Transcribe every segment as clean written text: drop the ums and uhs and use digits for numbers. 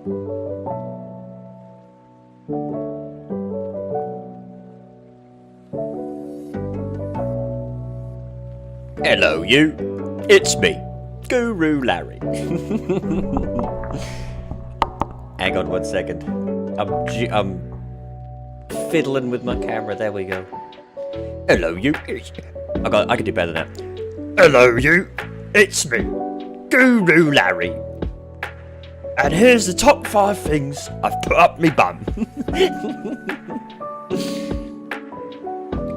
Hello, you. It's me, Guru Larry. Hang on 1 second. I'm fiddling with my camera. There we go. Hello, you. I can do better than that. Hello, you. It's me, Guru Larry. And here's the top 5 things I've put up me bum.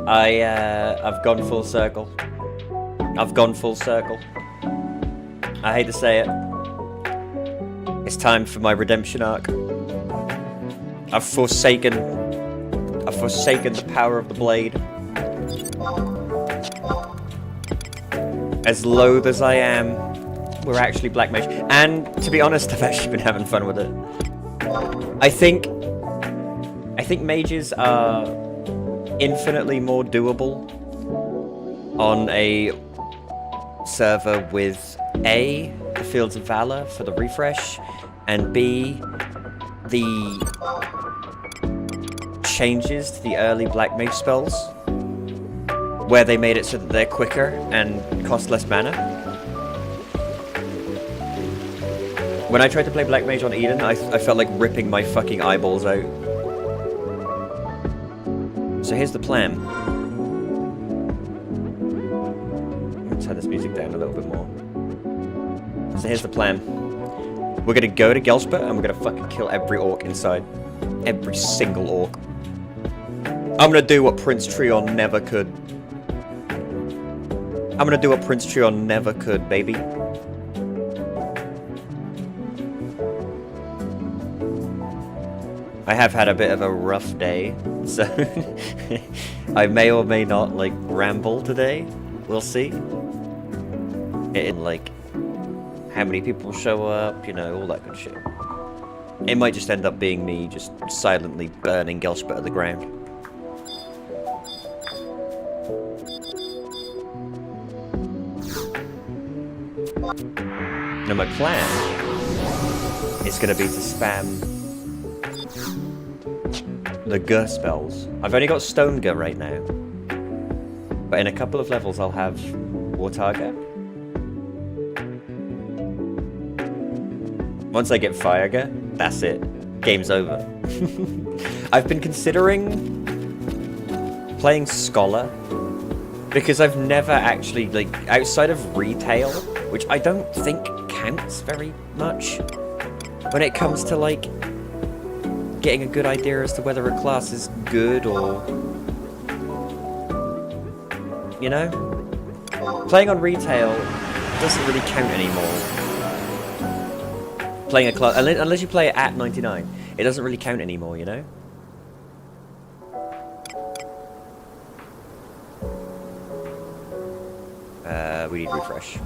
I've gone full circle. I've gone full circle. I hate to say it. It's time for my redemption arc. I've forsaken the power of the blade. As loath as I am, we're actually Black Mage. And to be honest, I've actually been having fun with it. I think mages are infinitely more doable on a server with A, the Fields of Valor for the refresh, and B, the changes to the early Black Mage spells, where they made it so that they're quicker and cost less mana. When I tried to play Black Mage on Eden, I felt like ripping my fucking eyeballs out. So here's the plan. Turn this music down a little bit more. So here's the plan. We're gonna go to Ghelsba and we're gonna fucking kill every orc inside. Every single orc. I'm gonna do what Prince Treon never could. I'm gonna do what Prince Treon never could, baby. I have had a bit of a rough day, so I may or may not, like, ramble today. We'll see. In, like, how many people show up, you know, all that good shit. It might just end up being me just silently burning Ghelsba to the ground. Now my plan is going to be to spam the G spells. I've only got Stone G right now. But in a couple of levels I'll have Wartarga. Once I get Fire G, that's it. Game's over. I've been considering playing Scholar because I've never actually, like, outside of retail, which I don't think counts very much when it comes to, like, getting a good idea as to whether a class is good or, you know? Playing on retail doesn't really count anymore. Playing a class, unless you play it at 99, it doesn't really count anymore, you know? We need refresh.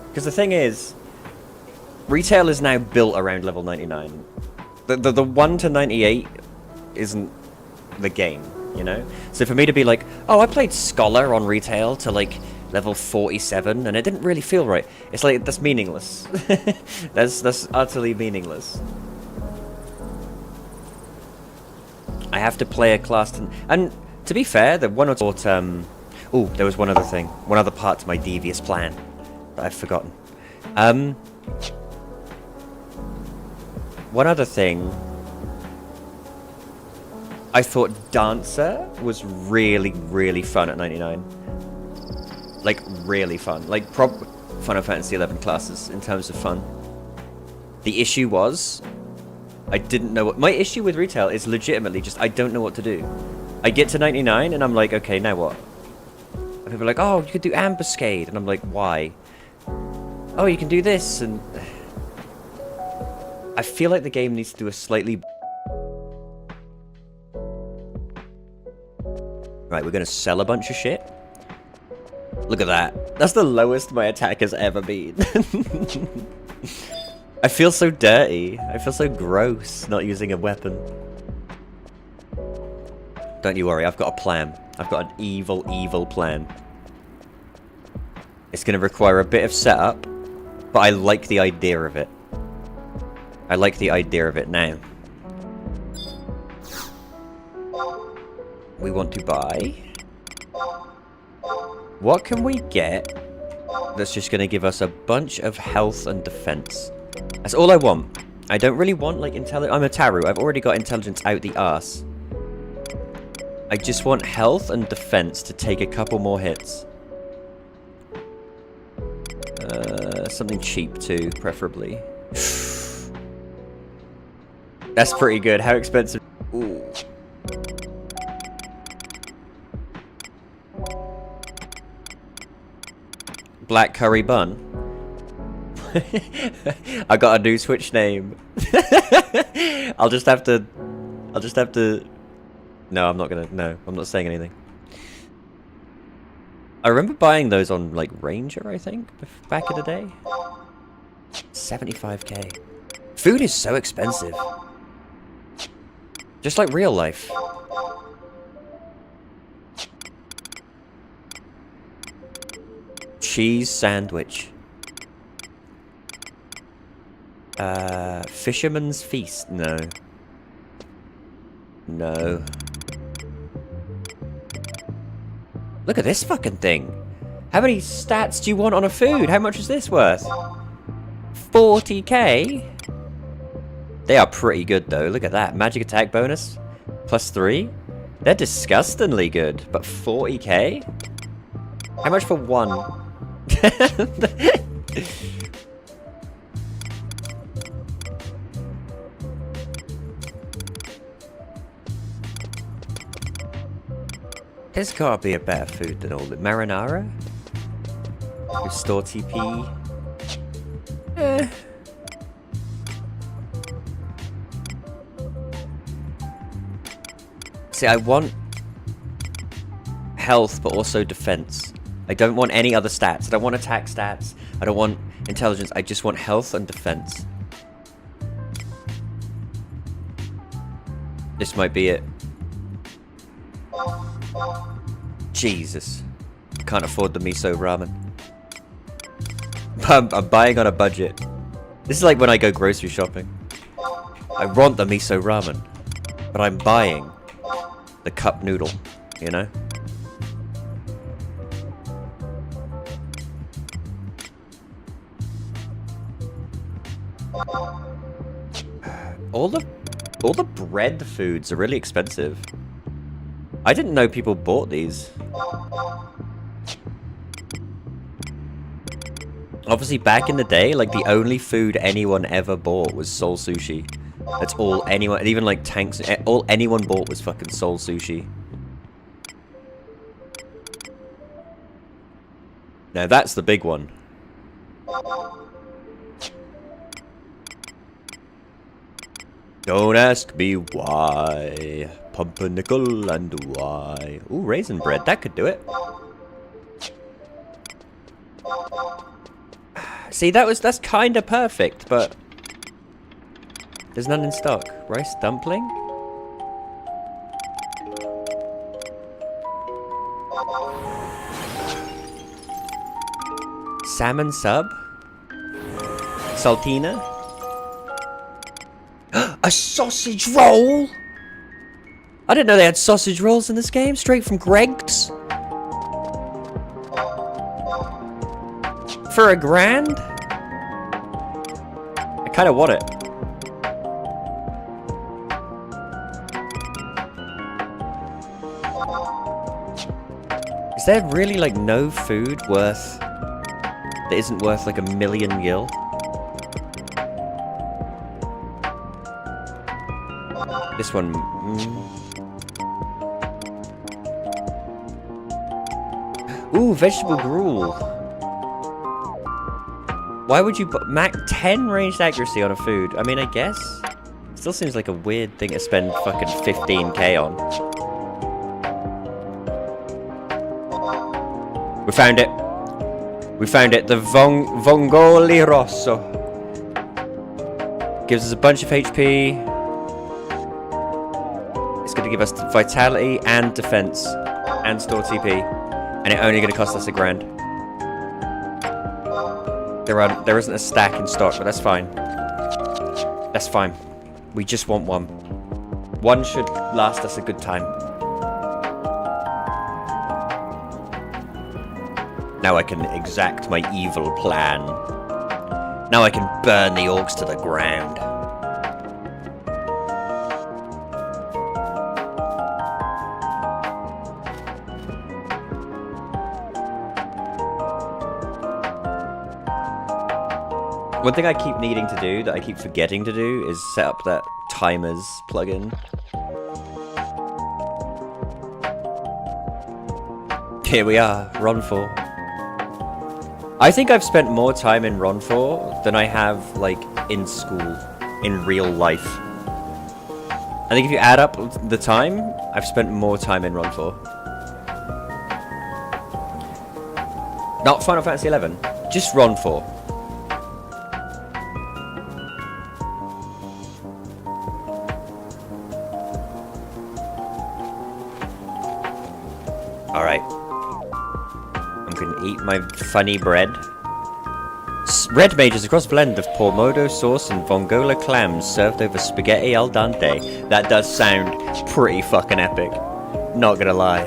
Because the thing is, retail is now built around level 99. The 1 to 98 isn't the game, you know? So for me to be like, oh, I played Scholar on retail to, like, level 47, and it didn't really feel right. It's like, that's meaningless. That's utterly meaningless. I have to play a class and to be fair, the one or two... oh, there was one other thing. One other part to my devious plan that I've forgotten. One other thing. I thought Dancer was really, really fun at 99. Like, really fun. Like, Final Fantasy 11 classes in terms of fun. The issue was, I didn't know what... My issue with retail is legitimately just, I don't know what to do. I get to 99 and I'm like, okay, now what? And people are like, oh, you could do Ambuscade. And I'm like, why? Oh, you can do this, and... I feel like the game needs to do a slightly... Right, we're gonna sell a bunch of shit. Look at that. That's the lowest my attack has ever been. I feel so dirty. I feel so gross not using a weapon. Don't you worry, I've got a plan. I've got an evil, evil plan. It's going to require a bit of setup, but I like the idea of it. I like the idea of it now. We want to buy... What can we get that's just going to give us a bunch of health and defense? That's all I want. I don't really want, like, intelligence. I'm a Taru. I've already got intelligence out the arse. I just want health and defense to take a couple more hits. Something cheap, too, preferably. That's pretty good. How expensive? Ooh. Black curry bun. I got a new Switch name. I'll just have to... No, I'm not gonna... No, I'm not saying anything. I remember buying those on, like, Ranger, I think, back in the day. 75k. Food is so expensive. Just like real life. Cheese sandwich. Fisherman's feast. No. No. Look at this fucking thing. How many stats do you want on a food? How much is this worth? 40k? They are pretty good though. Look at that. Magic attack bonus. +3. They're disgustingly good. But 40k? How much for one? There's gotta be a better food than all the marinara. Restore TP. See, I want health, but also defense. I don't want any other stats. I don't want attack stats. I don't want intelligence. I just want health and defense. This might be it. Jesus. I can't afford the miso ramen. I'm buying on a budget. This is like when I go grocery shopping. I want the miso ramen, but I'm buying the cup noodle, you know? All the bread foods are really expensive. I didn't know people bought these. Obviously, back in the day, like, the only food anyone ever bought was Soul Sushi. That's all anyone, even like tanks, all anyone bought was fucking Soul Sushi. Now that's the big one. Don't ask me why. Pumpernickel and why. Ooh, raisin bread. That could do it. See, that's kind of perfect, but there's none in stock. Rice dumpling? Salmon sub? Saltina? A sausage roll? I didn't know they had sausage rolls in this game, straight from Greg's. For $1,000? I kind of want it. Is there really, like, no food worth... that isn't worth, like, 1,000,000 gil? This one... Ooh, vegetable gruel. Why would you put Mac 10 ranged accuracy on a food? I mean, I guess. Still seems like a weird thing to spend fucking 15k on. We found it. We found it. The Vongoli Rosso. Gives us a bunch of HP. It's going to give us vitality and defense and store TP. And it's only going to cost us $1,000. There isn't a stack in stock, but that's fine. That's fine. We just want one. One should last us a good time. Now I can exact my evil plan. Now I can burn the orcs to the ground. One thing I keep needing to do, that I keep forgetting to do, is set up that timers plugin. Here we are, Ron 4. I think I've spent more time in Ron 4 than I have, like, in school, in real life. I think if you add up the time, I've spent more time in Ron 4. Not Final Fantasy 11, just Ron 4. Alright. I'm gonna eat my funny bread. Red mage is a cross blend of Pormodo sauce and Vongola clams served over spaghetti al dente. That does sound pretty fucking epic. Not gonna lie.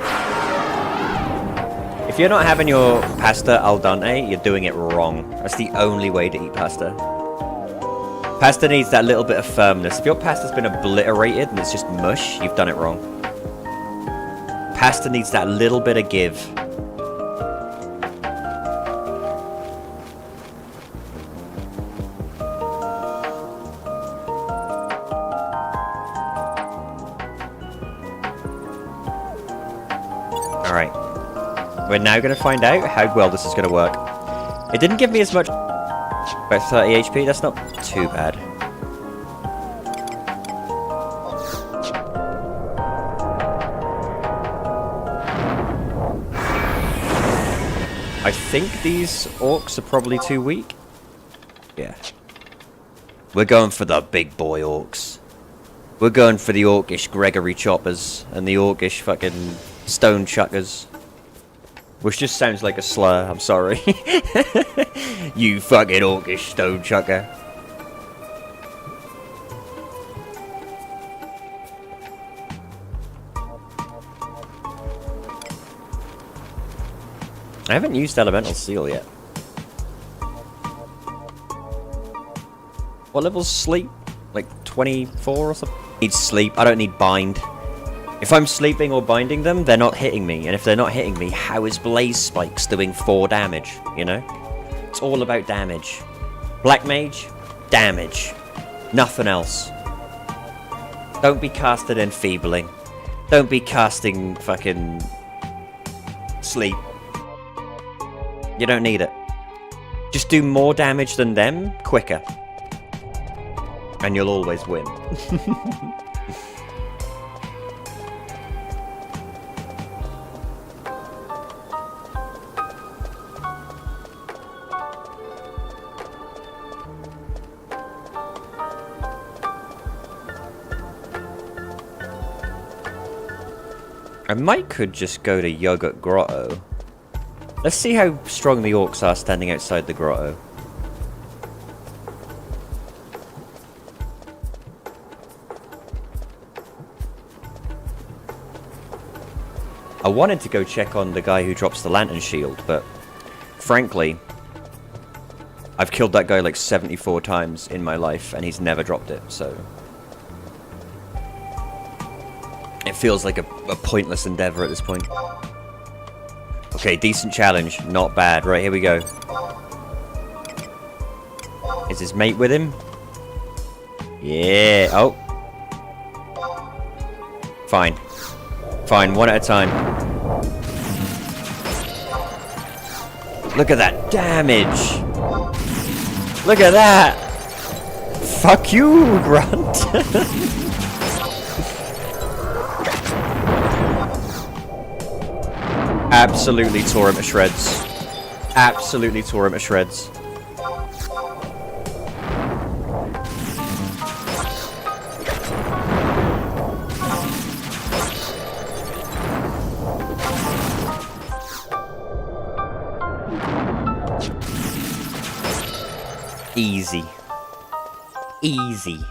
If you're not having your pasta al dente, you're doing it wrong. That's the only way to eat pasta. Pasta needs that little bit of firmness. If your pasta's been obliterated and it's just mush, you've done it wrong. Pasta needs that little bit of give. Alright. We're now going to find out how well this is going to work. It didn't give me as much... About 30 HP, that's not too bad. I think these orcs are probably too weak. Yeah. We're going for the big boy orcs. We're going for the orcish Gregory choppers and the orcish fucking stone chuckers. Which just sounds like a slur, I'm sorry. You fucking orcish stone chucker. I haven't used Elemental Seal yet. What level's sleep? Like 24 or something? Need sleep, I don't need bind. If I'm sleeping or binding them, they're not hitting me. And if they're not hitting me, how is Blaze Spikes doing 4 damage, you know? It's all about damage. Black Mage, damage. Nothing else. Don't be casting Enfeebling. Don't be casting fucking... Sleep. You don't need it. Just do more damage than them, quicker. And you'll always win. I could just go to Yogurt Grotto. Let's see how strong the orcs are standing outside the grotto. I wanted to go check on the guy who drops the lantern shield, but frankly, I've killed that guy like 74 times in my life and he's never dropped it, so... It feels like a pointless endeavor at this point. Okay, decent challenge. Not bad. Right, here we go. Is his mate with him? Yeah. Oh. Fine. Fine, one at a time. Look at that damage. Look at that. Fuck you, Grunt. Absolutely tore him to shreds. Absolutely tore him to shreds. Easy. Easy.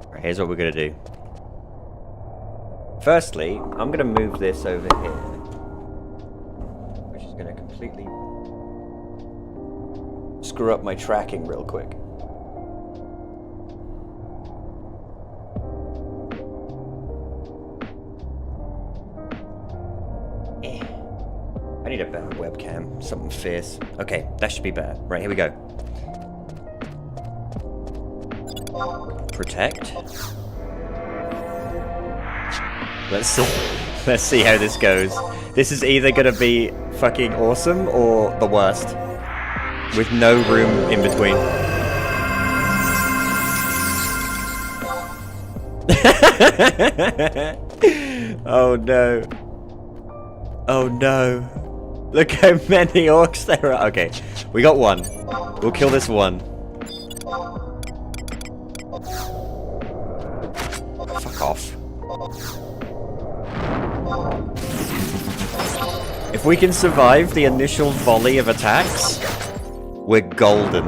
Right, here's what we're gonna do. Firstly, I'm gonna move this over here, which is gonna completely screw up my tracking real quick. I need a better webcam, something fierce. Okay, that should be better. Right, here we go. Protect. Let's see how this goes. This is either gonna be fucking awesome or the worst, with no room in between. Oh no. Oh no. Look how many orcs there are. Okay, we got one. We'll kill this one. Fuck off. If we can survive the initial volley of attacks, we're golden.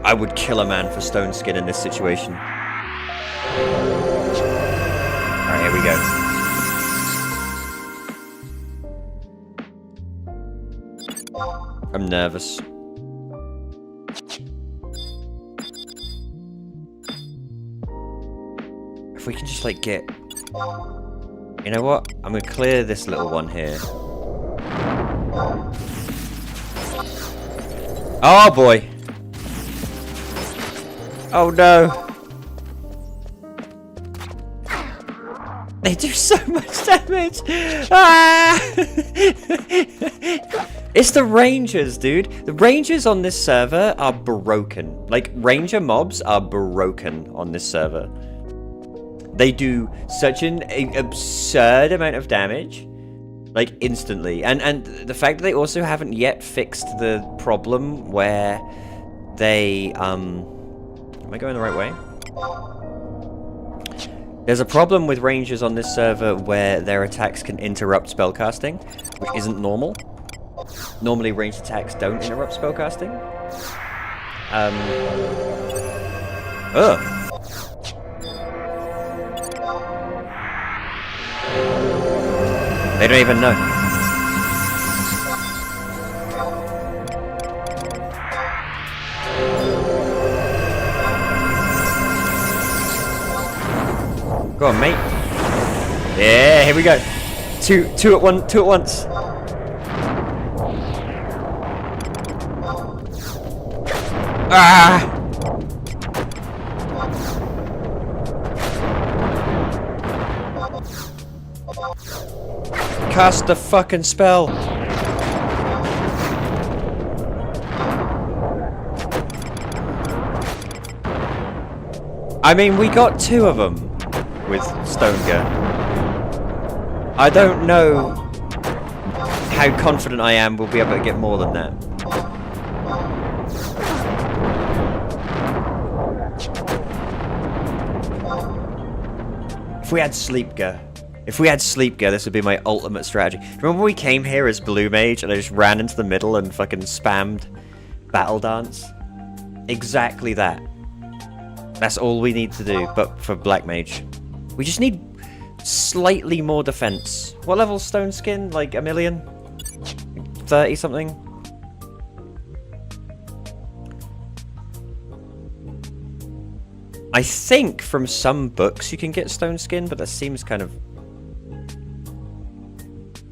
I would kill a man for stone skin in this situation. Alright, here we go. I'm nervous. If we can just like get... You know what? I'm gonna clear this little one here. Oh boy! Oh no! They do so much damage! Ah! It's the rangers, dude. The rangers on this server are broken. Like, ranger mobs are broken on this server. They do such an absurd amount of damage. Like, instantly. And the fact that they also haven't yet fixed the problem where they, Am I going the right way? There's a problem with rangers on this server where their attacks can interrupt spellcasting, which isn't normal. Normally ranged attacks don't interrupt spellcasting. Ugh. They don't even know. Go on, mate. Yeah, here we go. Two at once. Ah! Cast the fucking spell. I mean, we got two of them with Stoneger. I don't know how confident I am we'll be able to get more than that. If we had Sleepger, this would be my ultimate strategy. Remember when we came here as Blue Mage and I just ran into the middle and fucking spammed Battle Dance? Exactly that. That's all we need to do, but for Black Mage. We just need slightly more defense. What level Stone Skin? Like a million? 30 something? I think from some books you can get Stone Skin, but that seems kind of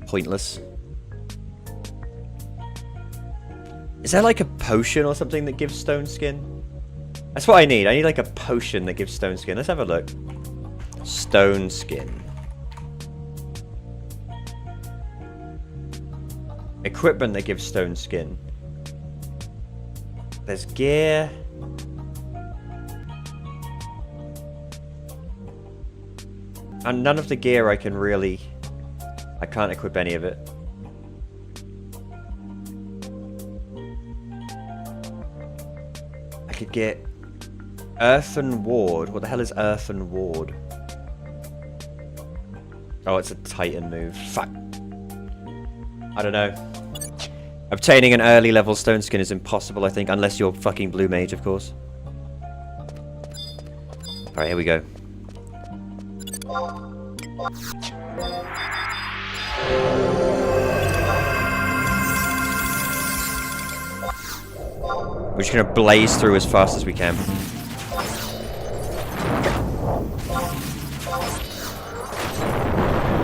pointless. Is there like a potion or something that gives Stone Skin? That's what I need. I need like a potion that gives Stone Skin. Let's have a look. Stone Skin. Equipment that gives Stone Skin. There's gear. And none of the gear I can really... I can't equip any of it. I could get... Earthen Ward. What the hell is Earthen Ward? Oh, it's a Titan move. Fuck. I don't know. Obtaining an early level stone skin is impossible, I think, unless you're fucking blue mage, of course. Alright, here we go. We're just gonna blaze through as fast as we can.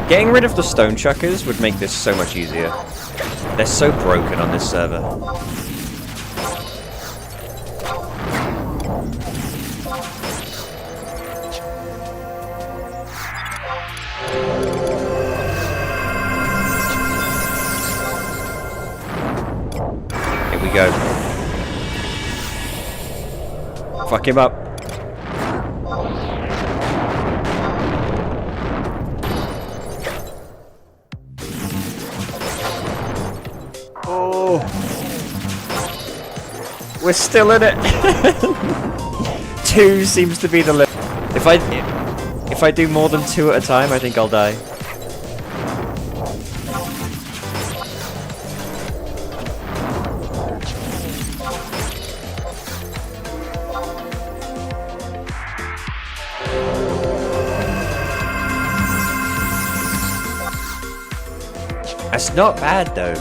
Getting rid of the stone chuckers would make this so much easier. They're so broken on this server. Here we go. Fuck him up. Oh, we're still in it. 2 seems to be the limit. If I do more than 2 at a time, I think I'll die. That's not bad though.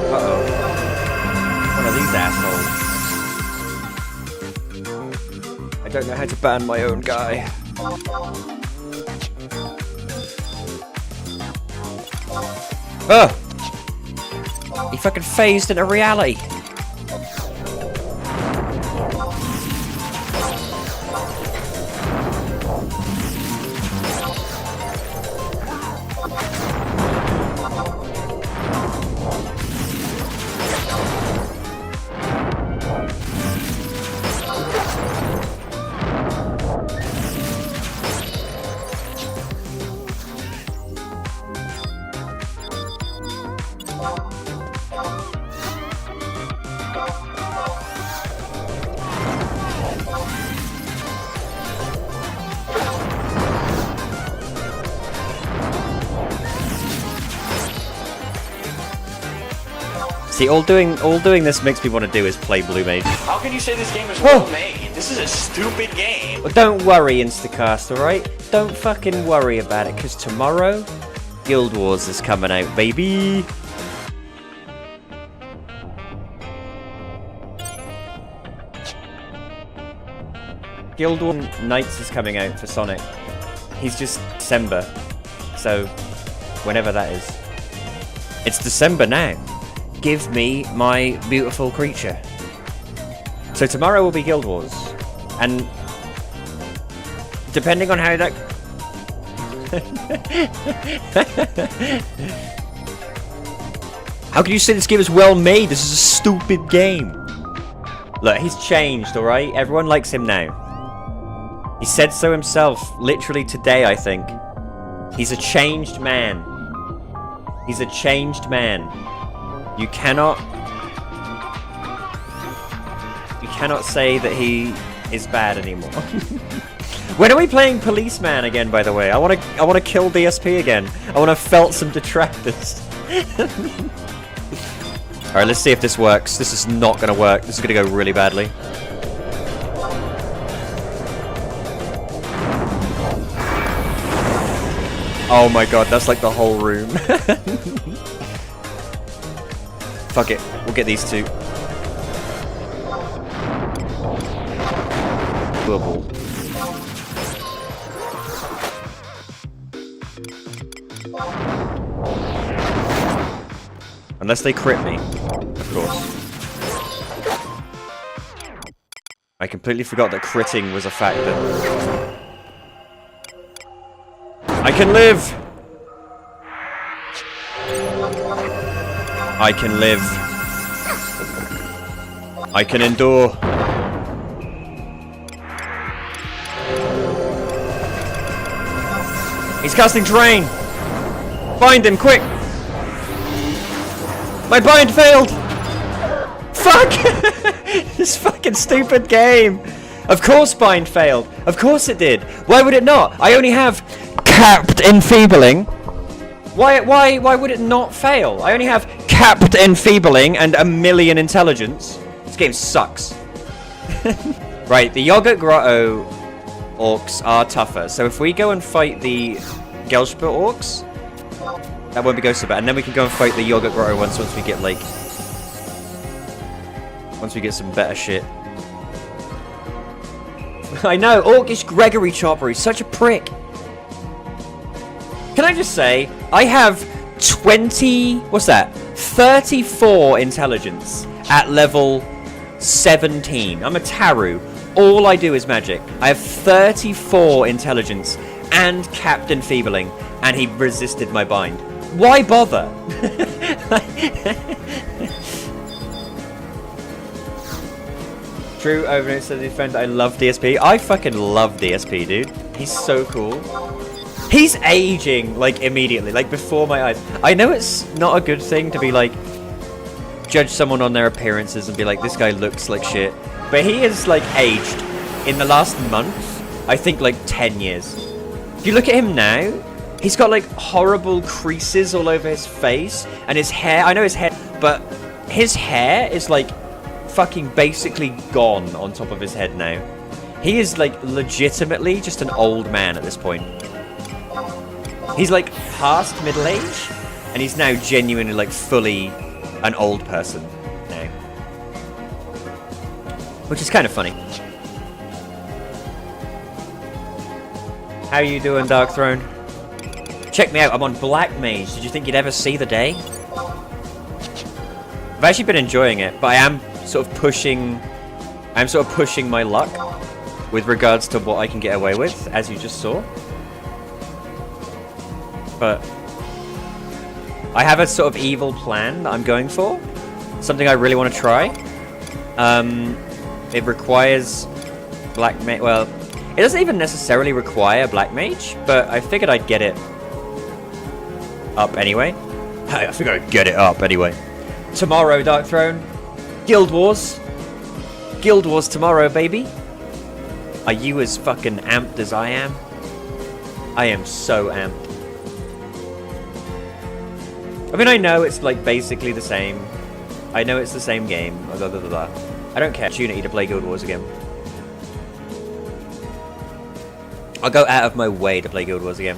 Uh-oh. One of these assholes. I don't know how to ban my own guy. Oh! He fucking phased into reality. See, all doing this makes me want to do is play Blue Mage. How can you say this game is well made? This is a stupid game. Well, don't worry, Instacast, alright? Don't fucking worry about it, because tomorrow, Guild Wars is coming out, baby! Guild Wars Nights is coming out for Sonic. He's just December, so whenever that is. It's December now. Give me my beautiful creature. So tomorrow will be Guild Wars. And depending on how that... How can you say this game is well made? This is a stupid game. Look, he's changed, alright? Everyone likes him now. He said so himself, literally today, I think. He's a changed man. He's a changed man. You cannot say that he is bad anymore. When are we playing Policeman again, by the way? I wanna kill DSP again. I wanna felt some detractors. Alright, let's see if this works. This is not gonna work. This is gonna go really badly. Oh my god, that's like the whole room. Fuck it, we'll get these 2. Bubble. Unless they crit me, of course. I completely forgot that critting was a factor. I can live! I can live. I can endure. He's casting terrain. Bind him, quick. My bind failed. Fuck. This fucking stupid game. Of course bind failed. Of course it did. Why would it not? I only have capped enfeebling. Why would it not fail? I only have capped enfeebling and 1,000,000 intelligence. This game sucks. Right, the Yogurt Grotto orcs are tougher. So if we go and fight the Ghelsba orcs, that won't be so bad. And then we can go and fight the Yogurt Grotto ones once we get like... once we get some better shit. I know, Orcish Gregory Chopper, he's such a prick. Can I just say, I have 20... what's that? 34 intelligence at level 17. I'm a Taru. All I do is magic. I have 34 intelligence and capped enfeebling, and he resisted my bind. Why bother? True, over said his friend, I love DSP. I fucking love DSP, dude. He's so cool. He's aging, like, immediately, like, before my eyes. I know it's not a good thing to be, like, judge someone on their appearances and be like, this guy looks like shit. But he is, like, aged in the last month, I think, like, 10 years. If you look at him now, he's got, like, horrible creases all over his face. And his hair, I know his hair, but his hair is, like, fucking basically gone on top of his head now. He is, like, legitimately just an old man at this point. He's, like, past middle age, and he's now genuinely, like, fully an old person now. Which is kind of funny. How you doing, Dark Throne? Check me out, I'm on Black Mage. Did you think you'd ever see the day? I've actually been enjoying it, but I am sort of pushing my luck with regards to what I can get away with, as you just saw. But I have a sort of evil plan that I'm going for. Something I really want to try. It requires Black Mage. Well, it doesn't even necessarily require Black Mage, but I figured I'd get it up anyway. I figured I'd get it up anyway. Tomorrow, Dark Throne. Guild Wars. Guild Wars tomorrow, baby. Are you as fucking amped as I am? I am so amped. I mean, I know it's, like, basically the same. I know it's the same game. Blah, blah, blah, blah. I don't care. Opportunity to play Guild Wars again. I'll go out of my way to play Guild Wars again.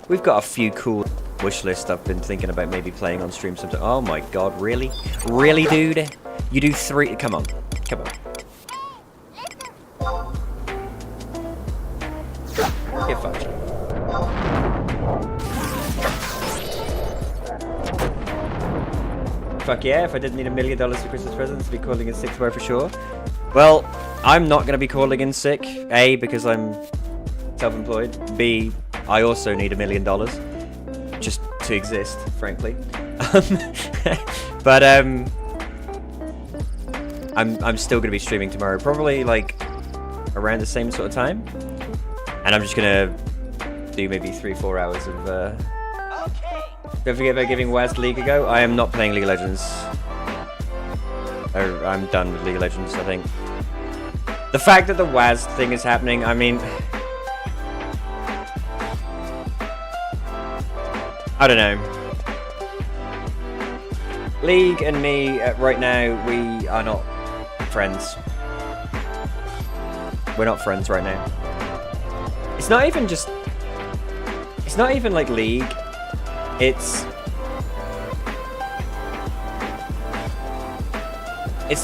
We've got a few cool wish lists I've been thinking about maybe playing on stream sometime. Oh my god, really? Really, dude? You do 3? Come on. Come on. Get fucked. Fuck yeah, if I didn't need $1 million for Christmas presents, I'd be calling in sick tomorrow for sure. Well, I'm not going to be calling in sick. A, because I'm self-employed. B, I also need $1 million. Just to exist, frankly. But, I'm still going to be streaming tomorrow. Probably, like, around the same sort of time. And I'm just going to do maybe 3-4 hours of, Don't forget about giving WASD League a go. I am not playing League of Legends. I'm done with League of Legends, I think. The fact that the WASD thing is happening, I mean... I don't know. League and me, right now, we are not friends. We're not friends right now. It's not even just... It's not even like League. It's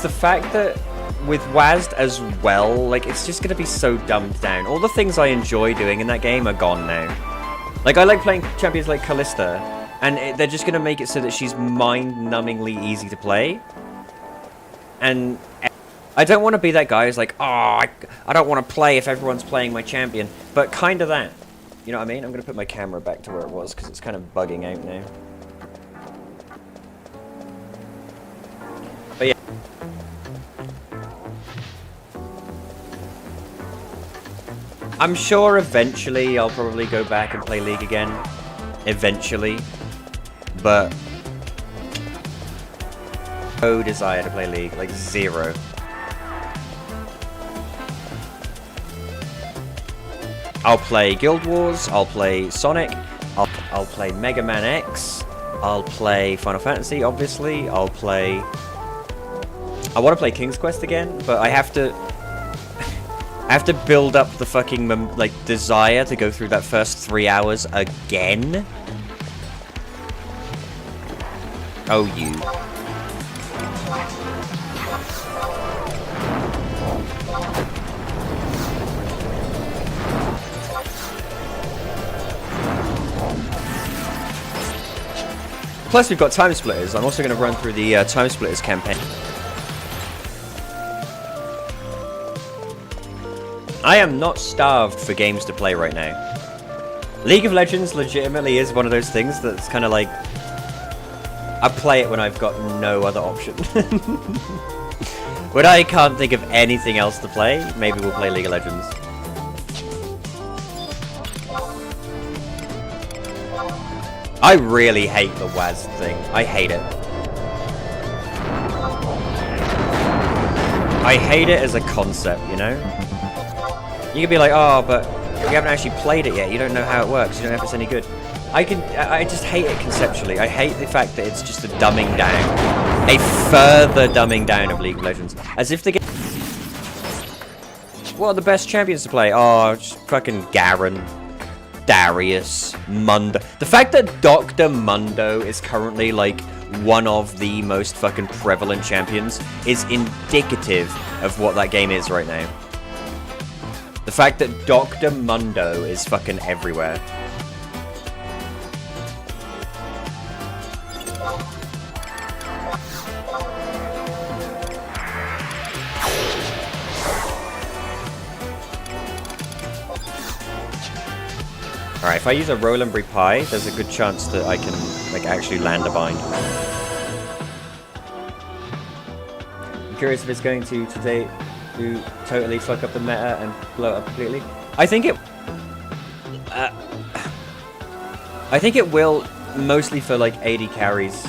the fact that with WASD as well, like, it's just gonna be so dumbed down. All the things I enjoy doing in that game are gone now. Like, I like playing champions like Callista, and they're just gonna make it so that she's mind-numbingly easy to play. And I don't want to be that guy who's like, oh, I don't want to play if everyone's playing my champion. But kind of that. You know what I mean? I'm going to put my camera back to where it was because it's kind of bugging out now. But yeah. I'm sure eventually I'll probably go back and play League again. Eventually. But no desire to play League. Like, zero. I'll play Guild Wars, I'll play Sonic, I'll play Mega Man X, I'll play Final Fantasy, obviously, I want to play King's Quest again, but I have to build up the fucking, like, desire to go through that first 3 hours again. Oh, you. Plus, we've got Time Splitters. I'm also going to run through the Time Splitters campaign. I am not starved for games to play right now. League of Legends legitimately is one of those things that's kind of like... I play it when I've got no other option. When I can't think of anything else to play, maybe we'll play League of Legends. I really hate the WAS thing. I hate it. I hate it as a concept, you know? You could be like, oh, but you haven't actually played it yet. You don't know how it works. You don't know if it's any good. I just hate it conceptually. I hate the fact that it's just a dumbing down. A further dumbing down of League of Legends. As if the game... What are the best champions to play? Oh, just fucking Garen. Darius, Mundo. The fact that Dr. Mundo is currently like one of the most fucking prevalent champions is indicative of what that game is right now. The fact that Dr. Mundo is fucking everywhere. Alright, if I use a Rolandberry Pie, there's a good chance that I can, like, actually land a bind. I'm curious if it's going to today to totally fuck up the meta and blow it up completely. I think it will, mostly for, like, AD carries.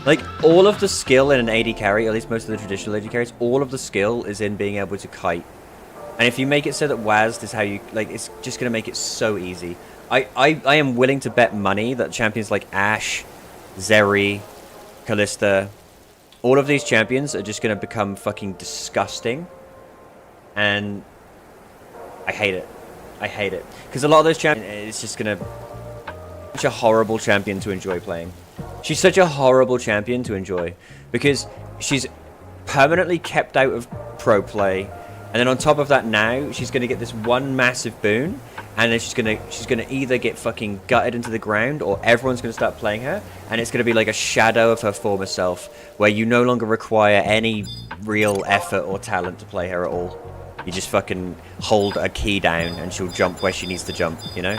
Like, all of the skill in an AD carry, at least most of the traditional AD carries, all of the skill is in being able to kite. And if you make it so that WASD is how you... Like, it's just going to make it so easy. I am willing to bet money that champions like Ashe, Zeri, Kalista... All of these champions are just going to become fucking disgusting. And... I hate it. I hate it. Because a lot of those champions... It's just going to... Such a horrible champion to enjoy playing. She's such a horrible champion to enjoy. Because she's permanently kept out of pro play... And then on top of that now, she's going to get this one massive boon. And then she's gonna either get fucking gutted into the ground, or everyone's going to start playing her. And it's going to be like a shadow of her former self, where you no longer require any real effort or talent to play her at all. You just fucking hold a key down and she'll jump where she needs to jump, you know?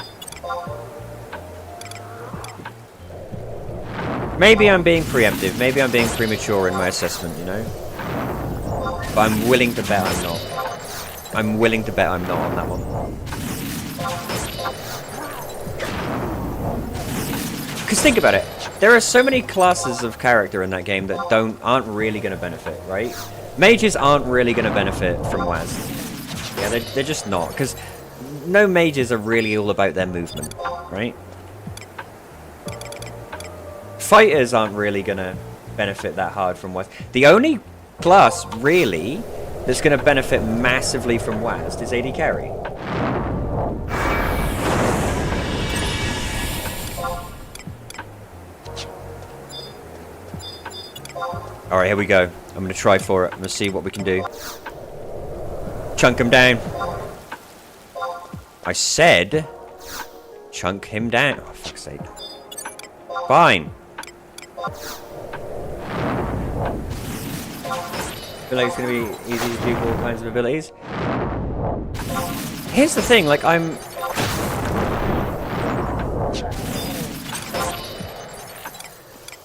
Maybe I'm being preemptive, maybe I'm being premature in my assessment, you know? But I'm willing to bet I'm not. I'm willing to bet I'm not on that one. Because think about it, there are so many classes of character in that game that aren't really going to benefit, right? Mages aren't really going to benefit from WAS. Yeah, they're just not, because no mages are really all about their movement, right? Fighters aren't really going to benefit that hard from WAS. The only class, really, that's going to benefit massively from WAS is AD carry. Alright, here we go. I'm going to try for it. I'm going to see what we can do. Chunk him down. I said... Chunk him down. Oh, fuck's sake. Fine. I feel like it's gonna be easy to do all kinds of abilities. Here's the thing, like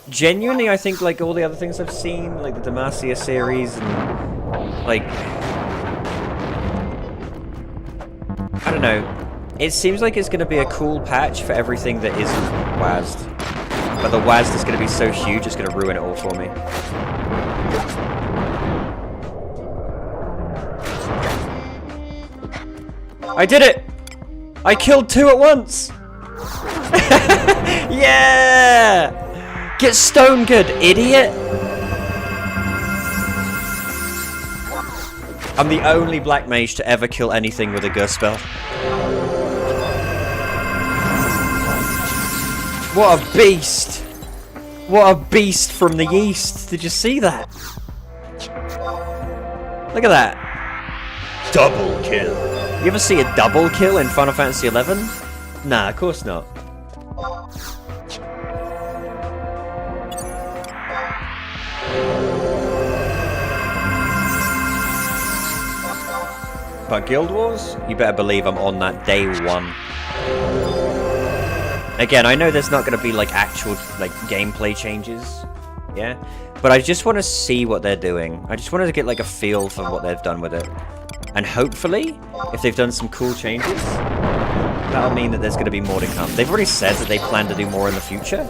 genuinely, I think like all the other things I've seen, like the Demacia series and like I don't know. It seems like it's gonna be a cool patch for everything that isn't WASD. But the WASD is gonna be so huge it's gonna ruin it all for me. I did it! I killed 2 at once! Yeah! Get stone good, idiot! I'm the only black mage to ever kill anything with a Ghelsba spell. What a beast! What a beast from the east! Did you see that? Look at that! Double kill! You ever see a double kill in Final Fantasy XI? Nah, of course not. But Guild Wars? You better believe I'm on that day 1. Again, I know there's not going to be like actual like gameplay changes, yeah? But I just want to see what they're doing. I just wanted to get like a feel for what they've done with it. And hopefully, if they've done some cool changes, that'll mean that there's going to be more to come. They've already said that they plan to do more in the future,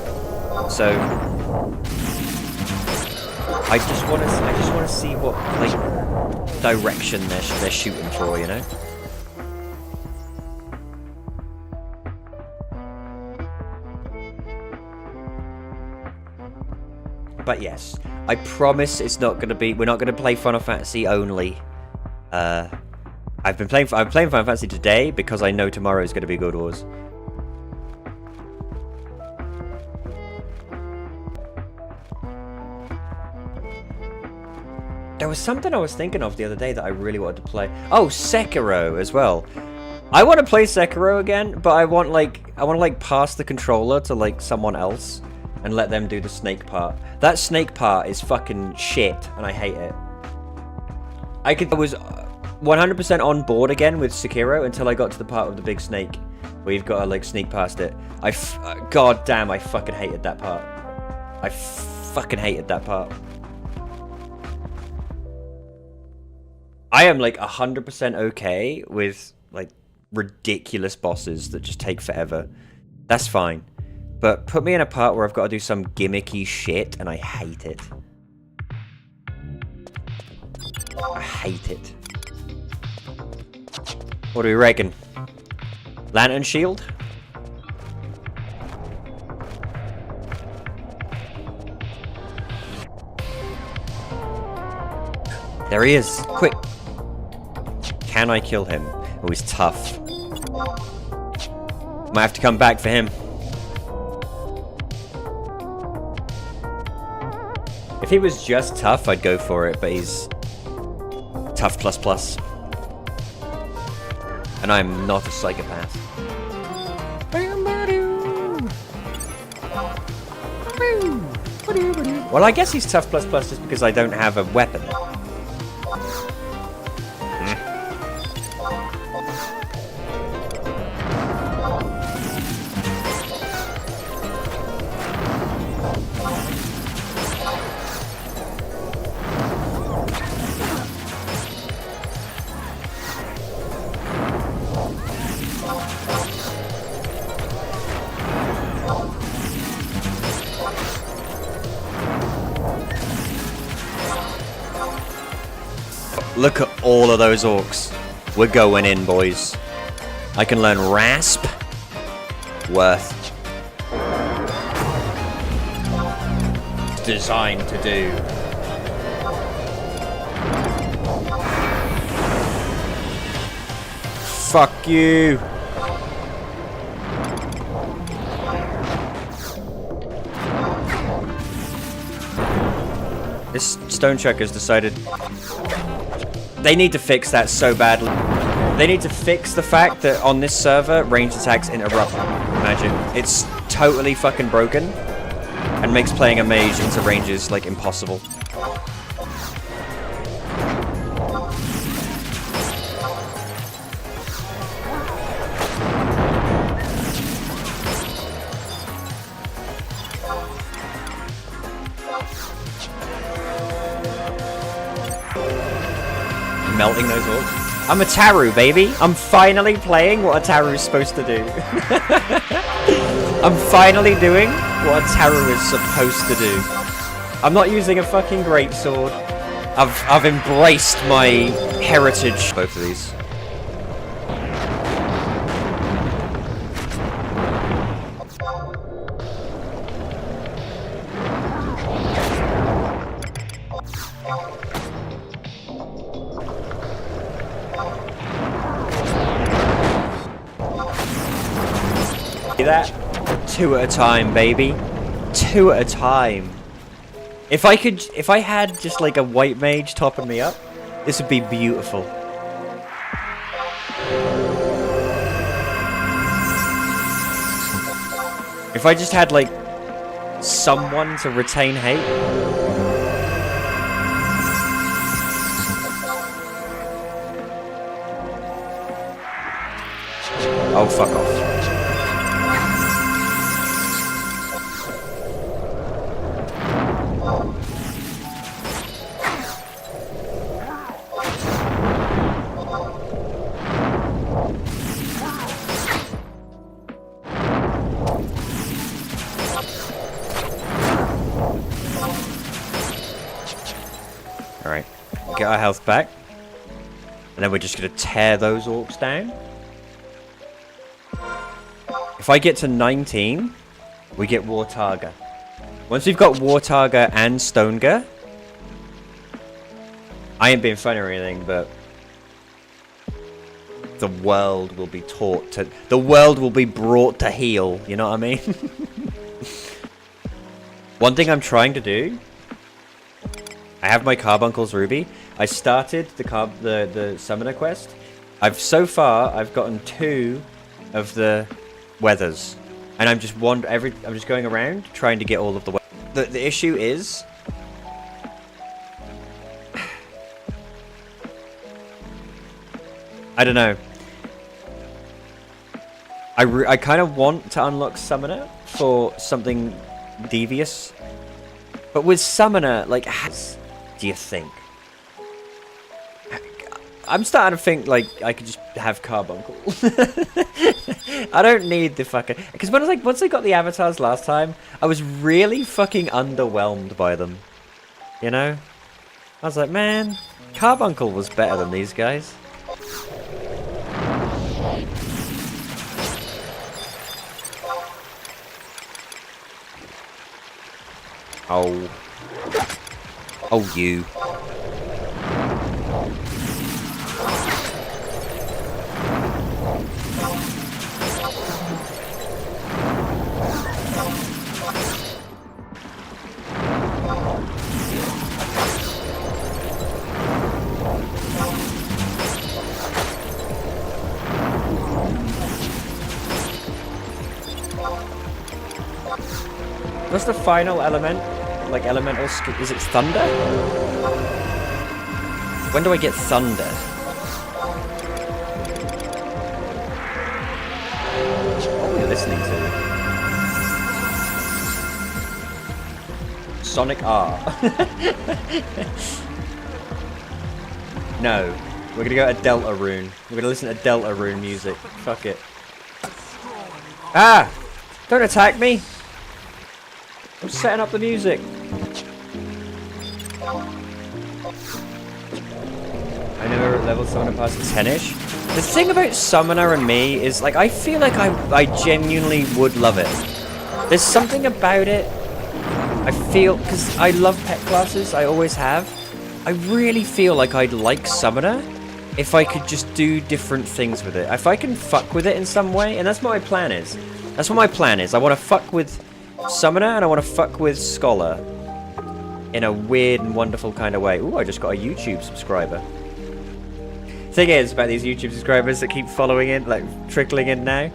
so I just want to see what like direction they're shooting for, you know? But yes, I promise it's not going to be. We're not going to play Final Fantasy only. I'm playing Final Fantasy today because I know tomorrow is going to be Guild Wars. There was something I was thinking of the other day that I really wanted to play. Oh, Sekiro as well. I want to play Sekiro again, but I want to pass the controller to like someone else and let them do the snake part. That snake part is fucking shit, and I hate it. I was 100% on board again with Sekiro until I got to the part with the big snake, where you've got to like sneak past it. God damn, I fucking hated that part. I fucking hated that part. I am like 100% okay with like ridiculous bosses that just take forever. That's fine. But put me in a part where I've got to do some gimmicky shit and I hate it. I hate it. What do we reckon? Lantern shield? There he is! Quick! Can I kill him? Oh, he's tough. Might have to come back for him. If he was just tough, I'd go for it, but he's tough plus plus. And I'm not a psychopath. Well, I guess he's tough plus plus just because I don't have a weapon. Look at all of those orcs. We're going in, boys. I can learn Rasp. Worth. It's designed to do. Fuck you. This stone chucker's decided they need to fix that so badly. They need to fix the fact that on this server, ranged attacks interrupt magic. It's totally fucking broken and makes playing a mage into ranges like impossible. melting those orcs. I'm a Taru, baby. I'm finally playing what a Taru's supposed to do. I'm finally doing what a Taru is supposed to do. I'm not using a fucking greatsword. I've embraced my heritage. Both of these. See that? 2 at a time, baby. 2 at a time. If I had just like a white mage topping me up, this would be beautiful. If I just had like someone to retain hate. Oh, fuck off. Alright, get our health back. And then we're just going to tear those orcs down. If I get to 19, we get Wartarga. Once we've got Wartarga and Stonegar, I ain't being funny or anything, but the world will be taught to... The world will be brought to heel, you know what I mean? One thing I'm trying to do... I have my Carbuncle's Ruby. I started the Summoner quest. So far, I've gotten 2 of the weathers. And I'm just going around trying to get all of the weathers. The issue is... I don't know. I kind of want to unlock Summoner for something devious. But with Summoner, like, do you think? I'm starting to think, like, I could just have Carbuncle. I don't need the fucking... Because once I got the avatars last time, I was really fucking underwhelmed by them. You know? I was like, man, Carbuncle was better than these guys. Oh. Oh, you. What's the final element? Like elemental skill? Is it thunder? When do I get thunder? What are we listening to? Sonic R. No. We're gonna go to Delta Rune. We're gonna listen to Delta Rune music. Fuck it. Ah! Don't attack me! I'm setting up the music. I never leveled Summoner past 10-ish. The thing about Summoner and me is, like, I feel like I genuinely would love it. There's something about it. I feel, because I love pet classes, I always have. I really feel like I'd like Summoner if I could just do different things with it. If I can fuck with it in some way, and that's what my plan is. That's what my plan is. I want to fuck with Summoner and I want to fuck with Scholar in a weird and wonderful kind of way. Ooh, I just got a YouTube subscriber. Thing is, about these YouTube subscribers that keep following in, like trickling in now,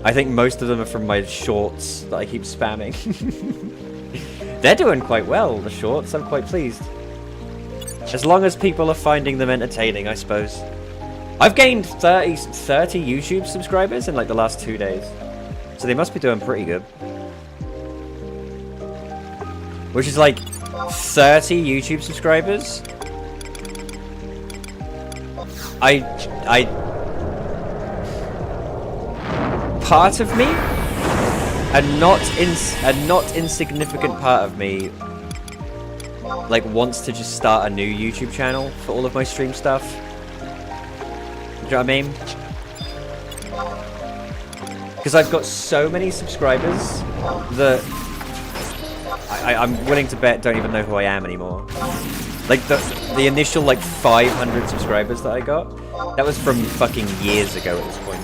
I think most of them are from my shorts that I keep spamming. They're doing quite well, the shorts. I'm quite pleased. As long as people are finding them entertaining, I suppose. I've gained 30 YouTube subscribers in like the last 2 days. So they must be doing pretty good. Which is like 30 YouTube subscribers part of me, a not insignificant part of me, like, wants to just start a new YouTube channel for all of my stream stuff. Do you know what I mean? Because I've got so many subscribers that I'm willing to bet don't even know who I am anymore. Like, the initial, like, 500 subscribers that I got, that was from fucking years ago at this point.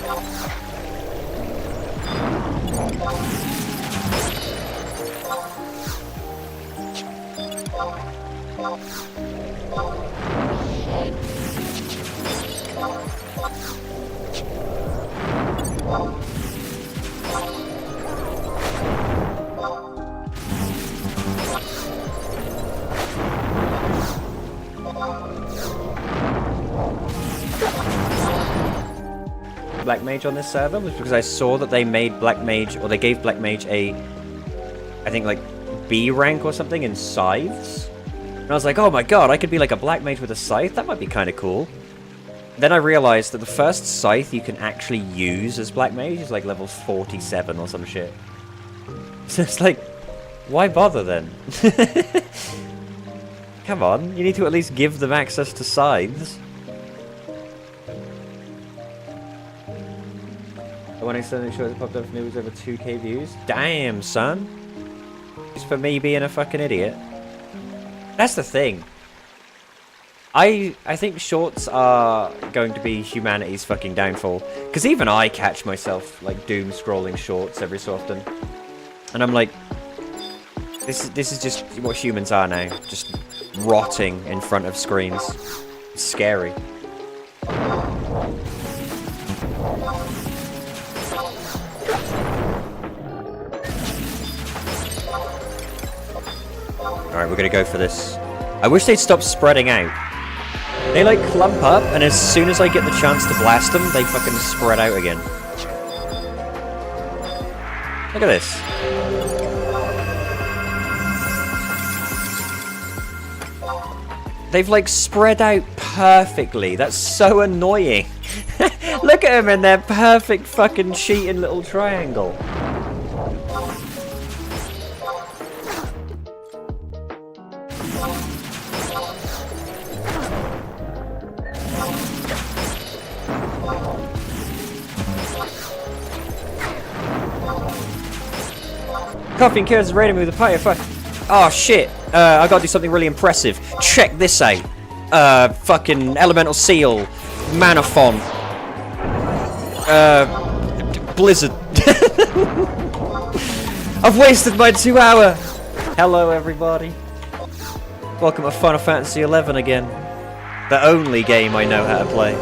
Black Mage on this server was because I saw that they made Black Mage, or they gave Black Mage a, I think, like, B rank or something in scythes. And I was like, oh my god, I could be like a Black Mage with a scythe? That might be kind of cool. Then I realized that the first scythe you can actually use as Black Mage is like level 47 or some shit. So it's like, why bother then? Come on, you need to at least give them access to scythes. When I suddenly showed it popped up for me, it was over 2k views. Damn, son. Just for me being a fucking idiot. That's the thing. I think shorts are going to be humanity's fucking downfall. Because even I catch myself, like, doom scrolling shorts every so often. And I'm like, this is just what humans are now. Just rotting in front of screens. It's scary. Alright, we're gonna go for this. I wish they'd stop spreading out. They like clump up, and as soon as I get the chance to blast them, they fucking spread out again. Look at this. They've like spread out perfectly. That's so annoying. Look at them in their perfect fucking cheating little triangle. Coffee and Kira's raiding me with a party of fire. Oh shit, I gotta do something really impressive. Check this out. Fucking Elemental Seal. Manaphon. Blizzard. I've wasted my 2 hour. Hello everybody. Welcome to Final Fantasy XI again. The only game I know how to play.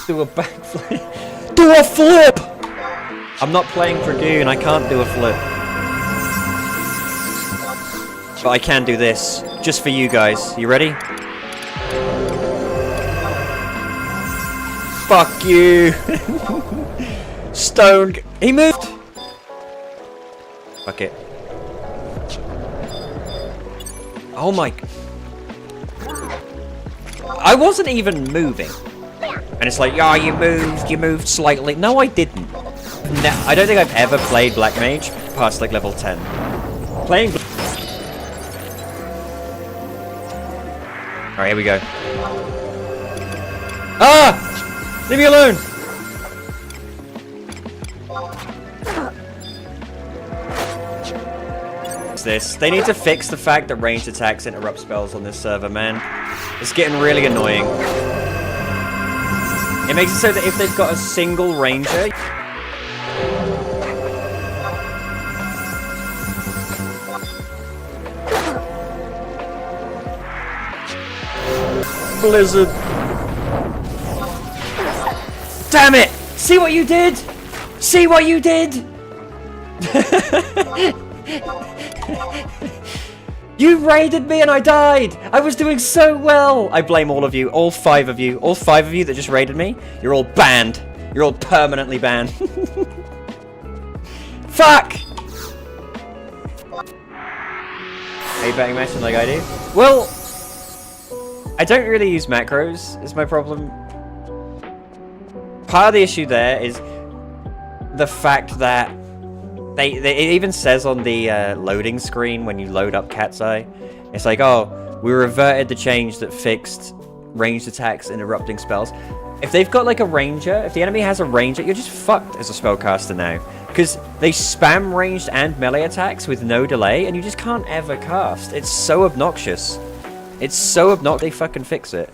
Do a backflip. Do a flip! I'm not playing Dragoon, I can't do a flip. But I can do this, just for you guys. You ready? Fuck you! Stone. He moved! Fuck it. Oh my... I wasn't even moving. And it's like, oh, you moved slightly. No, I didn't. No, I don't think I've ever played Black Mage past like level 10. Playing. Alright, here we go. Ah! Leave me alone! What's this? They need to fix the fact that ranged attacks interrupt spells on this server, man. It's getting really annoying. It makes it so that if they've got a single ranger... Blizzard. Damn it! See what you did? See what you did? You raided me and I died! I was doing so well! I blame all of you, all 5 of you. All 5 of you that just raided me, you're all banned. You're all permanently banned. Fuck! Are you betting Messi like I do? Well... I don't really use macros, is my problem. Part of the issue there is the fact that it even says on the loading screen when you load up Cat's Eye, it's like, oh, we reverted the change that fixed ranged attacks interrupting spells. If they've got like a ranger, if the enemy has a ranger, you're just fucked as a spellcaster now. Because they spam ranged and melee attacks with no delay, and you just can't ever cast. It's so obnoxious. It's so obnoxious they fucking fix it.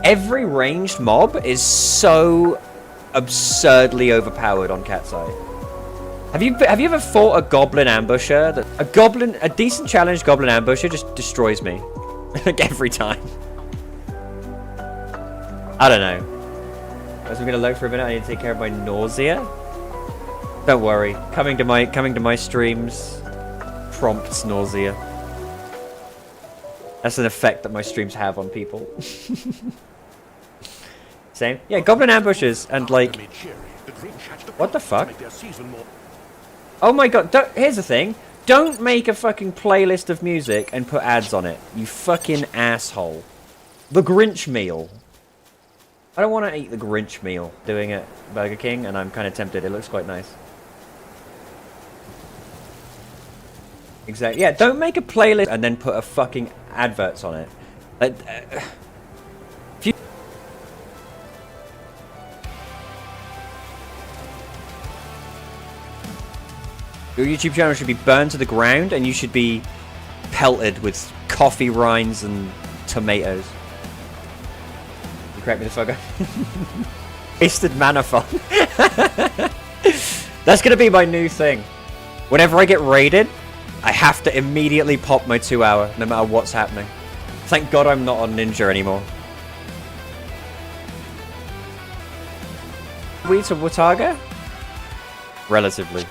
Every ranged mob is so absurdly overpowered on Cat's Eye. Have you ever fought a goblin ambusher? A decent challenge goblin ambusher just destroys me. Like every time. I don't know. As we're gonna look for a minute, I need to take care of my nausea. Don't worry. Coming to my streams prompts nausea. That's an effect that my streams have on people. Same. Yeah, goblin ambushes and like... What the fuck? Oh my god, here's the thing. Don't make a fucking playlist of music and put ads on it. You fucking asshole. The Grinch meal. I don't want to eat the Grinch meal doing it at Burger King, and I'm kind of tempted. It looks quite nice. Exactly. Yeah, don't make a playlist and then put a fucking adverts on it. Like, your YouTube channel should be burned to the ground, and you should be pelted with coffee rinds and tomatoes. You crack me the fuck up. Wasted mana font. That's gonna be my new thing. Whenever I get raided, I have to immediately pop my 2 hour, no matter what's happening. Thank God I'm not on Ninja anymore. We to Wataga? Relatively.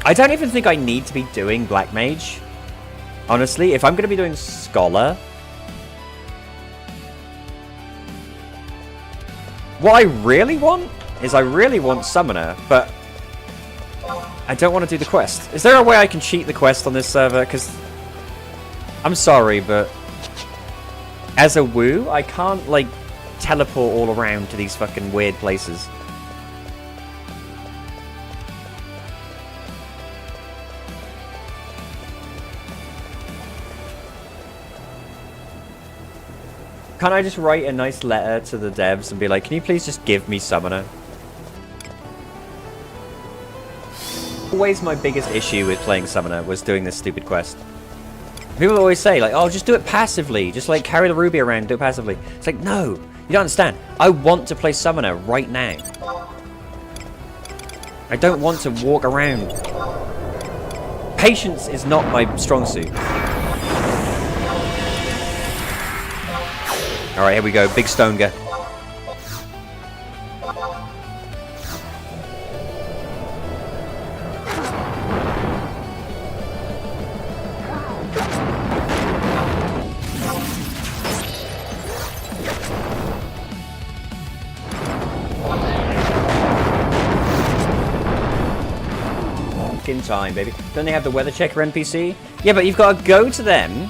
I don't even think I need to be doing Black Mage. Honestly, if I'm going to be doing Scholar... What I really want is I really want Summoner, but I don't want to do the quest. Is there a way I can cheat the quest on this server? Because I'm sorry, but as a woo, I can't, like, teleport all around to these fucking weird places. Can't I just write a nice letter to the devs and be like, can you please just give me Summoner? Always my biggest issue with playing Summoner was doing this stupid quest. People always say, like, oh, just do it passively. Just, like, carry the ruby around and do it passively. It's like, no, you don't understand. I want to play Summoner right now. I don't want to walk around. Patience is not my strong suit. Alright, here we go. Big stone guy. In time, baby. Don't they have the weather checker NPC? Yeah, but you've got to go to them.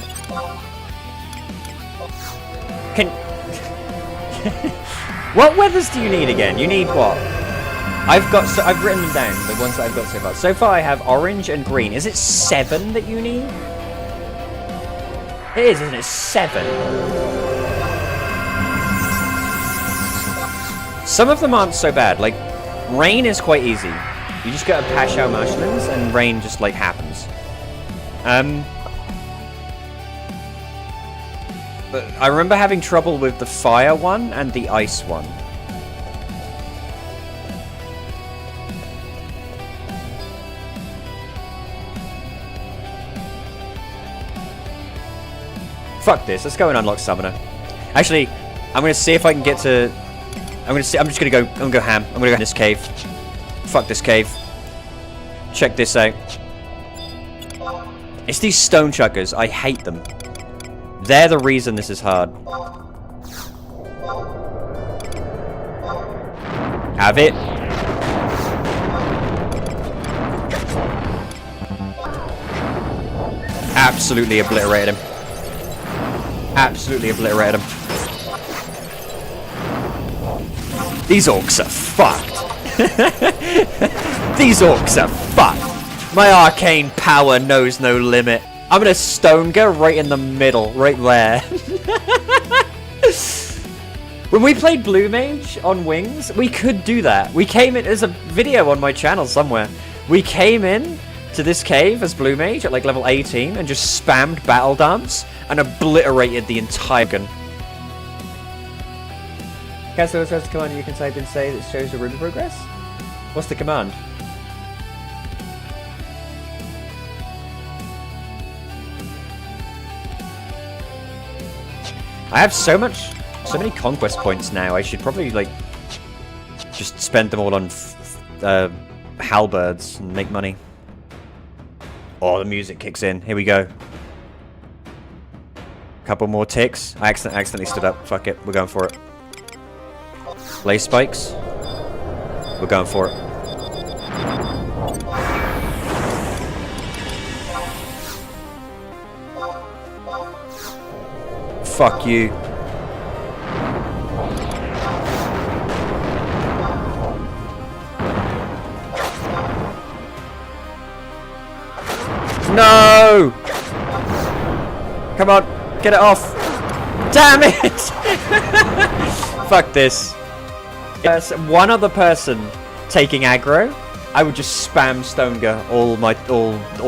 What weathers do you need again? You need what? I've written them down, the ones that I've got so far. So far I have orange and green. Is it 7 that you need? It is, isn't it? 7. Some of them aren't so bad. Like, rain is quite easy. You just go to Pashao Marshlands and rain just, like, happens. But I remember having trouble with the fire one and the ice one. Fuck this, let's go and unlock Summoner. Actually, I'm gonna see if I can get to... I'm just gonna go ham. I'm gonna go in this cave. Fuck this cave. Check this out. It's these stone chuckers. I hate them. They're the reason this is hard. Have it. Absolutely obliterated him. Absolutely obliterated him. These orcs are fucked. These orcs are fucked. My arcane power knows no limit. I'm gonna Stoneger right in the middle, right there. When we played Blue Mage on Wings, we could do that. We came in, there's a video on my channel somewhere. We came in to this cave as Blue Mage at like level 18 and just spammed Battle Dance and obliterated the entire gun. Okay, so what's the command you can type and say that shows your Ruby progress? What's the command? I have so many conquest points now. I should probably like just spend them all on halberds and make money. Oh, the music kicks in. Here we go. Couple more ticks. I accidentally stood up. Fuck it. We're going for it. Lace spikes. We're going for it. Fuck you. No! Come on, get it off. Damn it! Fuck this. Yes, one other person taking aggro, I would just spam Stoneger all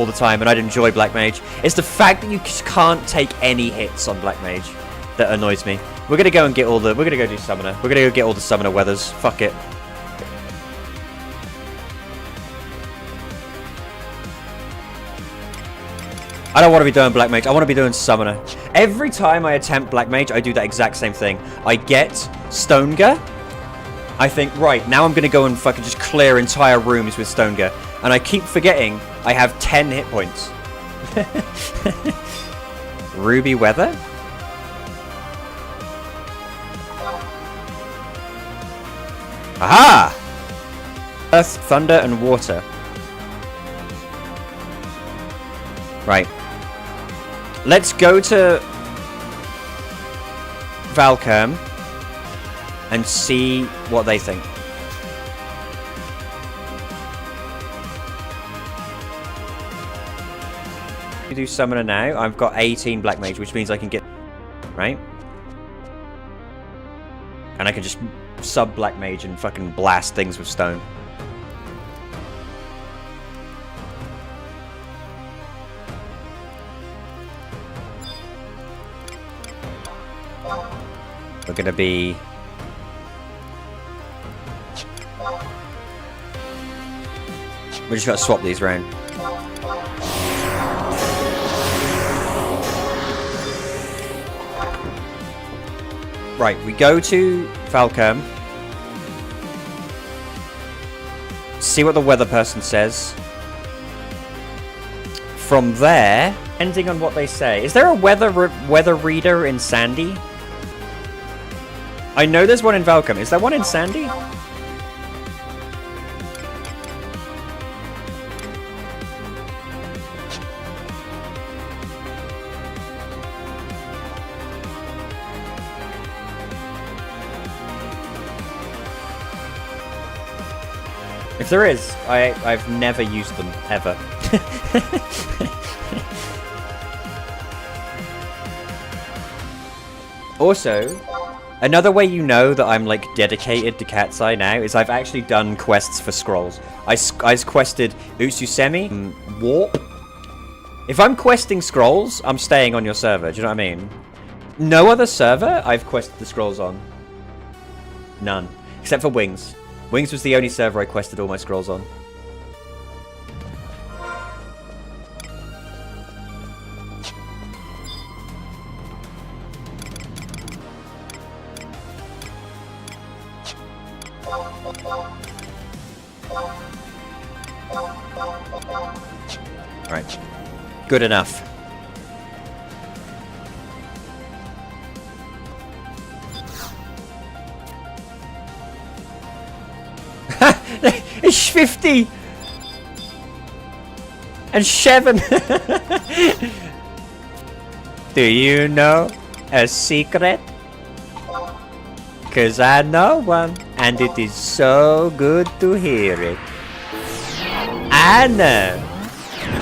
the time, and I'd enjoy Black Mage. It's the fact that you just can't take any hits on Black Mage that annoys me. We're gonna go and get all the. We're gonna go do Summoner. We're gonna go get all the Summoner weathers. Fuck it. I don't want to be doing Black Mage. I want to be doing Summoner. Every time I attempt Black Mage, I do that exact same thing. I get Stoneger. I think, right, now I'm going to go and fucking just clear entire rooms with Stoneger. And I keep forgetting I have 10 hit points. Ruby Weather? Aha! Earth, Thunder, and Water. Right. Let's go to Valkerm and see what they think. You do Summoner now. I've got 18 Black Mage, which means I can get... Right? And I can just sub Black Mage and fucking blast things with stone. We're gonna be... We just gotta swap these around. Right, we go to Valkerm. See what the weather person says. From there, depending on what they say. Is there a weather reader in Sandy? I know there's one in Valkerm. Is there one in Sandy? If there is, I've never used them, ever. Also, another way you know that I'm like dedicated to Cat's Eye now is I've actually done quests for scrolls. I quested Utsusemi, Warp. If I'm questing scrolls, I'm staying on your server, do you know what I mean? No other server I've quested the scrolls on. None. Except for Wings. Wings was the only server I quested all my scrolls on. Right. Good enough. It's 50 and 7. Do you know a secret? 'Cause I know one, and it is so good to hear it. I know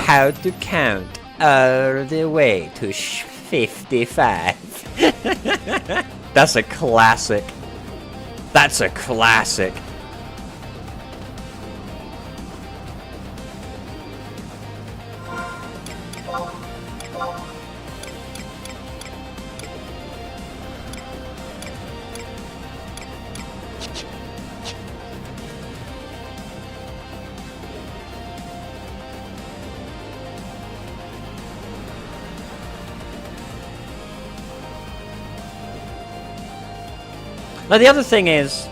how to count all the way to 55. That's a classic. That's a classic. Now the other thing is,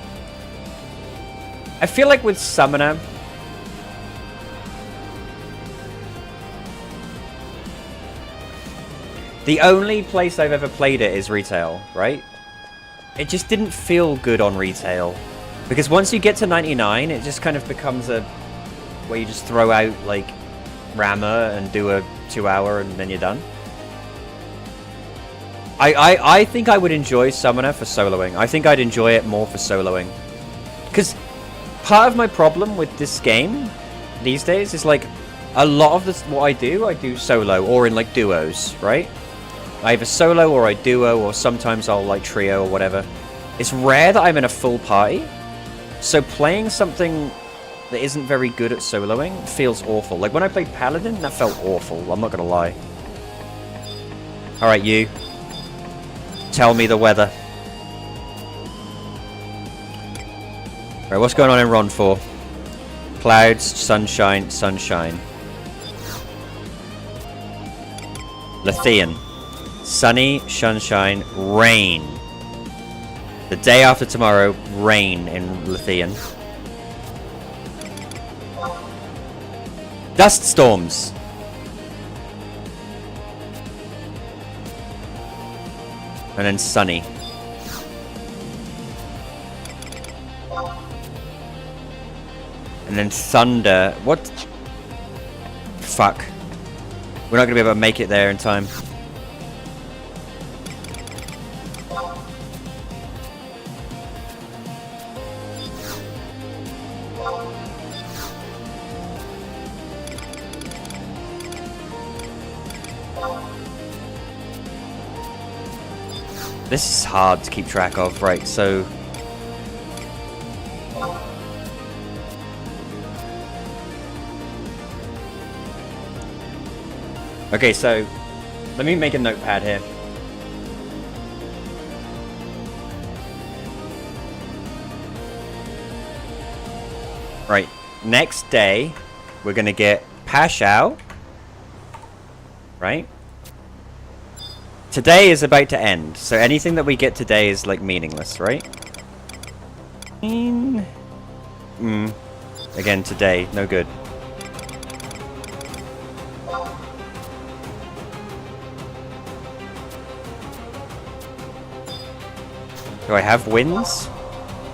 I feel like with Summoner, the only place I've ever played it is retail, right? It just didn't feel good on retail. Because once you get to 99, it just kind of becomes a where you just throw out like Rammer and do a 2-hour and then you're done. I think I would enjoy Summoner for soloing. I think I'd enjoy it more for soloing. Because part of my problem with this game these days is like a lot of this, what I do solo or in like duos, right? I either solo or I duo or sometimes I'll like trio or whatever. It's rare that I'm in a full party. So playing something that isn't very good at soloing feels awful. Like when I played Paladin, that felt awful. I'm not gonna lie. Alright, you. Tell me the weather. Alright, what's going on in Ron 4? Clouds, sunshine, sunshine. Lethean. Sunny, sunshine, rain. The day after tomorrow, rain in Lethean. Dust storms. And then sunny. And then thunder. What? Fuck. We're not going to be able to make it there in time. This is hard to keep track of, right, so... Okay, so... Let me make a notepad here. Right, next day, we're gonna get Pashao. Right? Today is about to end, so anything that we get today is, like, meaningless, right? Again, today, no good. Do I have winds?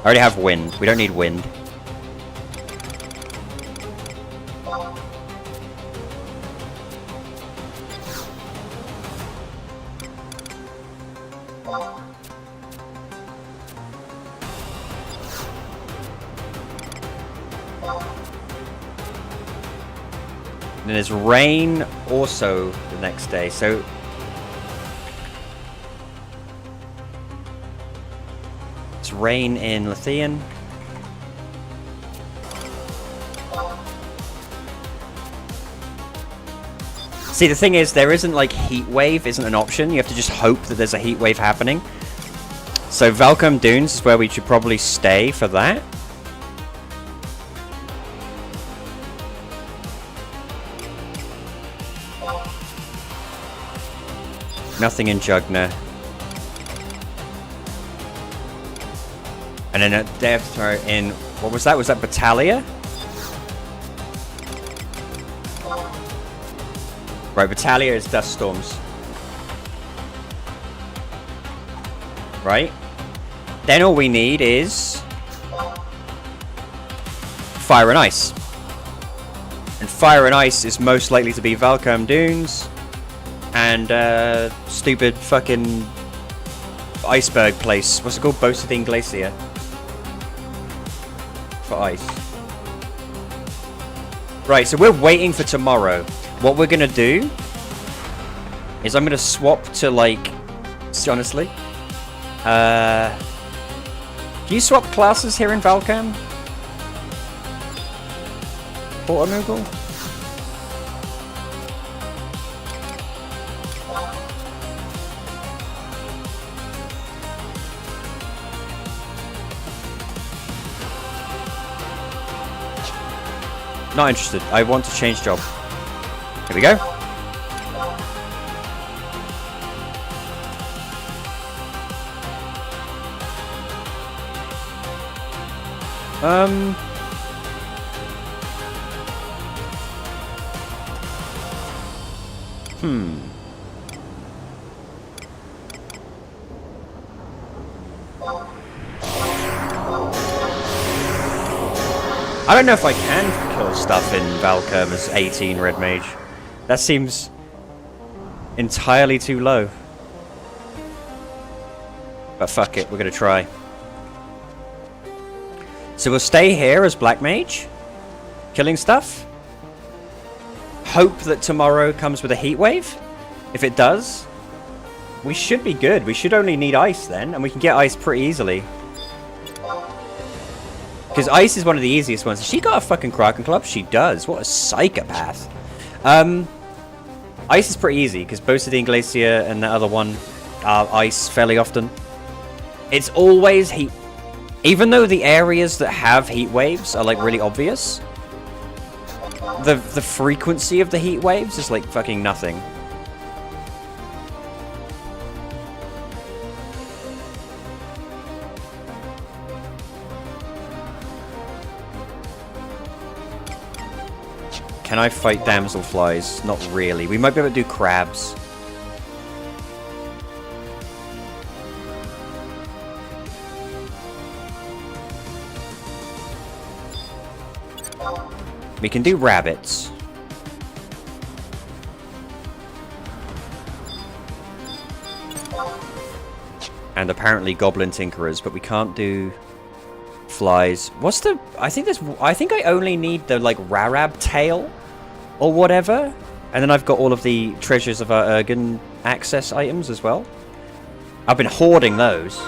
I already have wind. We don't need wind. And there's rain also the next day, so... It's rain in Lethean. See, the thing is, there isn't, like, heat wave isn't an option. You have to just hope that there's a heat wave happening. So Valcombe Dunes is where we should probably stay for that. Nothing in Jugna. And then at day after tomorrow in... What was that? Was that Battalia? Right, Battalia is Dust Storms. Right? Then all we need is... Fire and Ice. And Fire and Ice is most likely to be Valcombe Dunes. And stupid fucking iceberg place. What's it called? Bosadine Glacier. For ice. Right, so we're waiting for tomorrow. What we're gonna do is I'm gonna swap to, like, honestly. Can you swap classes here in Valcam? Portamoogle? Not interested. I want to change job. Here we go. I don't know if I can kill stuff in Valcam as 18 Red Mage. That seems entirely too low. But fuck it, we're gonna try. So we'll stay here as Black Mage, killing stuff. Hope that tomorrow comes with a heat wave. If it does, we should be good. We should only need ice then, and we can get ice pretty easily. Because ice is one of the easiest ones. Has she got a fucking Kraken Club? She does. What a psychopath. Ice is pretty easy, because Bosadine Glacier and the other one are ice fairly often. It's always heat. Even though the areas that have heat waves are, like, really obvious, the frequency of the heat waves is, like, fucking nothing. Can I fight damselflies? Not really. We might be able to do crabs. We can do rabbits. And apparently goblin tinkerers, but we can't do flies. What's the... I think I only need the, like, Rarab tail or whatever. And then I've got all of the treasures of our Ergen access items as well. I've been hoarding those.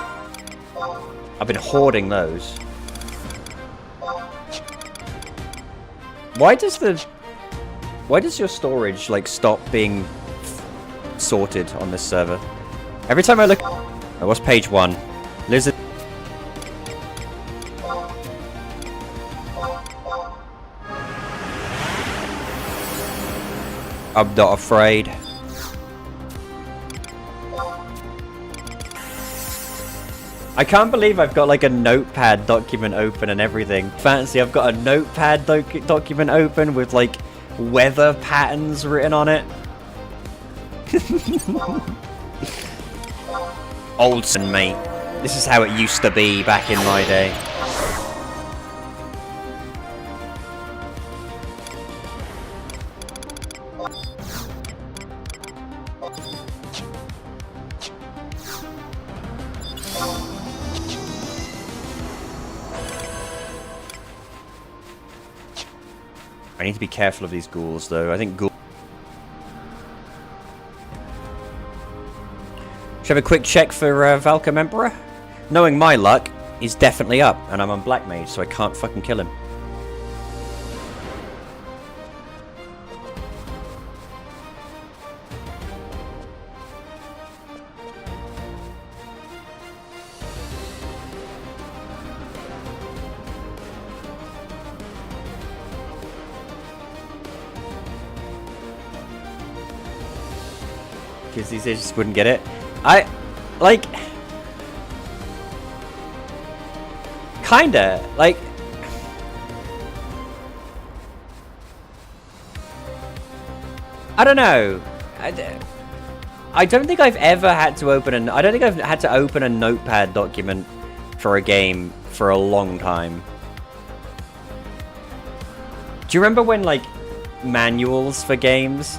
Why does your storage, like, stop being sorted on this server? Every time I look... Oh, what's page 1? Lizard... I'm not afraid. I can't believe I've got, like, a notepad document open and everything. Fancy, I've got a notepad document open with, like, weather patterns written on it. Oldson, mate. This is how it used to be back in my day. I need to be careful of these ghouls, though. I think ghouls... Should I have a quick check for Valcam Emperor? Knowing my luck, he's definitely up, and I'm on Black Mage, so I can't fucking kill him. Because these just wouldn't get it. Like... Kinda. Like... I don't know. I don't think I've ever had to open I don't think I've had to open a notepad document for a game for a long time. Do you remember when, like, manuals for games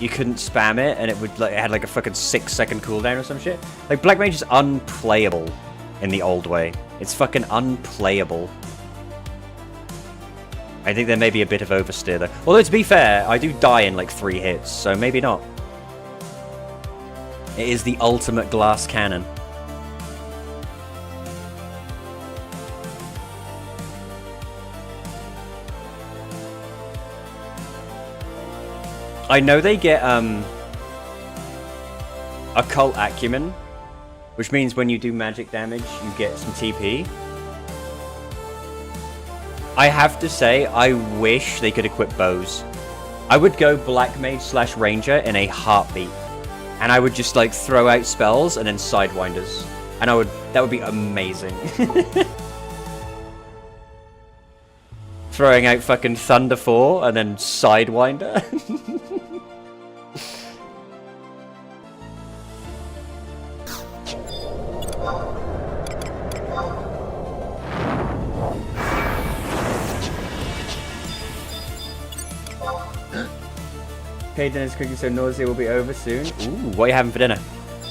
you couldn't spam it, and it would like it had like a fucking 6-second cooldown or some shit. Like Black Mage is unplayable in the old way. It's fucking unplayable. I think there may be a bit of oversteer there. Although to be fair, I do die in like 3 hits, so maybe not. It is the ultimate glass cannon. I know they get occult acumen, which means when you do magic damage, you get some TP. I have to say, I wish they could equip bows. I would go Black Mage / Ranger in a heartbeat. And I would just like throw out spells and then Sidewinders. And that would be amazing. Throwing out fucking Thunder 4 and then Sidewinder. Okay, dinner's cooking, so nausea will be over soon. Ooh, what are you having for dinner?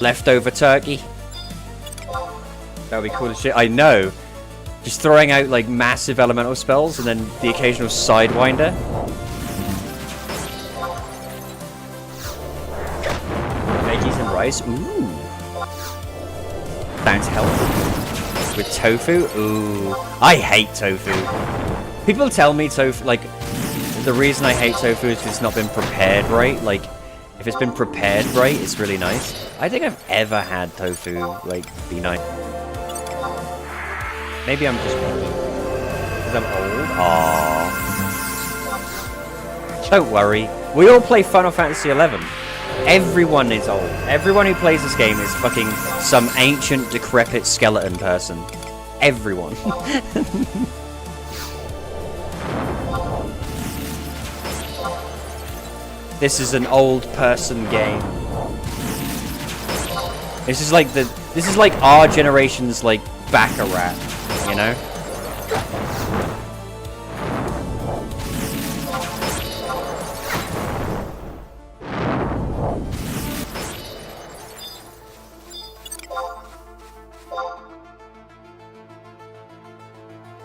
Leftover turkey. That would be cool as shit. I know. Just throwing out like massive elemental spells and then the occasional Sidewinder. Veggies and rice. Ooh. Sounds healthy. With tofu. Ooh. I hate tofu. People tell me tofu, like, the reason I hate tofu is it's not been prepared right. Like, if it's been prepared right, it's really nice. I think I've ever had tofu, like, be nice. Maybe I'm just picky. Because I'm old? Aww. Don't worry. We all play Final Fantasy XI. Everyone is old. Everyone who plays this game is fucking some ancient, decrepit skeleton person. Everyone. This is an old person game. This is like our generation's like Baccarat, you know?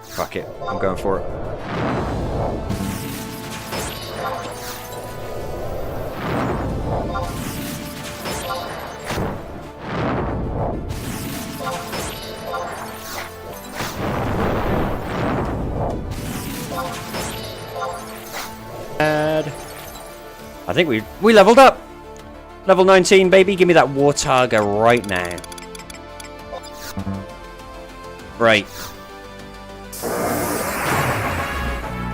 Fuck it, I'm going for it. I think we leveled up. Level 19, baby. Give me that Warthog right now. Right.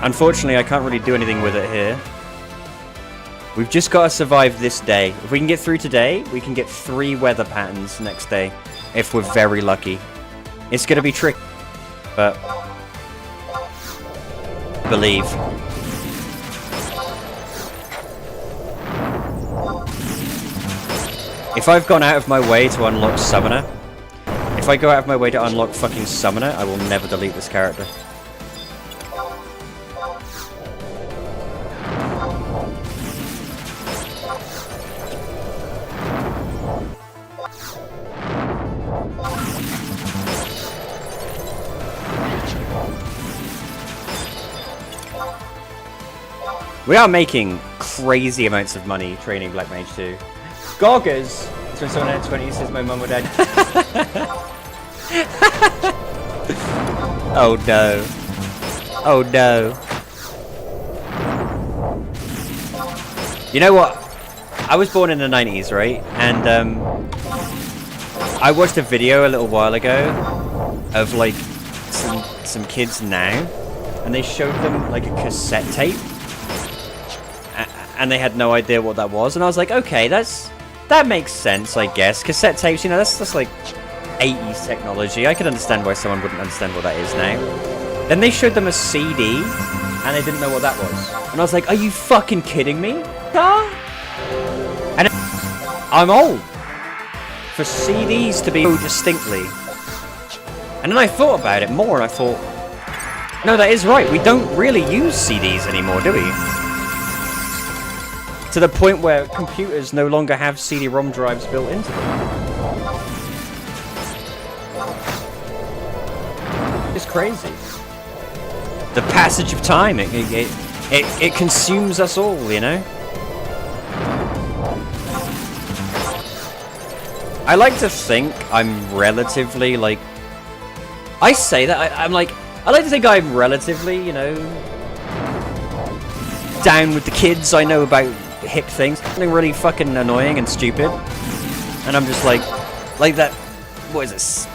Unfortunately, I can't really do anything with it here. We've just got to survive this day. If we can get through today, we can get 3 weather patterns next day. If we're very lucky. It's going to be tricky. But believe. If I've gone out of my way to unlock Summoner, if I go out of my way to unlock fucking Summoner, I will never delete this character. We are making crazy amounts of money training Black Mage 2. Goggers! That's when someone at 20 says my mum or dad. Oh no. Oh no. You know what? I was born in the 90s, right? And I watched a video a little while ago of like some kids now, and they showed them like a cassette tape. And they had no idea what that was, and I was like, okay, that makes sense, I guess. Cassette tapes, you know, that's like 80s technology. I could understand why someone wouldn't understand what that is now. Then they showed them a CD, and they didn't know what that was. And I was like, are you fucking kidding me? And I'm old for CDs to be so distinctly. And then I thought about it more, and I thought, no, that is right. We don't really use CDs anymore, do we? To the point where computers no longer have CD-ROM drives built into them. It's crazy. The passage of time, it consumes us all, you know? I like to think I'm relatively, like... I say that, I like to think I'm relatively, you know... down with the kids. I know about hip things. Something really fucking annoying and stupid. And I'm just like that... What is it?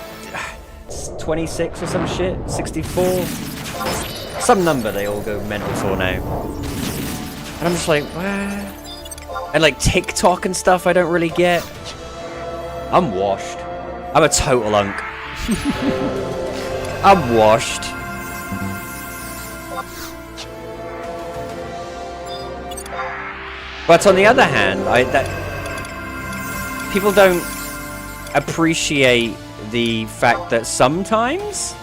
26 or some shit? 64? Some number they all go mental for now. And I'm just like, what? And like TikTok and stuff I don't really get. I'm washed. I'm a total unk. I'm washed. But on the other hand, people don't appreciate the fact that sometimes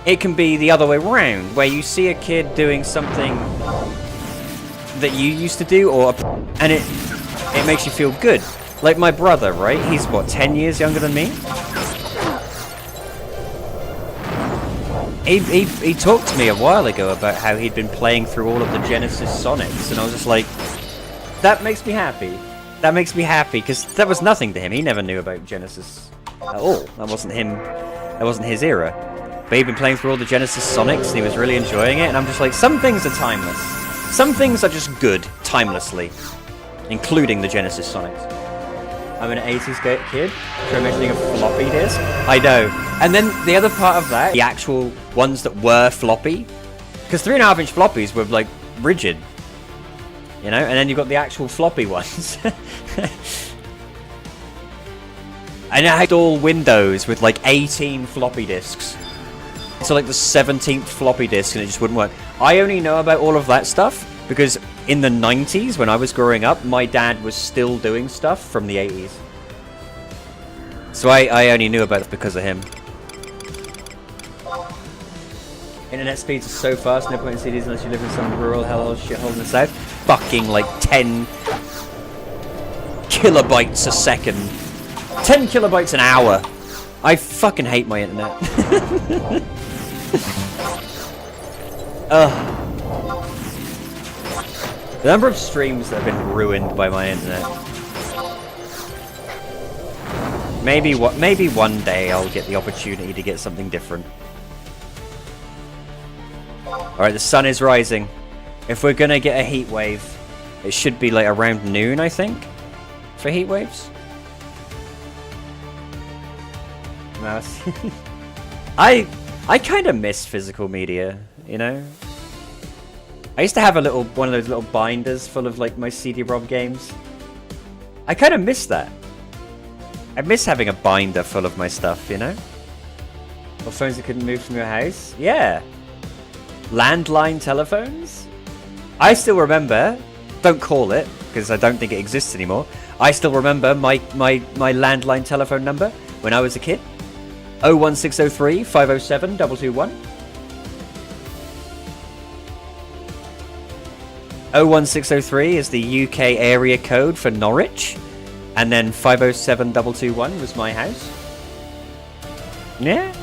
it can be the other way around, where you see a kid doing something that you used to do, and it makes you feel good. Like my brother, right? He's what, 10 years younger than me? He talked to me a while ago about how he'd been playing through all of the Genesis Sonics, and I was just like, that makes me happy. That makes me happy, because that was nothing to him. He never knew about Genesis at all. That wasn't him. That wasn't his era. But he'd been playing through all the Genesis Sonics, and he was really enjoying it, and I'm just like, some things are timeless. Some things are just good, timelessly. Including the Genesis Sonics. I'm an 80s kid, try mentioning a floppy disk. I know. And then the other part of that, the actual ones that were floppy, because 3.5-inch floppies were like rigid, you know. And then you've got the actual floppy ones. And I had all Windows with like 18 floppy disks. So like the 17th floppy disk, and it just wouldn't work. I only know about all of that stuff because in the 90s, when I was growing up, my dad was still doing stuff from the 80s. So I only knew about it because of him. Internet speeds are so fast, no point in CDs unless you live in some rural hellhole shithole in the south. Fucking like 10 kilobytes a second. 10 kilobytes an hour. I fucking hate my internet. Ugh. The number of streams that have been ruined by my internet. Maybe one day I'll get the opportunity to get something different. Alright, the sun is rising. If we're gonna get a heat wave, it should be like around noon, I think, for heat waves. Mouse. I kind of miss physical media, you know? I used to have one of those little binders full of like my CD-ROM games. I kind of miss that. I miss having a binder full of my stuff, you know? Or phones that couldn't move from your house. Yeah. Landline telephones. I still remember. Don't call it because I don't think it exists anymore. I still remember my landline telephone number when I was a kid. 01603 507 221. 01603 is the UK area code for Norwich, and then 507 221 was my house. Yeah.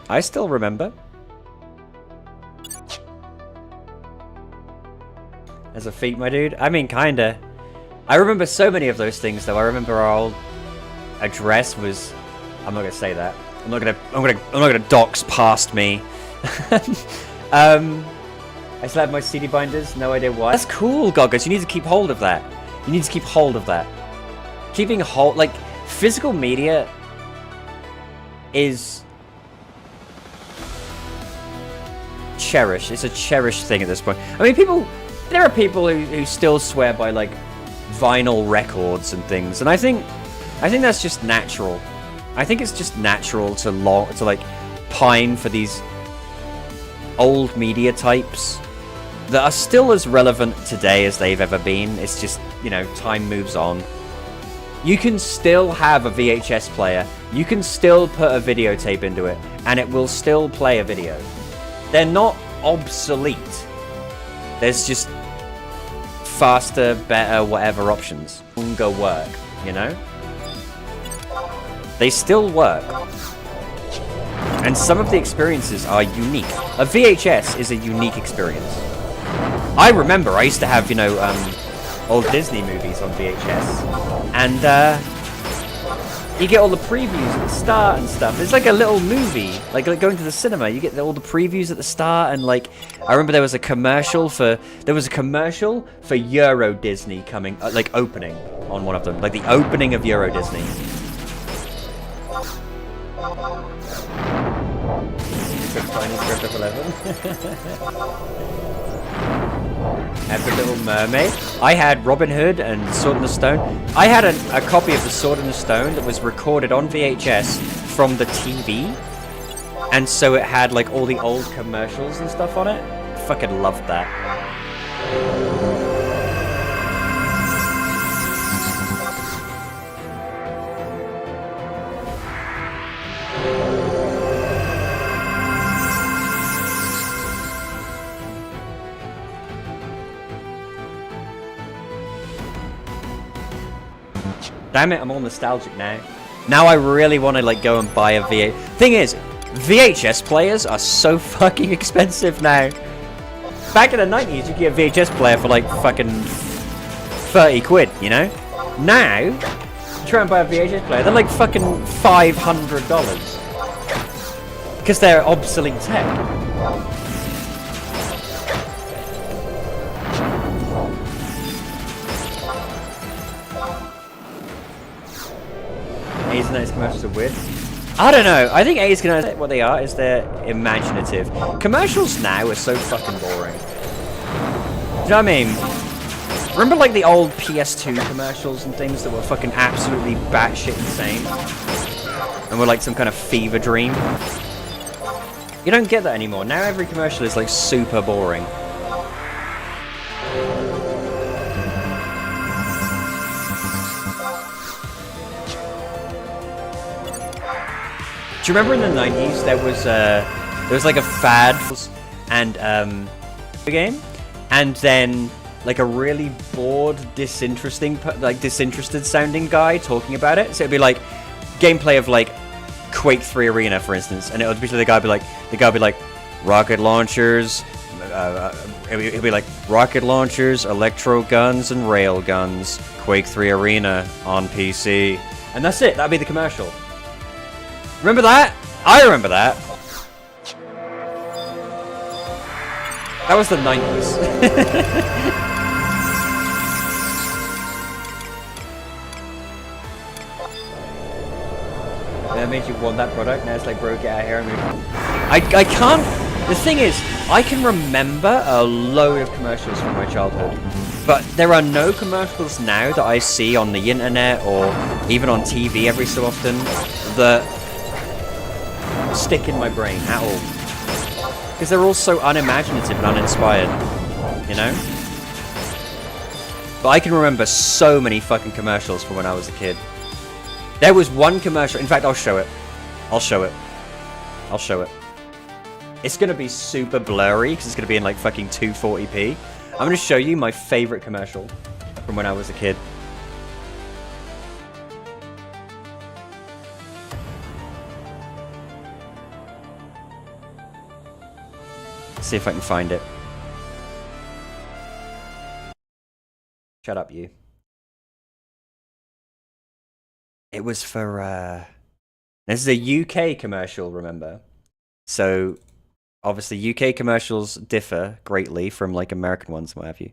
I still remember. As a feat, my dude. I mean, kinda. I remember so many of those things, though. I remember our old address was. I'm not gonna say that. I'm not gonna dox past me. I still have my CD binders. No idea why. That's cool, Goggers. You need to keep hold of that. You need to keep hold of that. Keeping hold, like physical media, is cherished. It's a cherished thing at this point. I mean, there are people who still swear by like vinyl records and things, and I think that's just natural. I think it's just natural to like pine for these old media types that are still as relevant today as they've ever been. It's just, you know, time moves on. You can still have a VHS player. You can still put a videotape into it, and it will still play a video. They're not obsolete. There's just faster, better, whatever options. Longer work, you know? They still work. And some of the experiences are unique. A VHS is a unique experience. I remember I used to have, you know, old Disney movies on VHS. And, you get all the previews at the start and stuff. It's like a little movie. Like going to the cinema, you get all the previews at the start. And, like, I remember there was a commercial for Euro Disney coming, like, opening on one of them. Like, the opening of Euro Disney. Tiny Script of 11. Had the Little Mermaid. I had Robin Hood and Sword in the Stone. I had a copy of the Sword in the Stone that was recorded on VHS from the TV, and so it had like all the old commercials and stuff on it. Fucking loved that. Damn it, I'm all nostalgic now. Now I really want to like go and buy a VHS. Thing is, VHS players are so fucking expensive now. Back in the 90s, you could get a VHS player for like fucking 30 quid, you know? Now, you try and buy a VHS player, they're like fucking $500. Because they're obsolete tech. A's and O's commercials are weird. I don't know. I think A's and O's, what they are is they're imaginative. Commercials now are so fucking boring. Do you know what I mean? Remember like the old PS2 commercials and things that were fucking absolutely batshit insane? And were like some kind of fever dream? You don't get that anymore. Now every commercial is like super boring. Do you remember in the 90s there was like a fad and game, and then like a really bored, disinterested sounding guy talking about it. So it'd be like gameplay of like Quake 3 Arena, for instance, and it would be the guy would be like rocket launchers. It'd be like rocket launchers, electro guns, and rail guns. Quake 3 Arena on PC, and that's it. That'd be the commercial. Remember that? I remember that. That was the 90s. That made you want that product. Now it's like, bro, get out of here and move. I can't. The thing is, I can remember a load of commercials from my childhood, but there are no commercials now that I see on the internet or even on TV every so often that stick in my brain at all, because they're all so unimaginative and uninspired, you know? But I can remember so many fucking commercials from when I was a kid. There was one commercial, in fact I'll show it. It's gonna be super blurry because it's gonna be in like fucking 240p. I'm gonna show you my favorite commercial from when I was a kid. See if I can find it. Shut up, you. It was for, this is a UK commercial, remember? So, obviously UK commercials differ greatly from, like, American ones and what have you.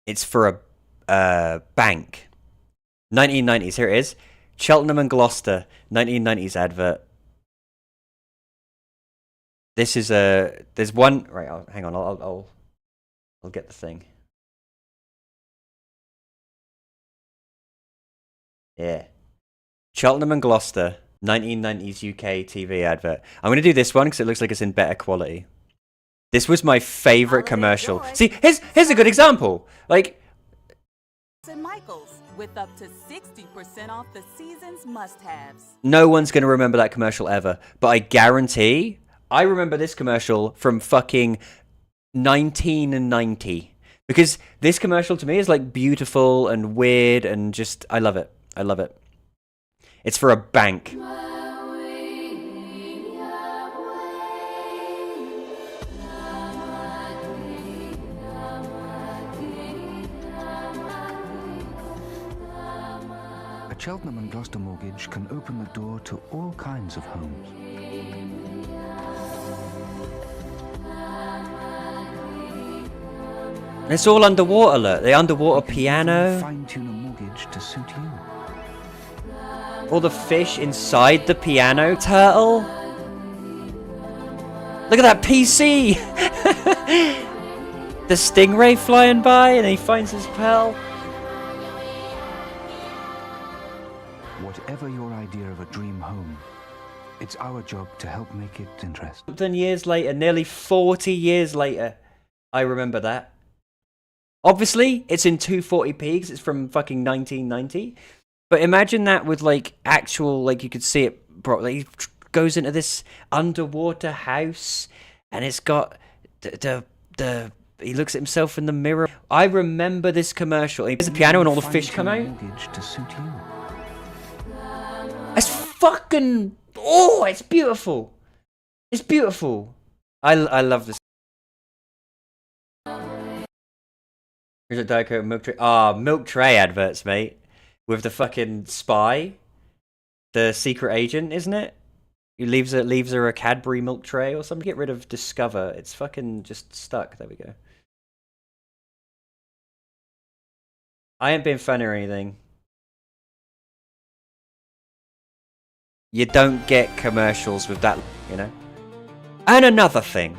It's for a bank. 1990s, here it is. Cheltenham and Gloucester, 1990s advert. This is a... There's one... Right, hang on, I'll get the thing. Yeah. Cheltenham and Gloucester, 1990s UK TV advert. I'm going to do this one because it looks like it's in better quality. This was my favorite commercial. See, here's a good example. Like... St. Michael's, with up to 60% off the season's must-haves. No one's going to remember that commercial ever, but I guarantee I remember this commercial from fucking 1990. Because this commercial to me is like beautiful and weird and just, I love it. I love it. It's for a bank. A Cheltenham and Gloucester mortgage can open the door to all kinds of homes. It's all underwater, look. The underwater piano. Fine-tune a mortgage to suit you. All the fish inside the piano turtle. Look at that PC! The stingray flying by and he finds his pearl. Whatever your idea of a dream home, it's our job to help make it interesting. 10 years later, nearly 40 years later, I remember that. Obviously, it's in 240p because it's from fucking 1990. But imagine that with like actual, like you could see it properly. He goes into this underwater house and it's got he looks at himself in the mirror. I remember this commercial. He plays the piano and all the fish come out. Mortgage to suit you. It's fucking, oh, it's beautiful. It's beautiful. I love this. Here's a Diet Coke milk tray. Ah, milk tray adverts, mate. With the fucking spy, the secret agent, isn't it? He leaves her a Cadbury milk tray or something. Get rid of Discover. It's fucking just stuck. There we go. I ain't being funny or anything. You don't get commercials with that, you know? And another thing.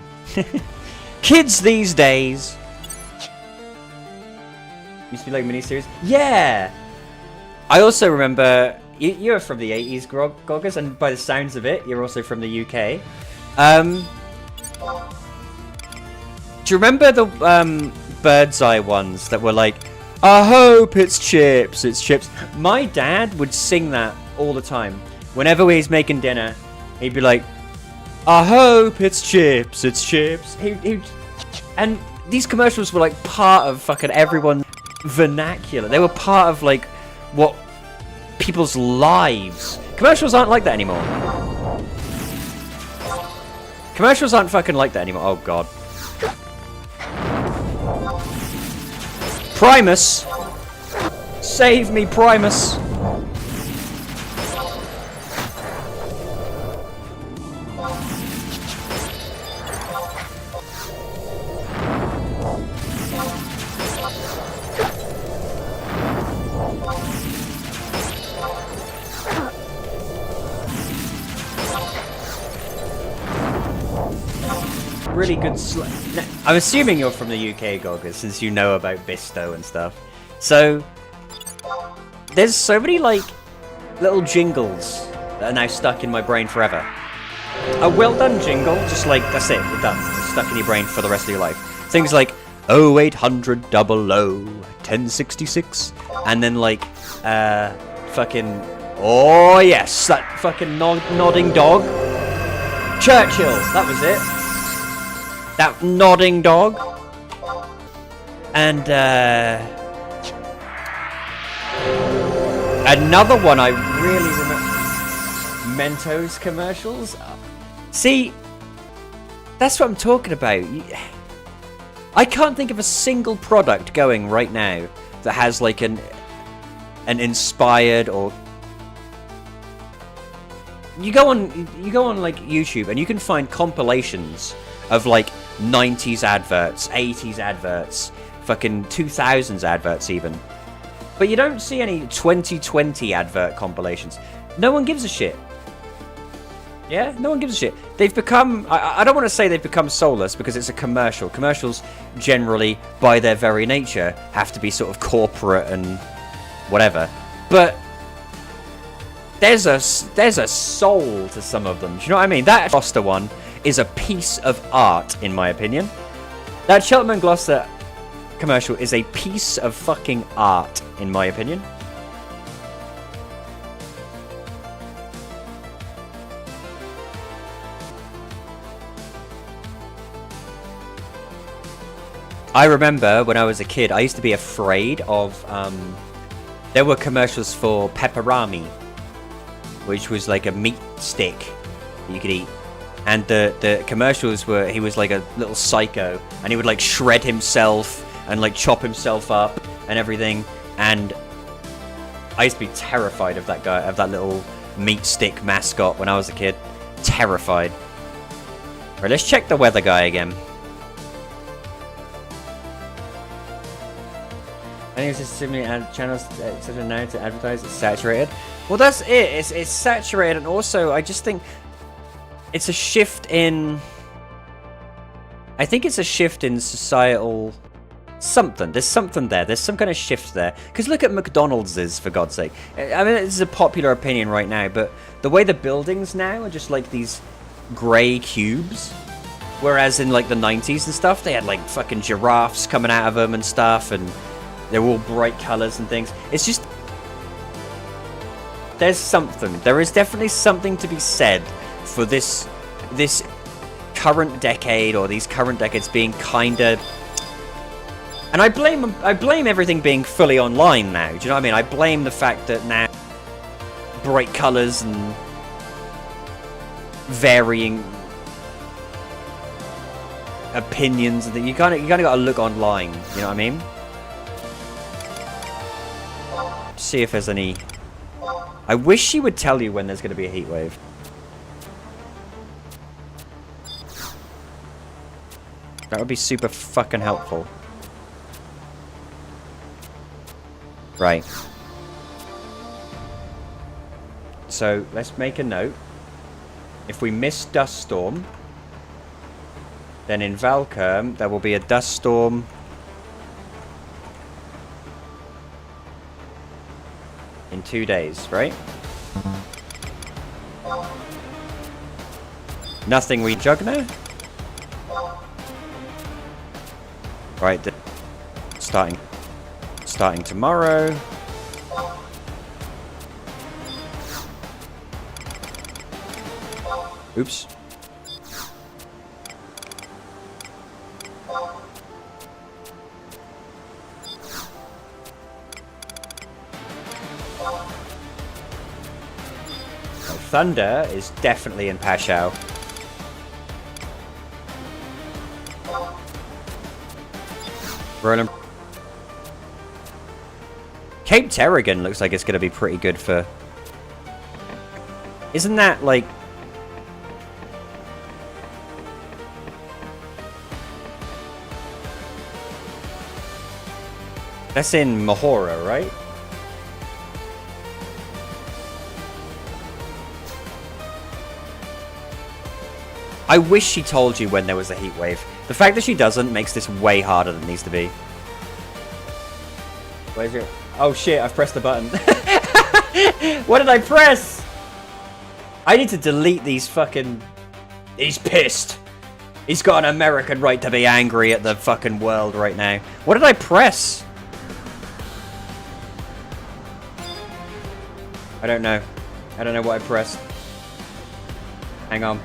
Kids these days. Used to be like miniseries. Yeah! I also remember... You're from the 80s, Goggers, and by the sounds of it, you're also from the UK. Do you remember the Bird's Eye ones that were like, I hope it's chips, it's chips? My dad would sing that all the time. Whenever he's making dinner, he'd be like, I hope it's chips, it's chips. And these commercials were like part of fucking everyone's vernacular. They were part of like what people's lives. Commercials aren't like that anymore. Commercials aren't fucking like that anymore. Oh god. Primus! Save me, Primus! Really good I'm assuming you're from the UK, Goggers, since you know about Bisto and stuff. So, there's so many, like, little jingles that are now stuck in my brain forever. A well done jingle, just like, that's it, you're done. It's stuck in your brain for the rest of your life. Things like 0800 00 1066, and then, like, fucking, oh yes, that fucking nodding dog. Churchill, that was it. That nodding dog. And another one I really remember, Mentos commercials. See, that's what I'm talking about. I can't think of a single product going right now that has like an inspired or you go on like YouTube and you can find compilations of like 90s adverts, 80s adverts, fucking 2000s adverts even. But you don't see any 2020 advert compilations. No one gives a shit. Yeah, no one gives a shit. They've become, I don't want to say they've become soulless because it's a commercial. Commercials generally, by their very nature, have to be sort of corporate and whatever. But there's a soul to some of them. Do you know what I mean? That Gloucester one is a piece of art, in my opinion. That Cheltenham and Gloucester commercial is a piece of fucking art, in my opinion. I remember when I was a kid, I used to be afraid of, there were commercials for pepperami, which was like a meat stick that you could eat. And the commercials were, he was like a little psycho, and he would like shred himself and like chop himself up and everything. And I used to be terrified of that guy, of that little meat stick mascot when I was a kid. Terrified. Right, let's check the weather guy again. I think it's just simply channels such a now to advertise. It's saturated. Well, that's it. It's saturated, and also I just think it's a shift in. I think it's a shift in societal something. There's something there. There's some kind of shift there. Because look at McDonald's, for God's sake. I mean, this is a popular opinion right now, but the way the buildings now are just like these grey cubes, whereas in like the 90s and stuff, they had like fucking giraffes coming out of them and stuff, and they're all bright colours and things. It's just, there's something. There is definitely something to be said for this current decade, or these current decades being kind of. And I blame everything being fully online now. Do you know what I mean? I blame the fact that now bright colours and varying opinions, and you kind of got to look online. You know what I mean? See if there's any. I wish she would tell you when there's going to be a heat wave. That would be super fucking helpful. Right. So let's make a note. If we miss dust storm, then in Valkerm there will be a dust storm in 2 days, right? Nothing we Jugner? Right, starting tomorrow. Oops. Thunder is definitely in Pashao. Roland. Cape Terrigan looks like it's going to be pretty good for. Isn't that like? That's in Mahora, right? I wish she told you when there was a heat wave. The fact that she doesn't makes this way harder than it needs to be. Where's your... Oh shit, I've pressed the button. What did I press? I need to delete these fucking... He's pissed. He's got an American right to be angry at the fucking world right now. What did I press? I don't know. I don't know what I pressed. Hang on.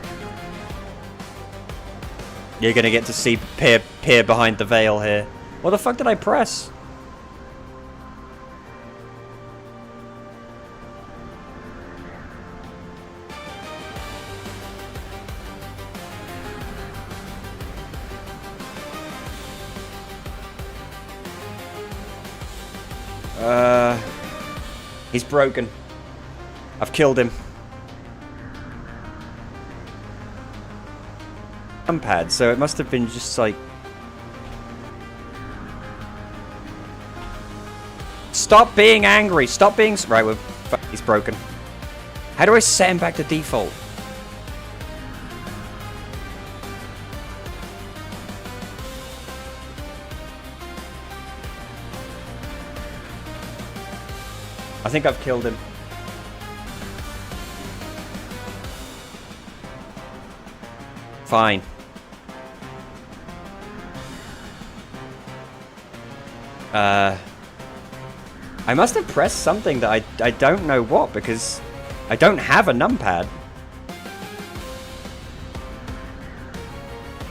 You're gonna get to see peer behind the veil here. What the fuck did I press? He's broken. I've killed him. Pad, so it must have been just like. Stop being angry. Stop being. Right, he's broken. How do I set him back to default? I think I've killed him. Fine. I must have pressed something that I don't know what, because I don't have a numpad.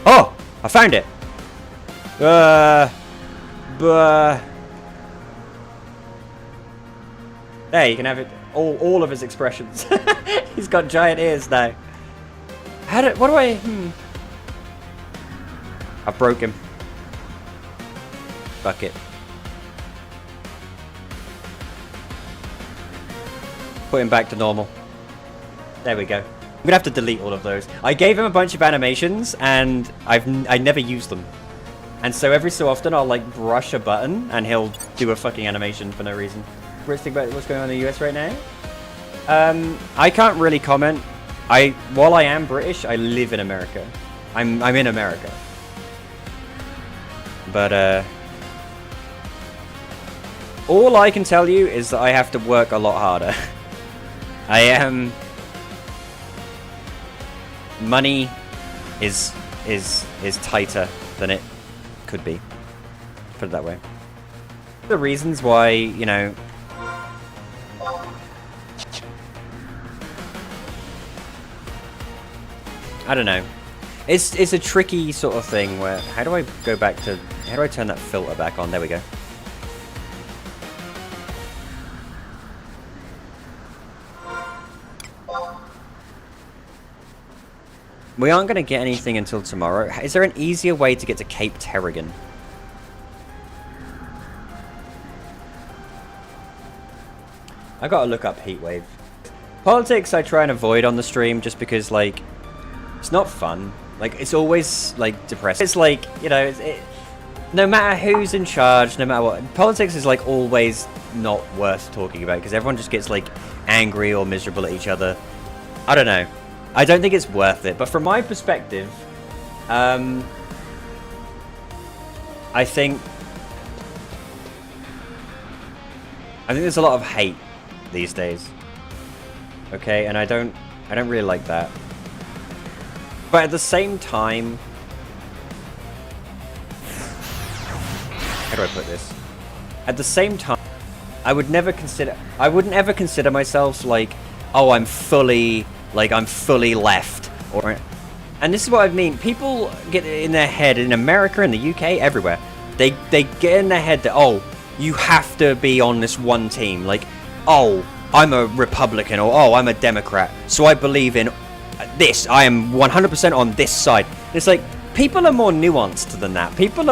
Oh! I found it! There, you can have it. All of his expressions. He's got giant ears now. What do I... I broke him. Fuck it. Put him back to normal. There we go. I'm gonna have to delete all of those. I gave him a bunch of animations and I never used them. And so every so often I'll like brush a button and he'll do a fucking animation for no reason. Brits think about what's going on in the US right now? I can't really comment. While I am British, I live in America. I'm in America. But all I can tell you is that I have to work a lot harder. I am money is tighter than it could be. Put it that way. The reasons why, you know, I don't know. It's a tricky sort of thing where how do I turn that filter back on? There we go. We aren't going to get anything until tomorrow. Is there an easier way to get to Cape Terrigan? I gotta look up Heatwave. Politics I try and avoid on the stream just because, like, it's not fun. Like, it's always, like, depressing. It's like, you know, no matter who's in charge, no matter what. Politics is, like, always not worth talking about because everyone just gets, like, angry or miserable at each other. I don't know. I don't think it's worth it. But from my perspective, I think there's a lot of hate these days. Okay, and I don't really like that. But at the same time, how do I put this? At the same time, I wouldn't ever consider myself like, oh, I'm fully left, and this is what I mean. People get in their head in America, in the UK, everywhere. They get in their head that, oh, you have to be on this one team. Like, oh, I'm a Republican, or oh, I'm a Democrat, so I believe in this. I am 100% on this side. It's like, people are more nuanced than that. People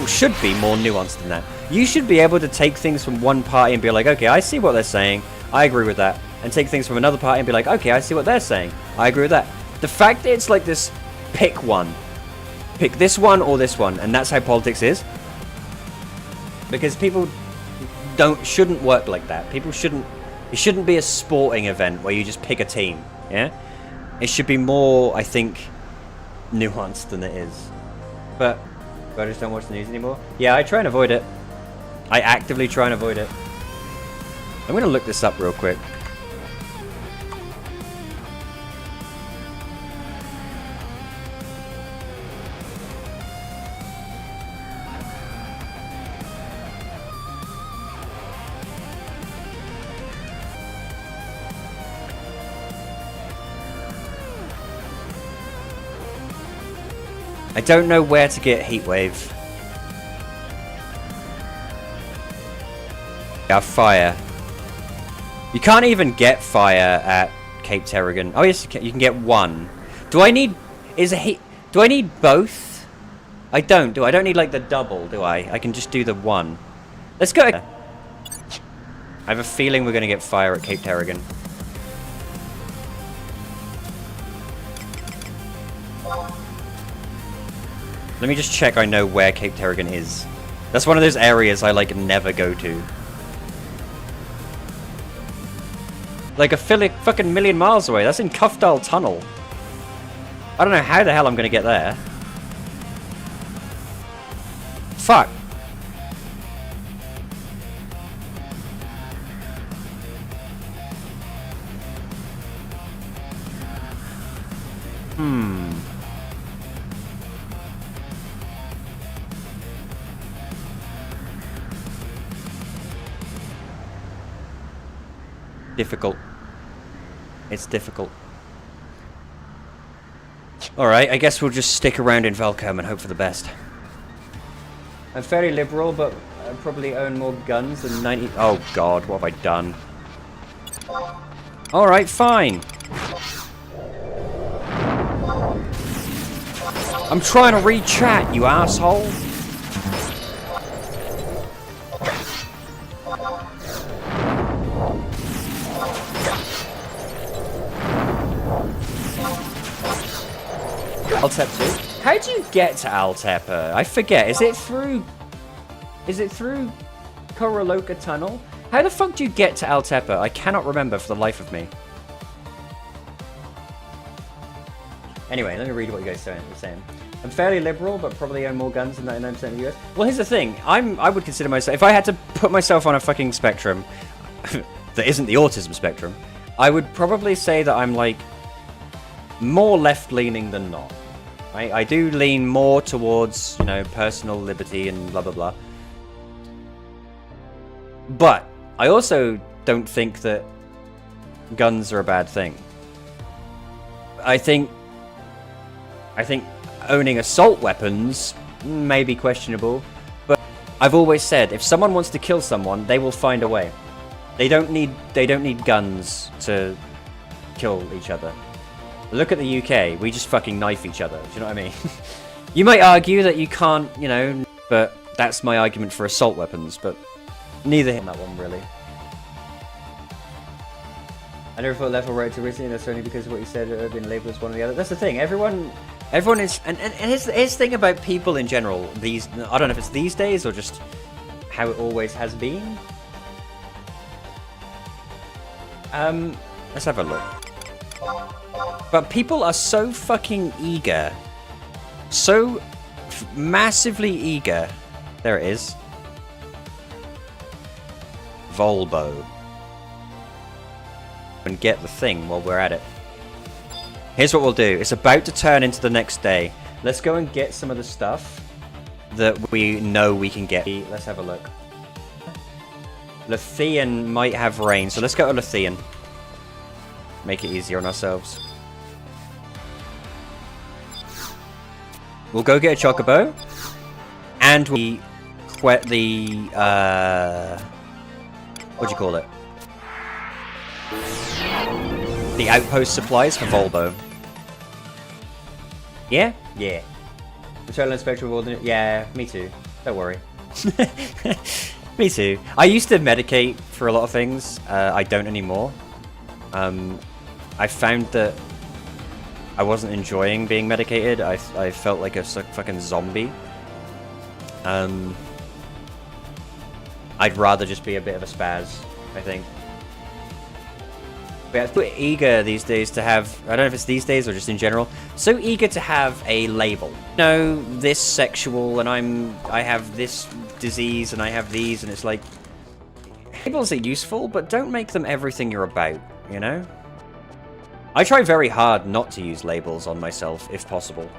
should be more nuanced than that. You should be able to take things from one party and be like, okay, I see what they're saying, I agree with that. And take things from another party and be like, okay, I see what they're saying, I agree with that. The fact that it's like this, pick one. Pick this one or this one, and that's how politics is. Because people shouldn't work like that. It shouldn't be a sporting event where you just pick a team, yeah? It should be more, I think, nuanced than it is. But I just don't watch the news anymore. Yeah, I try and avoid it. I actively try and avoid it. I'm gonna look this up real quick. I don't know where to get Heatwave. Yeah, fire. You can't even get fire at Cape Terrigan. Oh yes, you can get one. Do I need... Do I need both? I don't, do I? I don't need like the double, do I? I can just do the one. Let's go. I have a feeling we're going to get fire at Cape Terrigan. Let me just check I know where Cape Terrigan is. That's one of those areas I, like, never go to. Like, a fucking million miles away. That's in Cuffdale Tunnel. I don't know how the hell I'm gonna get there. Fuck. Difficult. It's difficult. Alright, I guess we'll just stick around in Velcom and hope for the best. I'm fairly liberal, but I probably own more guns than 90... Oh god, what have I done? Alright, fine. I'm trying to read chat, you asshole. Altep 2? How do you get to Altepa? I forget. Is it through Koroloka Tunnel? How the fuck do you get to Altepa? I cannot remember for the life of me. Anyway, let me read what you guys are saying. I'm fairly liberal, but probably own more guns than 99% of the US. Well, here's the thing. I would consider myself... If I had to put myself on a fucking spectrum that isn't the autism spectrum, I would probably say that I'm, like, more left-leaning than not. I do lean more towards, you know, personal liberty and blah, blah, blah. But I also don't think that guns are a bad thing. I think owning assault weapons may be questionable, but I've always said if someone wants to kill someone, they will find a way. They don't need guns to kill each other. Look at the UK, we just fucking knife each other, do you know what I mean? You might argue that you can't, you know, but that's my argument for assault weapons, but neither hit that one, really. I never thought level right to recently, that's only because of what you said, it had been labelled as one or the other. That's the thing, everyone is, and here's the thing about people in general, I don't know if it's these days or just how it always has been. Let's have a look. But people are so fucking eager. So massively eager. There it is. Volbo. And get the thing while we're at it. Here's what we'll do. It's about to turn into the next day. Let's go and get some of the stuff that we know we can get. Let's have a look. Lethean might have rain, so let's go to Lethean. Make it easier on ourselves. We'll go get a chocobo, and we quit the what do you call it? The outpost supplies for Volbo. Yeah, yeah. The total spectrum of yeah, me too. Don't worry. Me too. I used to medicate for a lot of things. I don't anymore. I found that I wasn't enjoying being medicated. I felt like a fucking zombie. I'd rather just be a bit of a spaz, I think. But I'm so eager these days to have, I don't know if it's these days or just in general, so eager to have a label. No, this sexual, and I have this disease, and I have these, and it's like, labels are useful, but don't make them everything you're about, you know? I try very hard not to use labels on myself, if possible.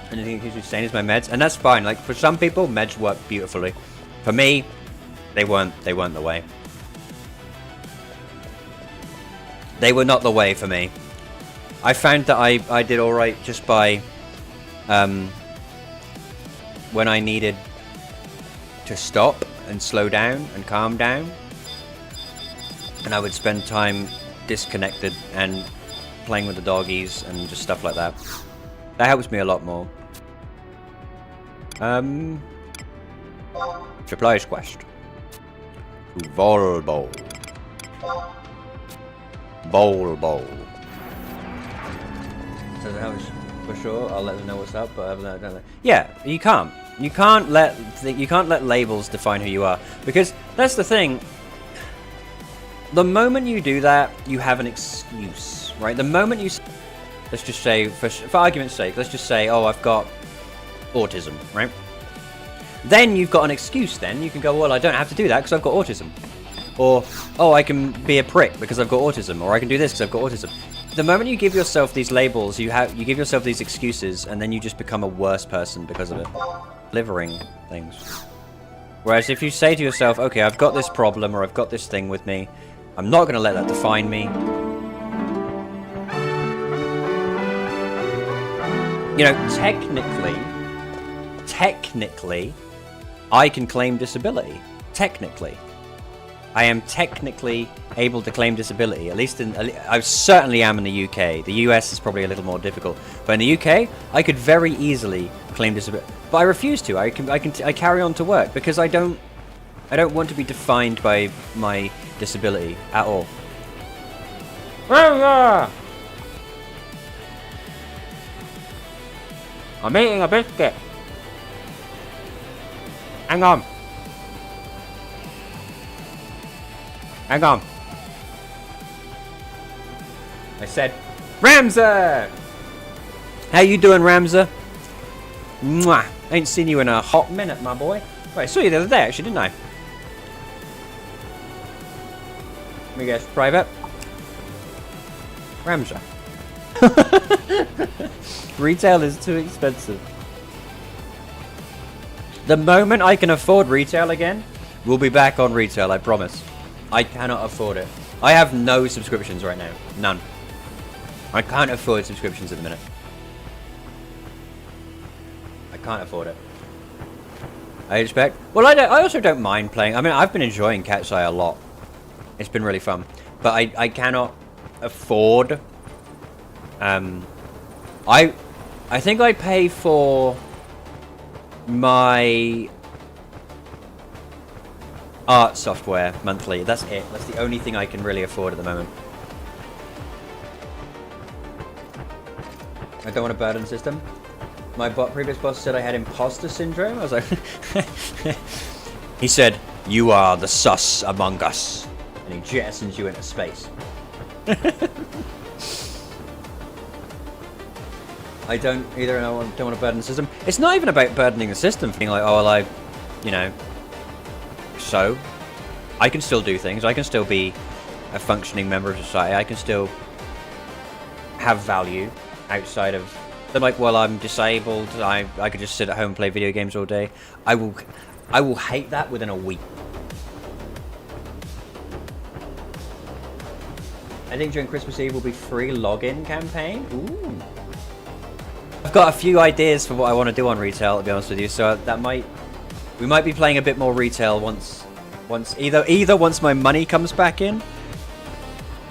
Anything that keeps me sane is my meds, and that's fine. Like, for some people, meds work beautifully. For me, they weren't the way. They were not the way for me. I found that I did alright just by when I needed to stop and slow down and calm down, and I would spend time disconnected and playing with the doggies and just stuff like that. That helps me a lot more. Supplies quest. Volbo. Volbo. So how much for sure? I'll let them know what's up. But other than that, yeah, you can't. You can't let labels define who you are, because that's the thing. The moment you do that, you have an excuse, right? The moment you, let's just say, for argument's sake, let's just say, oh, I've got autism, right? Then you've got an excuse. Then you can go, well, I don't have to do that because I've got autism. Or, oh, I can be a prick because I've got autism. Or I can do this because I've got autism. The moment you give yourself these labels, you give yourself these excuses, and then you just become a worse person because of it. delivering things. Whereas if you say to yourself, okay, I've got this problem or I've got this thing with me, I'm not going to let that define me. You know, technically, I can claim disability. Technically. I am technically able to claim disability, at least I certainly am in the UK. The US is probably a little more difficult, but in the UK, I could very easily claim disability. But I refuse to. I carry on to work because I don't want to be defined by my disability at all. I'm eating a biscuit. Hang on. Hang on. I said, Ramza! How you doing, Ramza? Mwah! Ain't seen you in a hot minute, my boy. Wait, I saw you the other day, actually, didn't I? Let me guess, private? Ramza. Retail is too expensive. The moment I can afford retail again, we'll be back on retail, I promise. I cannot afford it. I have no subscriptions right now. None. I can't afford subscriptions at the minute. I can't afford it. I expect... Well, I also don't mind playing. I mean, I've been enjoying Cat's Eye a lot. It's been really fun. But I cannot afford... I think I pay for my art software monthly. That's it. That's the only thing I can really afford at the moment. I don't want a burden system. My previous boss said I had imposter syndrome. I was like... He said, you are the sus among us. And he jettisons you into space. I don't either, and I don't want to burden the system. It's not even about burdening the system, feeling like, oh, well, you know, so I can still do things. I can still be a functioning member of society. I can still have value outside of. They're like, well, I'm disabled. I could just sit at home and play video games all day. I will hate that within a week. I think during Christmas Eve will be free login campaign. Ooh. I've got a few ideas for what I want to do on retail, to be honest with you. So we might be playing a bit more retail once either once my money comes back in,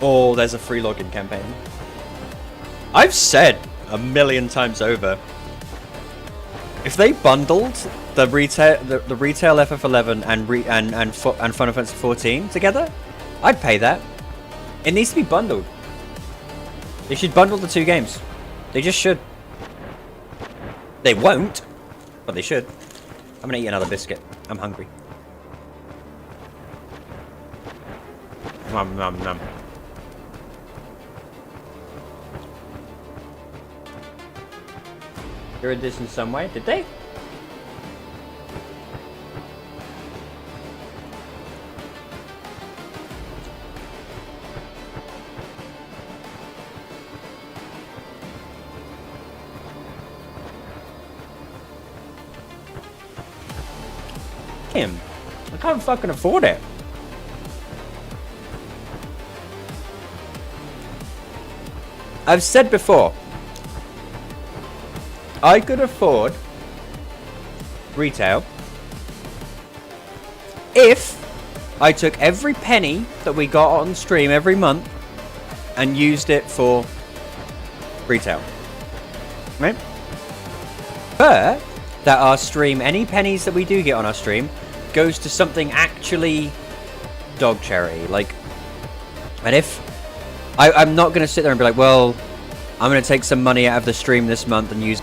or there's a free login campaign. I've said a million times over, if they bundled the retail FF11 and Final Fantasy 14 together, I'd pay that. It needs to be bundled. They should bundle the two games. They just should. They won't, but they should. I'm gonna eat another biscuit. I'm hungry. Nom nom nom. They did this in some way, did they? Him. I can't fucking afford it. I've said before, I could afford retail if I took every penny that we got on stream every month and used it for retail. Right? But that our stream, any pennies that we do get on our stream, goes to something actually dog charity. Like, and if I'm not going to sit there and be like, well, I'm going to take some money out of the stream this month and use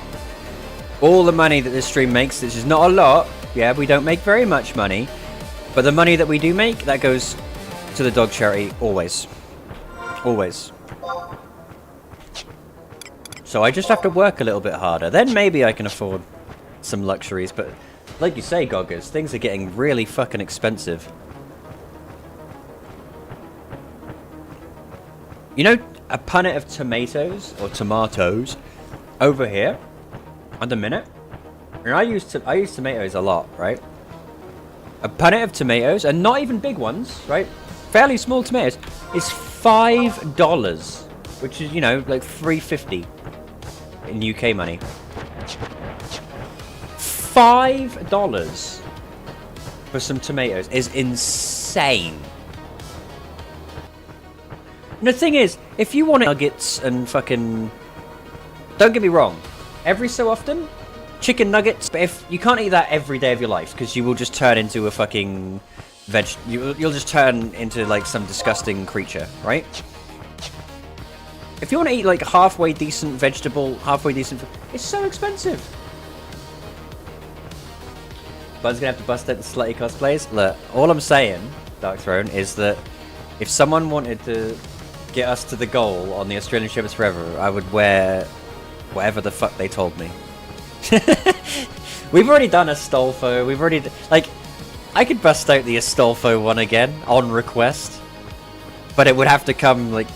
all the money that this stream makes, which is not a lot. Yeah, we don't make very much money, but the money that we do make, that goes to the dog charity always. Always. So I just have to work a little bit harder. Then maybe I can afford some luxuries, but like you say, Goggers, things are getting really fucking expensive. You know, a punnet of tomatoes, or tomatoes, over here, at the minute, And I use tomatoes a lot, right? A punnet of tomatoes, and not even big ones, right? Fairly small tomatoes, is $5, which is, you know, like $3.50 in UK money. $5 for some tomatoes is insane. And the thing is, if you want nuggets and fucking... Don't get me wrong, every so often, chicken nuggets, but if you can't eat that every day of your life, because you will just turn into a fucking you'll just turn into like some disgusting creature, right? If you want to eat like halfway decent vegetable, halfway decent food, it's so expensive. Bud's gonna have to bust out the slutty cosplays. Look, all I'm saying, Dark Throne, is that if someone wanted to get us to the goal on the Australian Shepherds Forever, I would wear whatever the fuck they told me. We've already done Astolfo. We've already like, I could bust out the Astolfo one again on request, but it would have to come like,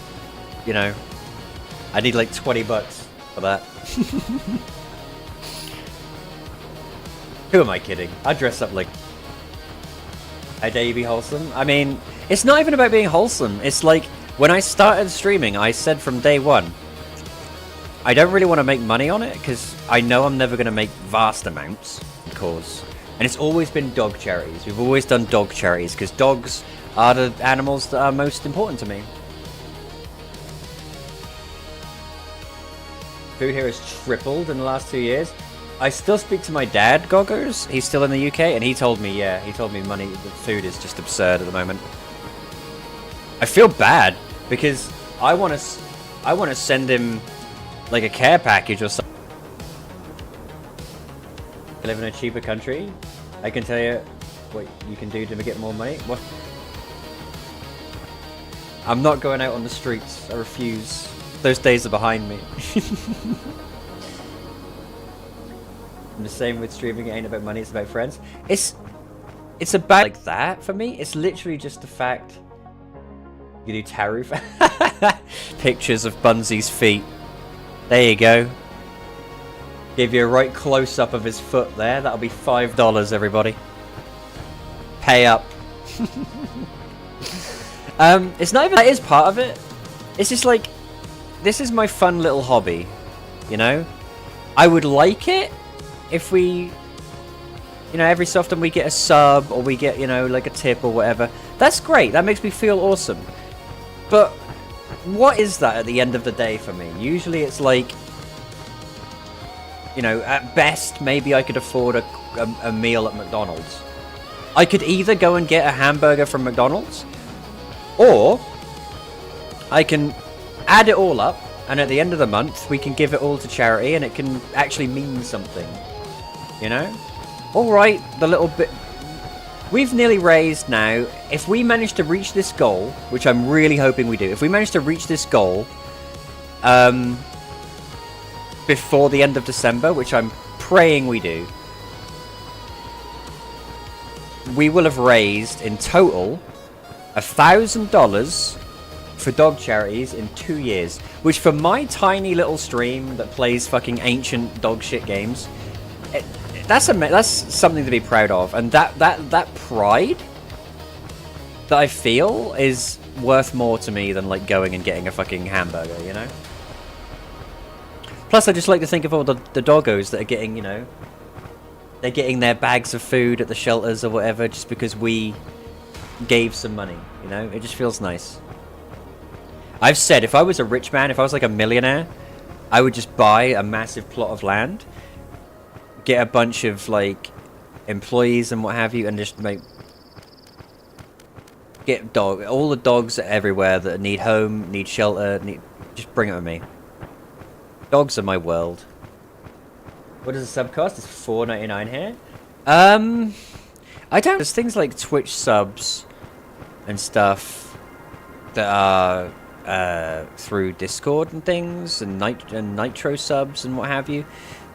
you know, I need like $20 for that. Who am I kidding? I dress up like, I dare you be wholesome. I mean, it's not even about being wholesome. It's like when I started streaming, I said from day one, I don't really want to make money on it because I know I'm never going to make vast amounts, of course. And it's always been dog charities. We've always done dog charities because dogs are the animals that are most important to me. Food here has tripled in the last 2 years. I still speak to my dad, Goggers. He's still in the UK, and he told me, yeah, he told me the food is just absurd at the moment. I feel bad because I want to send him like a care package or something. I live in a cheaper country. I can tell you what you can do to get more money. What? I'm not going out on the streets. I refuse. Those days are behind me. And the same with streaming. It ain't about money. It's about friends. It's about like that for me. It's literally just the fact you do tarot pictures of Bunsy's feet. There you go. Give you a right close-up of his foot there. That'll be $5, everybody. Pay up. It's not even... That is part of it. It's just like... This is my fun little hobby. You know? I would like it if we... You know, every so often we get a sub or we get, you know, like a tip or whatever. That's great. That makes me feel awesome. But what is that at the end of the day for me? Usually it's like... You know, at best, maybe I could afford a meal at McDonald's. I could either go and get a hamburger from McDonald's, or I can add it all up, and at the end of the month, we can give it all to charity, and it can actually mean something. You know? Alright, the little bit... We've nearly raised now, if we manage to reach this goal, which I'm really hoping we do, if we manage to reach this goal, before the end of December, which I'm praying we do, we will have raised in total $1,000 for dog charities in 2 years, which for my tiny little stream that plays fucking ancient dog shit games, that's something to be proud of. And that pride that I feel is worth more to me than like going and getting a fucking hamburger, you know? Plus, I just like to think of all the doggos that are getting, you know, they're getting their bags of food at the shelters or whatever just because we gave some money, you know? It just feels nice. I've said, if I was a rich man, if I was like a millionaire, I would just buy a massive plot of land, get a bunch of, like, employees and what have you, and just make... Get all the dogs everywhere that need home, need shelter, just bring it with me. Dogs are my world. What does a sub cost? It's $4.99 here. I don't... There's things like Twitch subs and stuff that are through Discord and things, and Nitro subs and what have you.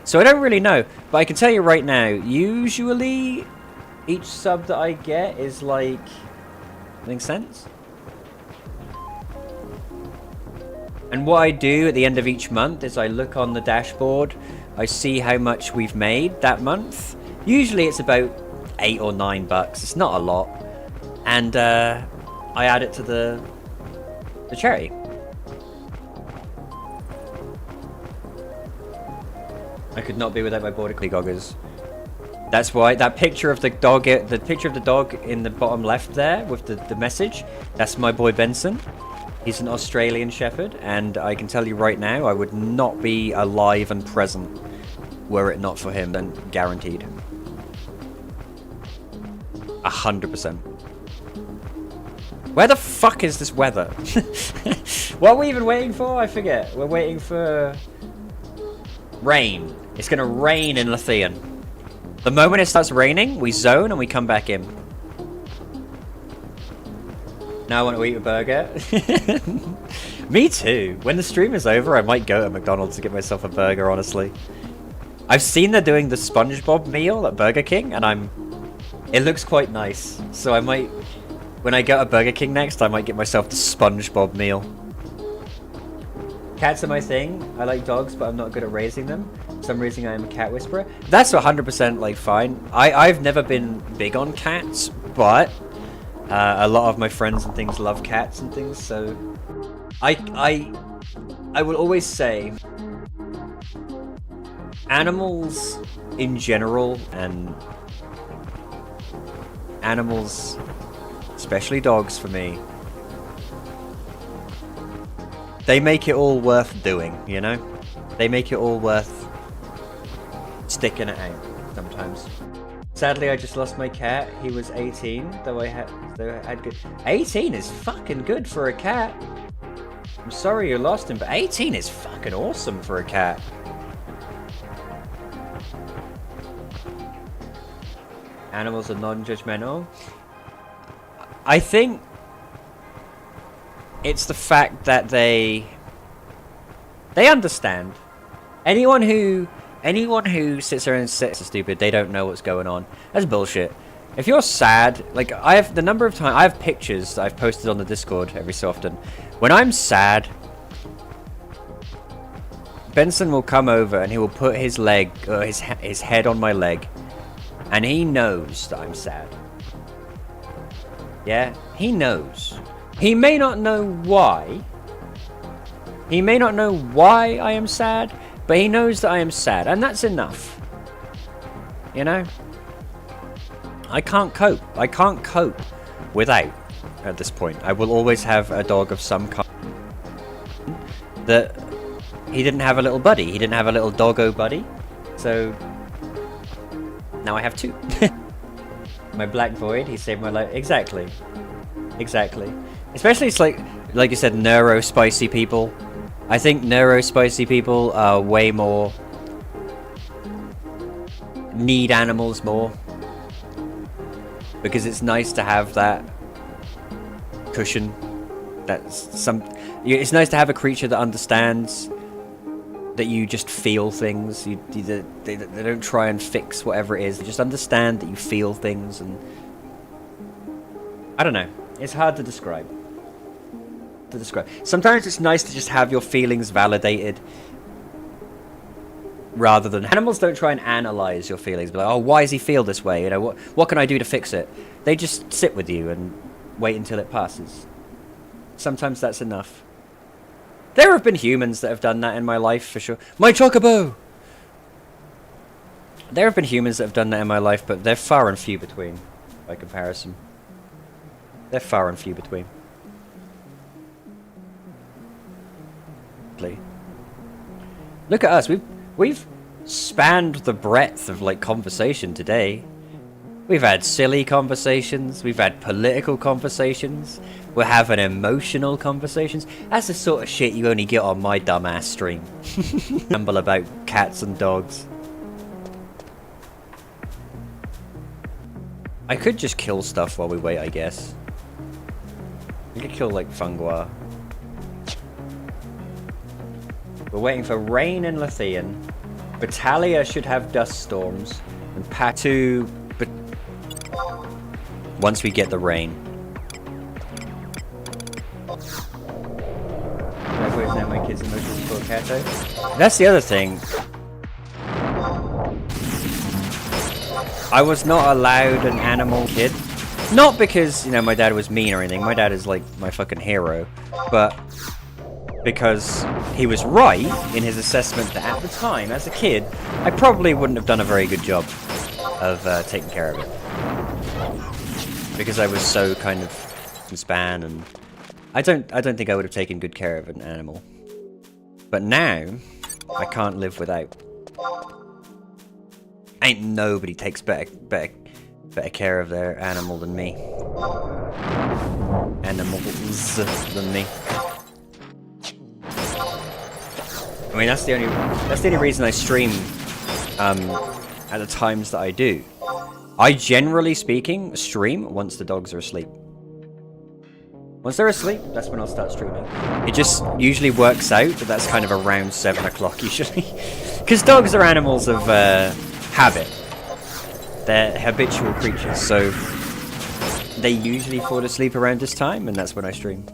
So I don't really know, but I can tell you right now, usually each sub that I get is like... Makes sense? And what I do at the end of each month is I look on the dashboard I see how much we've made that month. Usually it's about $8 or $9. It's not a lot. And I add it to the charity. I could not be without my border collie goggers. That's why that picture of the dog, in the bottom left there with the message, that's my boy Benson. He's an Australian Shepherd, and I can tell you right now, I would not be alive and present were it not for him, then guaranteed. 100%. Where the fuck is this weather? What are we even waiting for? I forget. We're waiting for rain. It's gonna rain in Lothian. The moment it starts raining, we zone and we come back in. Now I want to eat a burger. Me too. When the stream is over, I might go to McDonald's to get myself a burger, honestly. I've seen they're doing the SpongeBob meal at Burger King, and it looks quite nice. So I might, when I go to Burger King next, I might get myself the SpongeBob meal. Cats are my thing. I like dogs, but I'm not good at raising them. For some reason, I am a cat whisperer. That's 100% like fine. I've never been big on cats, but a lot of my friends and things love cats and things. So I will always say animals in general, and animals, especially dogs for me, they make it all worth doing, you know? They make it all worth sticking it out sometimes. Sadly, I just lost my cat. He was 18, though I had good. 18 is fucking good for a cat. I'm sorry you lost him, but 18 is fucking awesome for a cat. Animals are non-judgmental. I think it's the fact that they understand. Anyone who sits there and sits stupid, they don't know what's going on. That's bullshit. If you're sad, like I have pictures that I've posted on the Discord every so often. When I'm sad, Benson will come over and he will put his leg, or his head on my leg, and he knows that I'm sad. Yeah, he knows. He may not know why. He may not know why I am sad, but he knows that I am sad, and that's enough. You know? I can't cope. I can't cope without, at this point. I will always have a dog of some kind. That he didn't have a little buddy. He didn't have a little doggo buddy. So now I have two. My black void, he saved my life. Exactly. Exactly. Especially it's like you said, neuro-spicy people. I think neuro-spicy people are way more... need animals more. Because it's nice to have that cushion. It's nice to have a creature that understands that you just feel things. They don't try and fix whatever it is. They just understand that you feel things, and I don't know. It's hard to describe. Sometimes it's nice to just have your feelings validated, rather than... Animals don't try and analyze your feelings. Be like, oh, why does he feel this way? You know, what can I do to fix it? They just sit with you and wait until it passes. Sometimes that's enough. There have been humans that have done that in my life, for sure. My chocobo! There have been humans that have done that in my life, but they're far and few between, by comparison. They're far and few between. Look at us. We've spanned the breadth of like conversation today. We've had silly conversations. We've had political conversations. We're having emotional conversations. That's the sort of shit you only get on my dumbass stream. Ramble about cats and dogs. I could just kill stuff while we wait, I guess. I could kill like Fungua. We're waiting for rain in Lothian. Battalia should have dust storms. And Patu... once we get the rain. Now my kids' emotional support Kato. That's the other thing. I was not allowed an animal kid. Not because, you know, my dad was mean or anything. My dad is like my fucking hero. But because he was right in his assessment that at the time, as a kid, I probably wouldn't have done a very good job of taking care of it. Because I was so kind of span, and I don't think I would have taken good care of an animal. But now, I can't live without. Ain't nobody takes better care of their animal than me. Animals than me. I mean, that's the only reason I stream at the times that I do. I generally speaking stream once the dogs are asleep. Once they're asleep, that's when I'll start streaming. It just usually works out that that's kind of around 7 o'clock usually. Because dogs are animals of habit. They're habitual creatures, so they usually fall asleep around this time, and that's when I stream.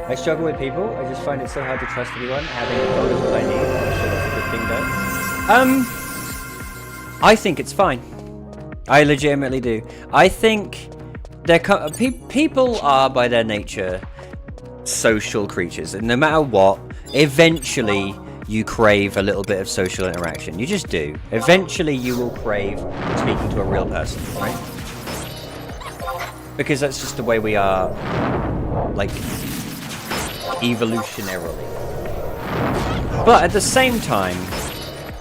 I struggle with people. I just find it so hard to trust anyone. Having a dog is what I need. I'm sure that's a good thing, though. I think it's fine. I legitimately do. I think people are, by their nature, social creatures, and no matter what, eventually you crave a little bit of social interaction. You just do. Eventually, you will crave speaking to a real person, right? Because that's just the way we are, like, evolutionarily. But at the same time,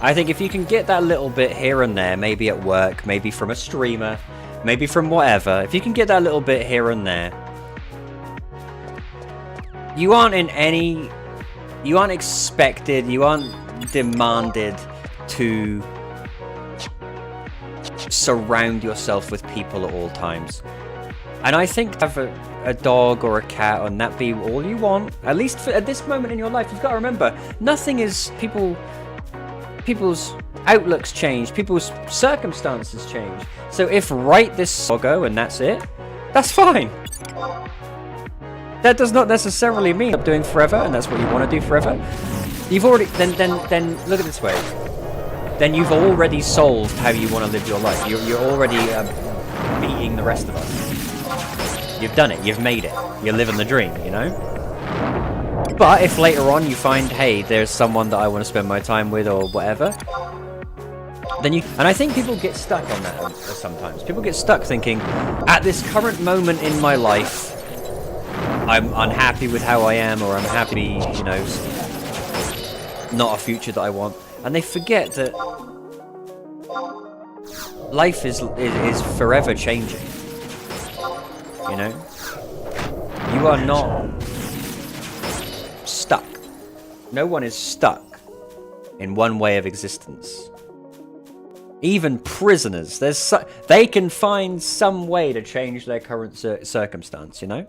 I think if you can get that little bit here and there, maybe at work, maybe from a streamer, maybe from whatever, if you can get that little bit here and there, you aren't expected, you aren't demanded to surround yourself with people at all times. And I think to have a dog or a cat and that be all you want, at least at this moment in your life, you've got to remember, nothing is people's outlooks change, people's circumstances change. So if right this doggo and that's it, that's fine. That does not necessarily mean I'm doing forever, and that's what you want to do forever. You've already then look at it this way. Then you've already solved how you want to live your life. You're already beating the rest of us. You've done it. You've made it. You're living the dream, you know? But if later on you find, hey, there's someone that I want to spend my time with or whatever, then you... And I think people get stuck on that sometimes. People get stuck thinking, at this current moment in my life, I'm unhappy with how I am, or I'm happy, you know, not a future that I want. And they forget that life is forever changing. You know? You are not stuck. No one is stuck in one way of existence. Even prisoners, they can find some way to change their current circumstance, you know?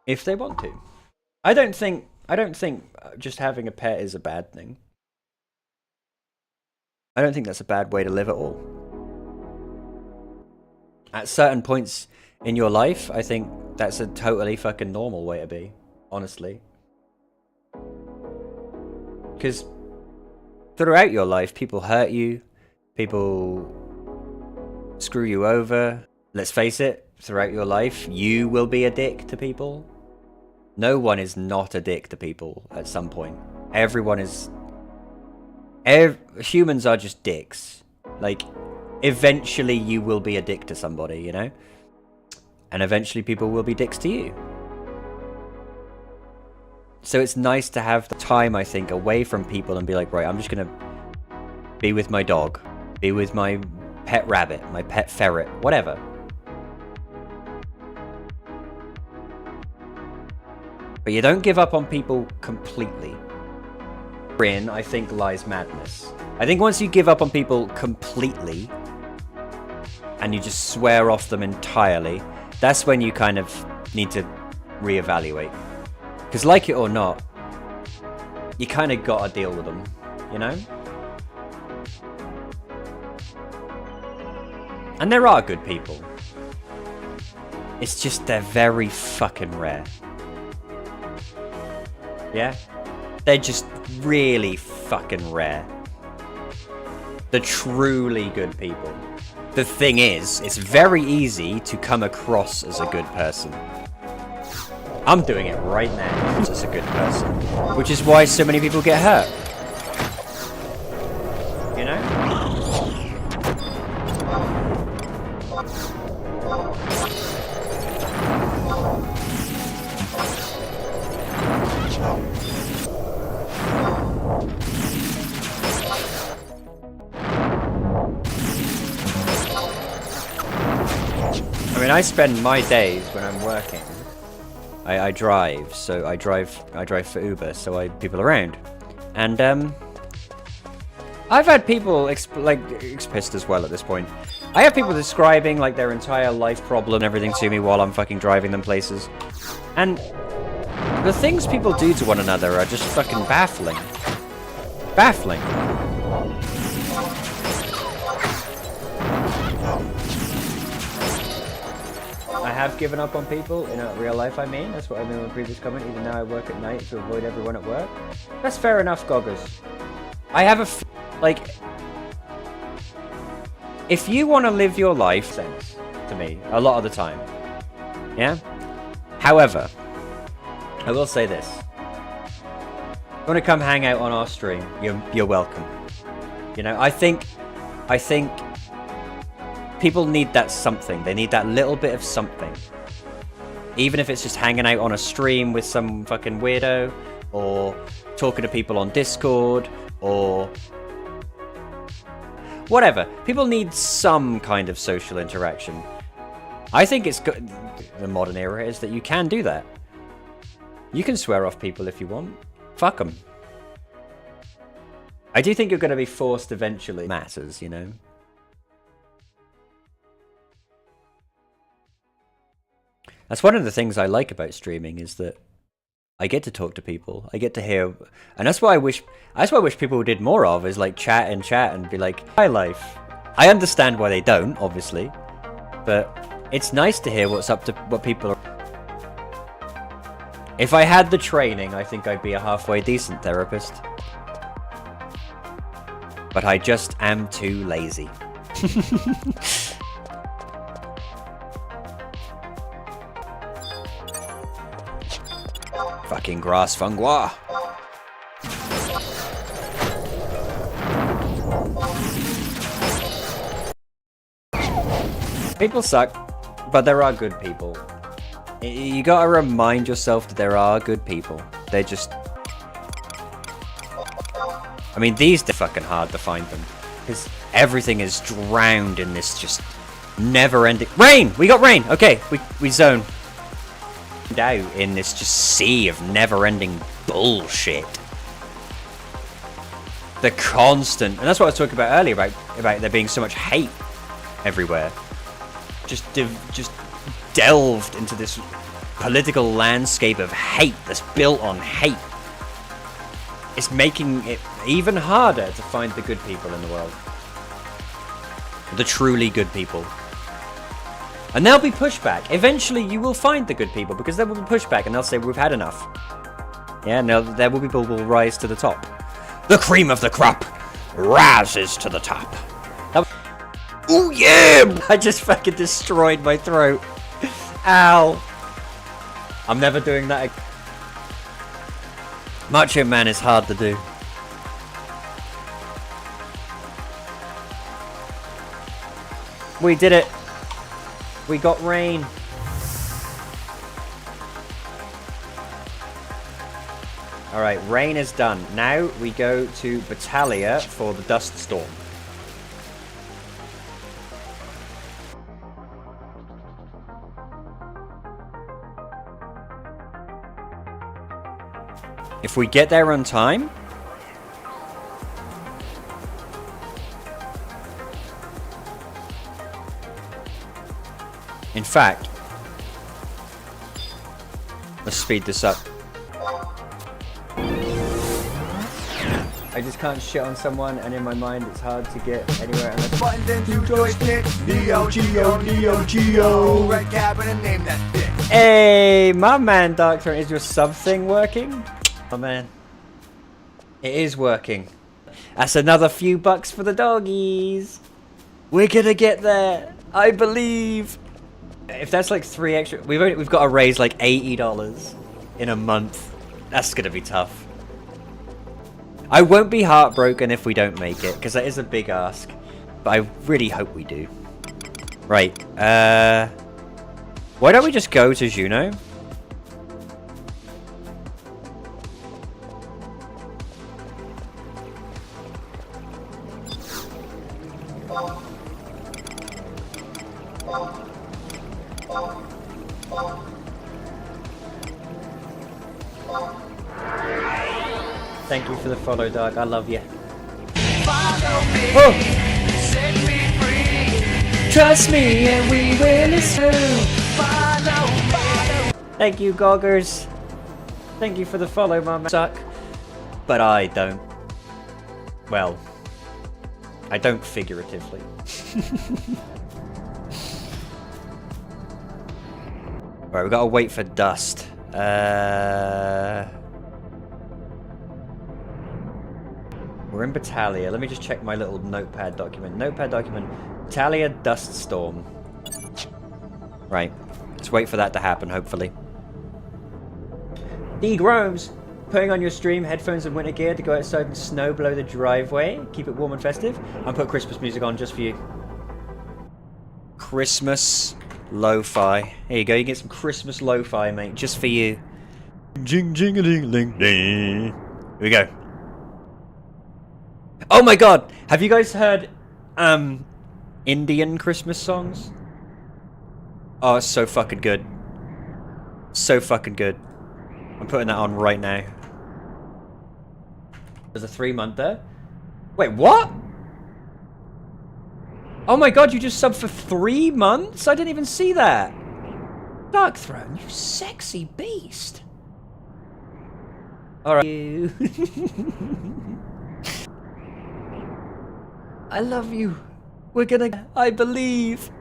If they want to. I don't think just having a pet is a bad thing. I don't think that's a bad way to live at all. At certain points in your life, I think that's a totally fucking normal way to be, honestly. Because throughout your life, people hurt you, people screw you over. Let's face it, throughout your life, you will be a dick to people. No one is not a dick to people at some point. Everyone is... humans are just dicks. Like, eventually you will be a dick to somebody, you know? And eventually people will be dicks to you. So it's nice to have the time, I think, away from people and be like, right, I'm just gonna be with my dog, be with my pet rabbit, my pet ferret, whatever. But you don't give up on people completely. Wherein, I think, lies madness. I think once you give up on people completely, and you just swear off them entirely, that's when you kind of need to reevaluate. Because like it or not, you kind of gotta deal with them, you know? And there are good people. It's just they're very fucking rare. Yeah? They're just really fucking rare. The truly good people. The thing is, it's very easy to come across as a good person. I'm doing it right now as a good person. Which is why so many people get hurt. You know? I mean, I spend my days when I'm working. I drive, so I drive for Uber, so I people around, and I've had people pissed as well at this point. I have people describing like their entire life problem and everything to me while I'm fucking driving them places, and the things people do to one another are just fucking baffling. Baffling. I have given up on people in real life, I mean. That's what I mean in the previous comment. Even now I work at night to avoid everyone at work. That's fair enough, Goggers. I have if you want to live your life, sense to me, a lot of the time. Yeah? However, I will say this. If you want to come hang out on our stream, you're welcome. You know, I think people need that something. They need that little bit of something. Even if it's just hanging out on a stream with some fucking weirdo, or talking to people on Discord, or whatever. People need some kind of social interaction. I think it's good. The modern era is that you can do that. You can swear off people if you want. Fuck them. I do think you're going to be forced eventually. Matters, you know. That's one of the things I like about streaming, is that I get to talk to people. I get to hear, and that's what I wish people did more of, is like chat and be like, "Hi, life." I understand why they don't, obviously, but it's nice to hear what people are. If I had the training, I think I'd be a halfway decent therapist. But I just am too lazy. Fucking grass fungois. People suck, but there are good people. You gotta remind yourself that there are good people. They're just... I mean, these are fucking hard to find them. Because everything is drowned in this just never-ending... Rain! We got rain! Okay, we zone. Out in this just sea of never-ending bullshit. The constant... And that's what I was talking about earlier, about there being so much hate everywhere. Just delved into this political landscape of hate that's built on hate. It's making it even harder to find the good people in the world. The truly good people. And there'll be pushback. Eventually you will find the good people, because there will be pushback and they'll say, we've had enough. Yeah, no, there will be people who will rise to the top. The cream of the crop rises to the top. Oh yeah! I just fucking destroyed my throat. Ow. I'm never doing that again. Macho Man is hard to do. We did it. We got rain. Alright, rain is done. Now we go to Battalia for the dust storm. If we get there on time... In fact, let's speed this up. I just can't shit on someone, and in my mind it's hard to get anywhere unless Buttons and two joysticks. Neo Geo. Red cabinet, name that bitch. Hey, my man, Dark Throne, is your sub thing working? Oh man, it is working. That's another few bucks for the doggies. We're gonna get there, I believe. If that's like 3 extra, we've got to raise like $80 in a month. That's gonna be tough. I won't be heartbroken if we don't make it, because that is a big ask. But I really hope we do. Right, why don't we just go to Juno? Thank you for the follow, Dark. I love you. Oh! Set me free. Trust me and we will listen. Thank you, Goggers. Thank you for the follow, my man. Suck. But I don't. Well, I don't figuratively. Right, we gotta wait for dust. We're in Battalia. Let me just check my little notepad document. Notepad document. Battalia Dust Storm. Right. Let's wait for that to happen, hopefully. D. Gromes. Putting on your stream headphones and winter gear to go outside and snow below the driveway. Keep it warm and festive. And put Christmas music on just for you. Christmas lo-fi. Here you go. You get some Christmas lo-fi, mate. Just for you. Jing jing a ding ding ding. Here we go. Oh my god! Have you guys heard Indian Christmas songs? Oh, it's so fucking good. So fucking good. I'm putting that on right now. There's a 3-monther. Wait, what? Oh my god, you just subbed for 3 months? I didn't even see that. Dark Throne, you sexy beast. Alright. I love you. We're gonna... I believe.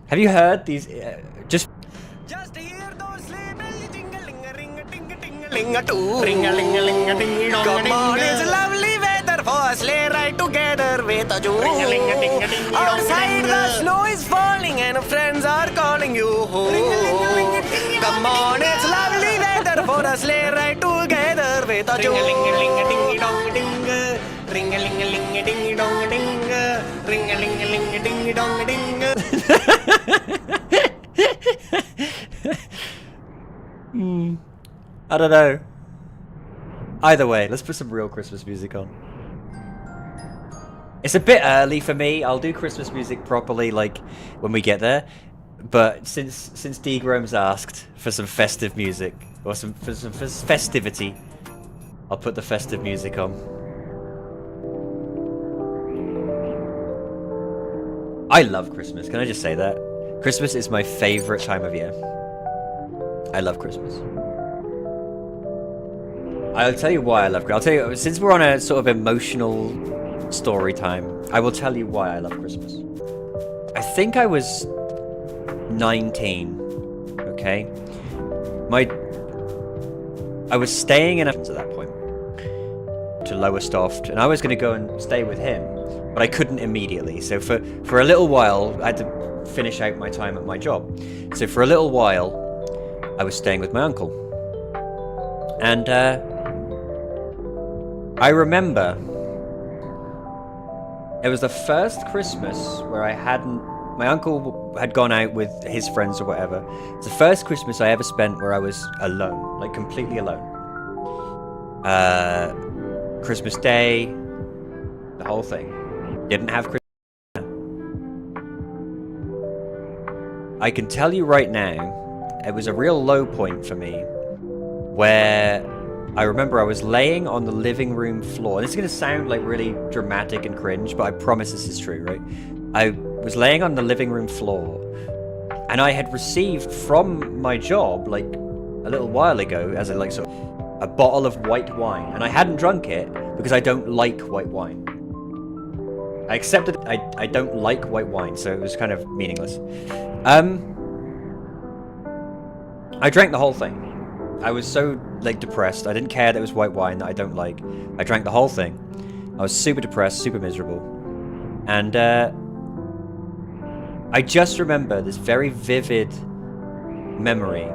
Have you heard these... Just hear those sleigh bells jingle-ling-a-ring-a-ting-a-ling-a-too. Ring-a-ling-a-ling-a-ding-dong-a-ding. Come on, it's lovely weather for a sleigh ride together with a Jew. Ring-a-ling-a-ding-a-ding-dong-a-ding. Outside the snow is falling and friends are calling you. Come on, it's lovely weather for a sleigh ride together with a Jew. Ring-a-ling-a-ling-a-ding-dong-a-ding. Ring-a-ling-a-ling-a-ding-dong-a-ding. Ring-a-ling-a-ling-a-ding-dong-a-ding. I don't know. Either way, let's put some real Christmas music on. It's a bit early for me. I'll do Christmas music properly, like, when we get there. But since D. Grome's asked for some festive music, or for some festivity, I'll put the festive music on. I love Christmas. Can I just say that? Christmas is my favorite time of year. I love Christmas. I'll tell you why I love Christmas. I'll tell you, since we're on a sort of emotional story time, I will tell you why I love Christmas. I think I was 19, okay? I was staying in a... at that point, to Lowestoft, and I was going to go and stay with him, but I couldn't immediately. So for a little while, I had to finish out my time at my job. So for a little while, I was staying with my uncle. And I remember it was the first Christmas where I hadn't... My uncle had gone out with his friends or whatever. It's the first Christmas I ever spent where I was alone, like completely alone. Christmas Day, the whole thing. Didn't have Christmas. I can tell you right now, it was a real low point for me, where I remember I was laying on the living room floor. This is going to sound like really dramatic and cringe, but I promise this is true, right? I was laying on the living room floor, and I had received from my job, like, a little while ago, as a, like, sort of, a bottle of white wine, and I hadn't drunk it, because I don't like white wine. I accepted I don't like white wine, so it was kind of meaningless. I drank the whole thing. I was so, like, depressed. I didn't care that it was white wine that I don't like. I drank the whole thing. I was super depressed, super miserable. And, I just remember this very vivid memory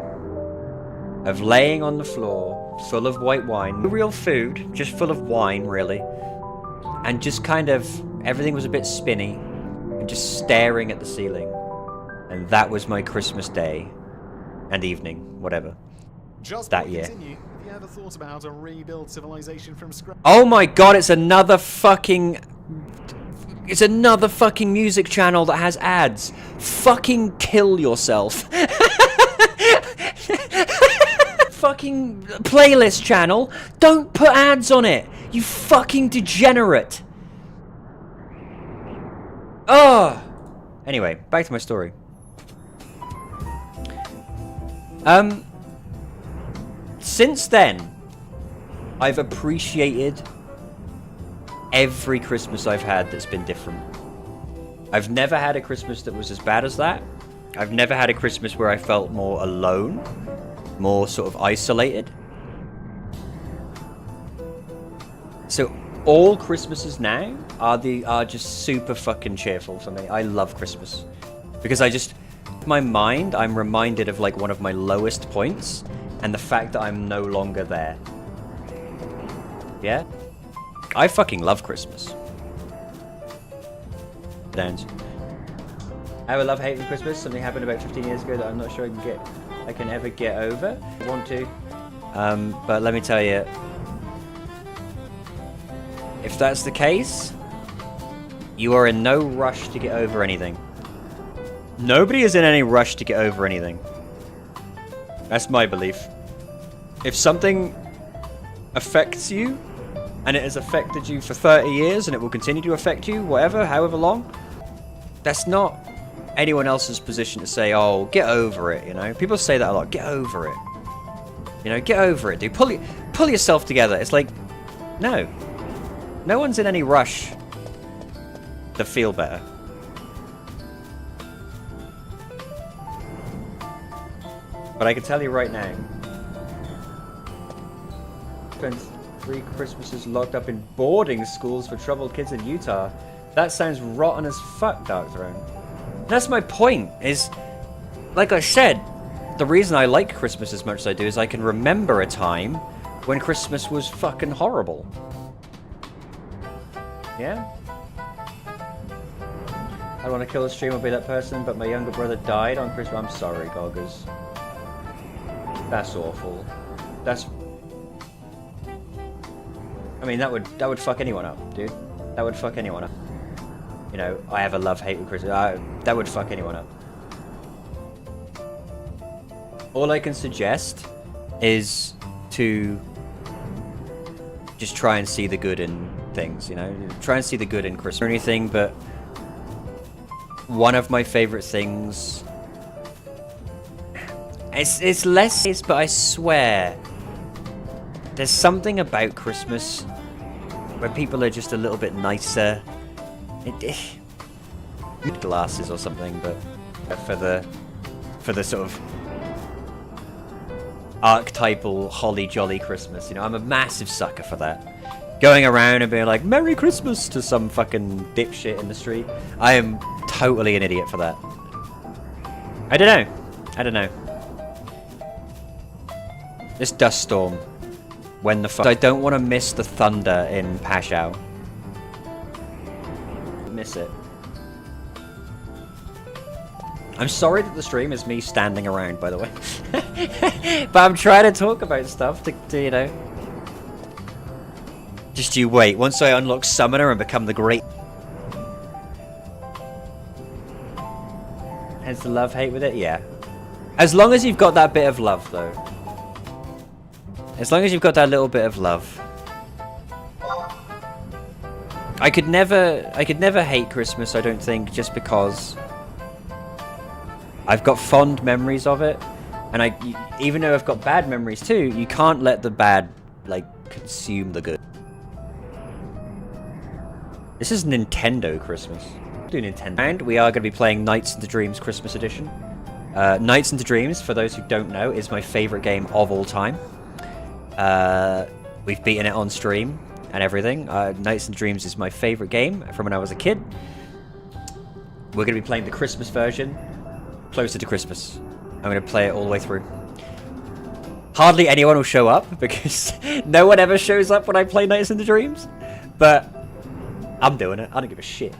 of laying on the floor, full of white wine. No real food, just full of wine, really. And just kind of, everything was a bit spinny. And just staring at the ceiling. And that was my Christmas day. And evening, whatever. Just that before we year. continue, have you ever thought about how to rebuild civilization from scratch? Oh my god, it's another fucking music channel that has ads. Fucking kill yourself. Fucking playlist channel. Don't put ads on it. You fucking degenerate. Oh. Anyway, back to my story. Since then, I've appreciated every Christmas I've had that's been different. I've never had a Christmas that was as bad as that. I've never had a Christmas where I felt more alone, more sort of isolated. So all Christmases now are just super fucking cheerful for me. I love Christmas because in my mind, I'm reminded of like one of my lowest points and the fact that I'm no longer there. Yeah? I fucking love Christmas. Don't. I have a love-hate with Christmas. Something happened about 15 years ago that I'm not sure I can ever get over. I want to. But let me tell you, if that's the case, you are in no rush to get over anything. Nobody is in any rush to get over anything. That's my belief. If something affects you, and it has affected you for 30 years, and it will continue to affect you, whatever, however long, that's not anyone else's position to say, oh, get over it, you know? People say that a lot, get over it. You know, get over it, dude. Pull yourself together. It's like, no. No one's in any rush to feel better. But I can tell you right now, spent 3 Christmases locked up in boarding schools for troubled kids in Utah. That sounds rotten as fuck, Dark Throne. That's my point, is, like I said, the reason I like Christmas as much as I do is I can remember a time when Christmas was fucking horrible. Yeah? I want to kill the stream or be that person, but my younger brother died on Christmas. I'm sorry, Goggers. That's awful. That's... I mean, that would fuck anyone up, dude. That would fuck anyone up. You know, I have a love-hate with Christmas. That would fuck anyone up. All I can suggest is to just try and see the good in things, you know? Try and see the good in Christmas or anything, but one of my favorite things... It's less, but I swear, there's something about Christmas when people are just a little bit nicer. Glasses or something, but for the sort of archetypal holly jolly Christmas, you know, I'm a massive sucker for that. Going around and being like, Merry Christmas to some fucking dipshit in the street. I am totally an idiot for that. I don't know. This dust storm. When the fuck? I don't want to miss the thunder in Pashao. Miss it. I'm sorry that the stream is me standing around, by the way. But I'm trying to talk about stuff to you know. Just you wait. Once I unlock Summoner and become the great... Has the love-hate with it? Yeah. As long as you've got that bit of love, though. As long as you've got that little bit of love. I could never hate Christmas, I don't think, just because I've got fond memories of it. And even though I've got bad memories too, you can't let the bad, like, consume the good. This is Nintendo Christmas. Do Nintendo. And we are going to be playing Nights into Dreams Christmas Edition. Nights into Dreams, for those who don't know, is my favorite game of all time. We've beaten it on stream and everything. Nights into Dreams is my favorite game from when I was a kid. We're going to be playing the Christmas version, closer to Christmas. I'm going to play it all the way through. Hardly anyone will show up, because no one ever shows up when I play Nights into Dreams. But I'm doing it. I don't give a shit.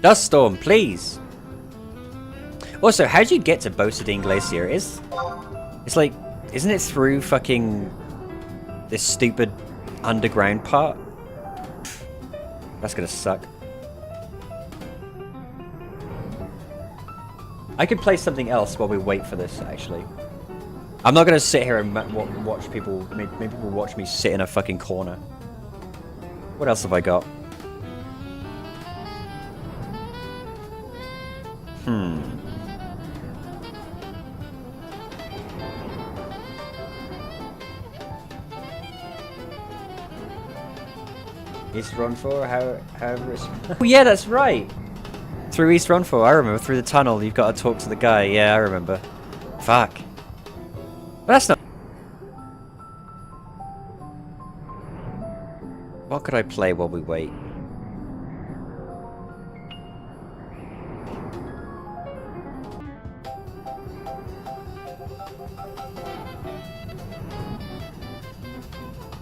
Dust Storm, please. Also, how do you get to Bosadine Glacier? It's like, isn't it through fucking this stupid underground part? That's gonna suck. I could play something else while we wait for this, actually. I'm not gonna sit here and watch people, maybe people watch me sit in a fucking corner. What else have I got? East Run 4, however it's... Oh yeah, that's right! Through East Run 4, I remember. Through the tunnel, you've got to talk to the guy. Yeah, I remember. Fuck. But that's not... What could I play while we wait?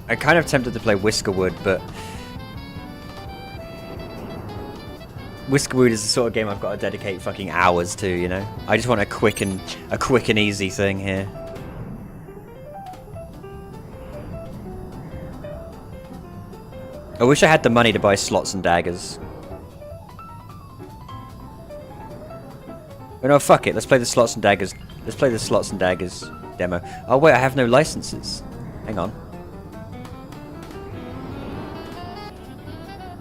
I'm kind of tempted to play Whiskerwood, but... Whiskerwood is the sort of game I've got to dedicate fucking hours to, you know? I just want a quick and easy thing here. I wish I had the money to buy slots and daggers. But no, fuck it. Let's play the slots and daggers. Let's play the slots and daggers demo. Oh wait, I have no licenses. Hang on.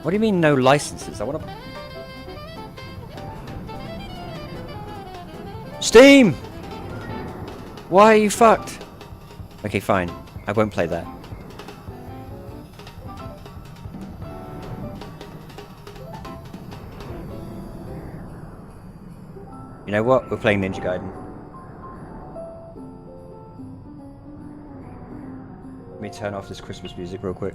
What do you mean no licenses? I want to... Steam! Why are you fucked? Okay, fine. I won't play that. You know what? We're playing Ninja Gaiden. Let me turn off this Christmas music real quick.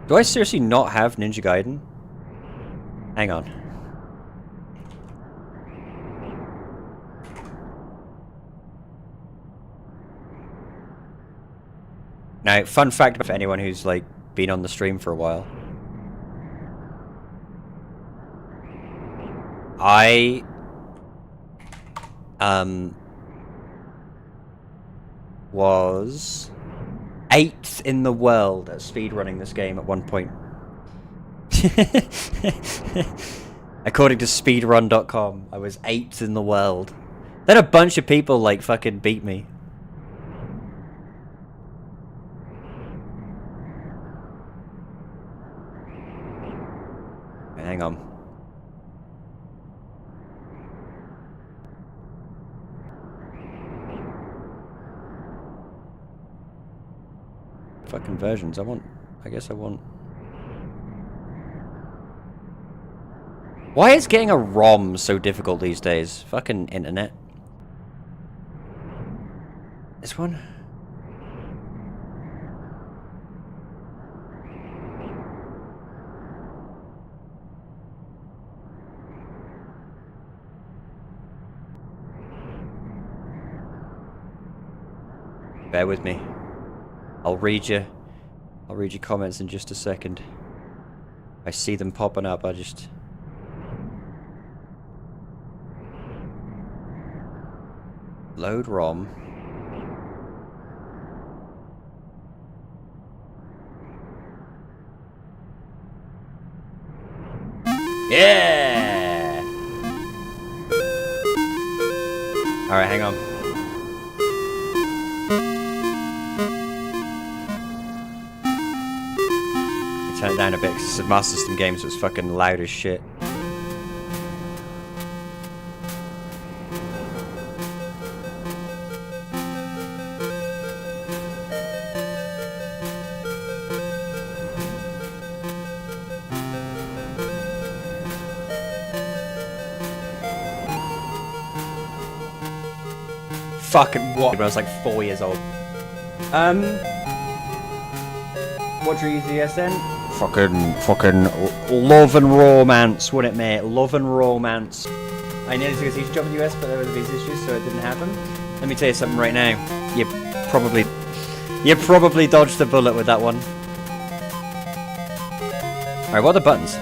Do I seriously not have Ninja Gaiden? Hang on. Now, fun fact for anyone who's like been on the stream for a while. I was 8th in the world at speedrunning this game at one point. According to speedrun.com, I was 8th in the world. Then a bunch of people like fucking beat me. Hang on. Fucking versions. I guess I want. Why is getting a ROM so difficult these days? Fucking internet. This one? Bear with me. I'll read your comments in just a second. I see them popping up, I just... Load ROM. Yeah! Alright, hang on. turn it down a bit because it's a Master System game, so it's fucking loud as shit. Fucking what? When I was like 4 years old. What drew you to ESN? Fucking love and romance, wouldn't it, mate? Love and romance. I nearly took a teacher job in the US, but there were these issues, so it didn't happen. Let me tell you something right now. You probably dodged the bullet with that one. Alright, what are the buttons?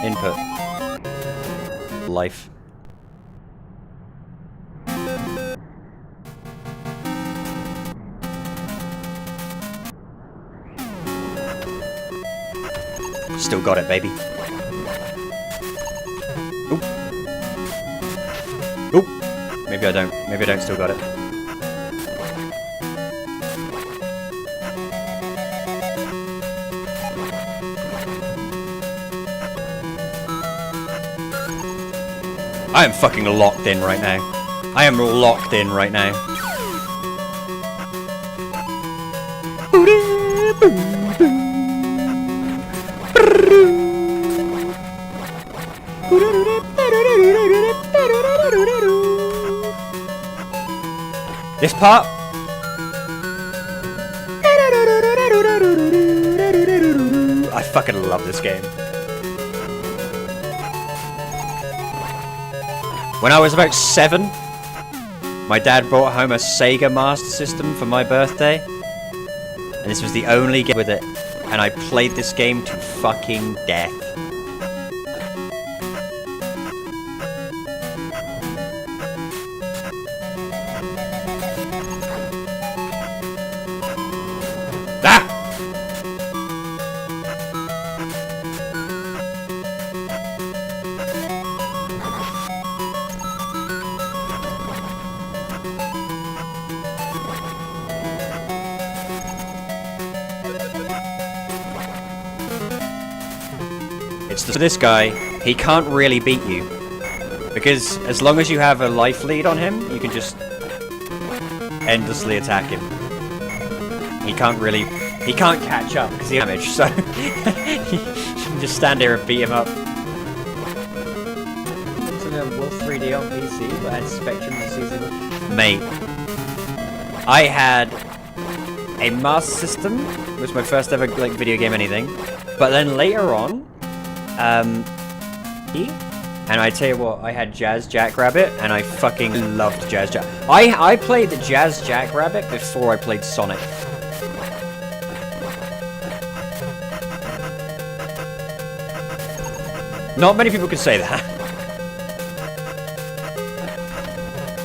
Input. Life. Still got it, baby. Oop. Oop. Maybe I don't. Maybe I don't still got it. I am fucking locked in right now. I am locked in right now. This part. I fucking love this game. When I was about 7, my dad brought home a Sega Master System for my birthday. And this was the only game with it. And I played this game to fucking death. Ah! For this guy, he can't really beat you. Because as long as you have a life lead on him, you can just endlessly attack him. He can't catch up because he damage, so you can just stand there and beat him up. So Wolf 3D on PC, but had Spectrum and season. Mate, I had a Master System, it was my first ever like video game anything, but then later on, and I tell you what, I had Jazz Jackrabbit, and I fucking loved Jazz Jack. I played the Jazz Jackrabbit before I played Sonic. Not many people could say that.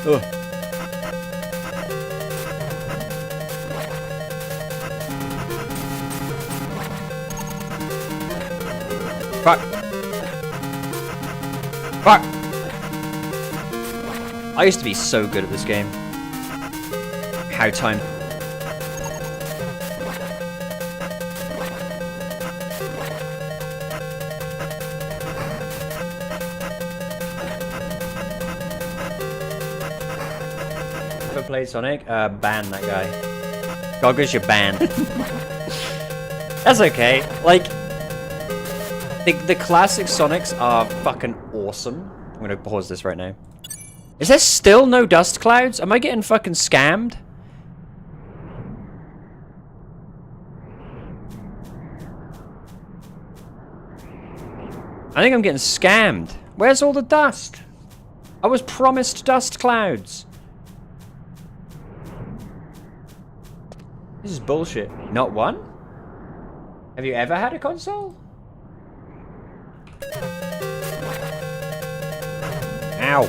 Ugh. Fuck. Fuck. I used to be so good at this game. How time. Ever played Sonic? Ban that guy. Goggles, you're banned. That's okay. Like, the classic Sonics are fucking awesome. I'm gonna pause this right now. Is there still no dust clouds? Am I getting fucking scammed? I think I'm getting scammed. Where's all the dust? I was promised dust clouds. This is bullshit. Not one? Have you ever had a console? Ow.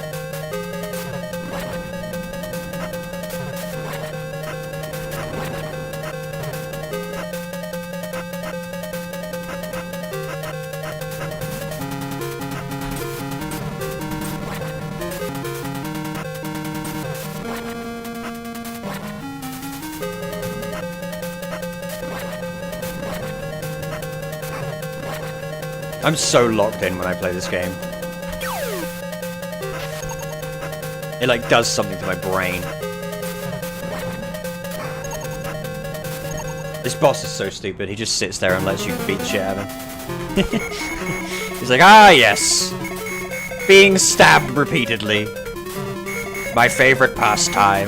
I'm so locked in when I play this game. It like does something to my brain. This boss is so stupid. He just sits there and lets you beat shit out of him. He's like, ah yes, being stabbed repeatedly. My favorite pastime.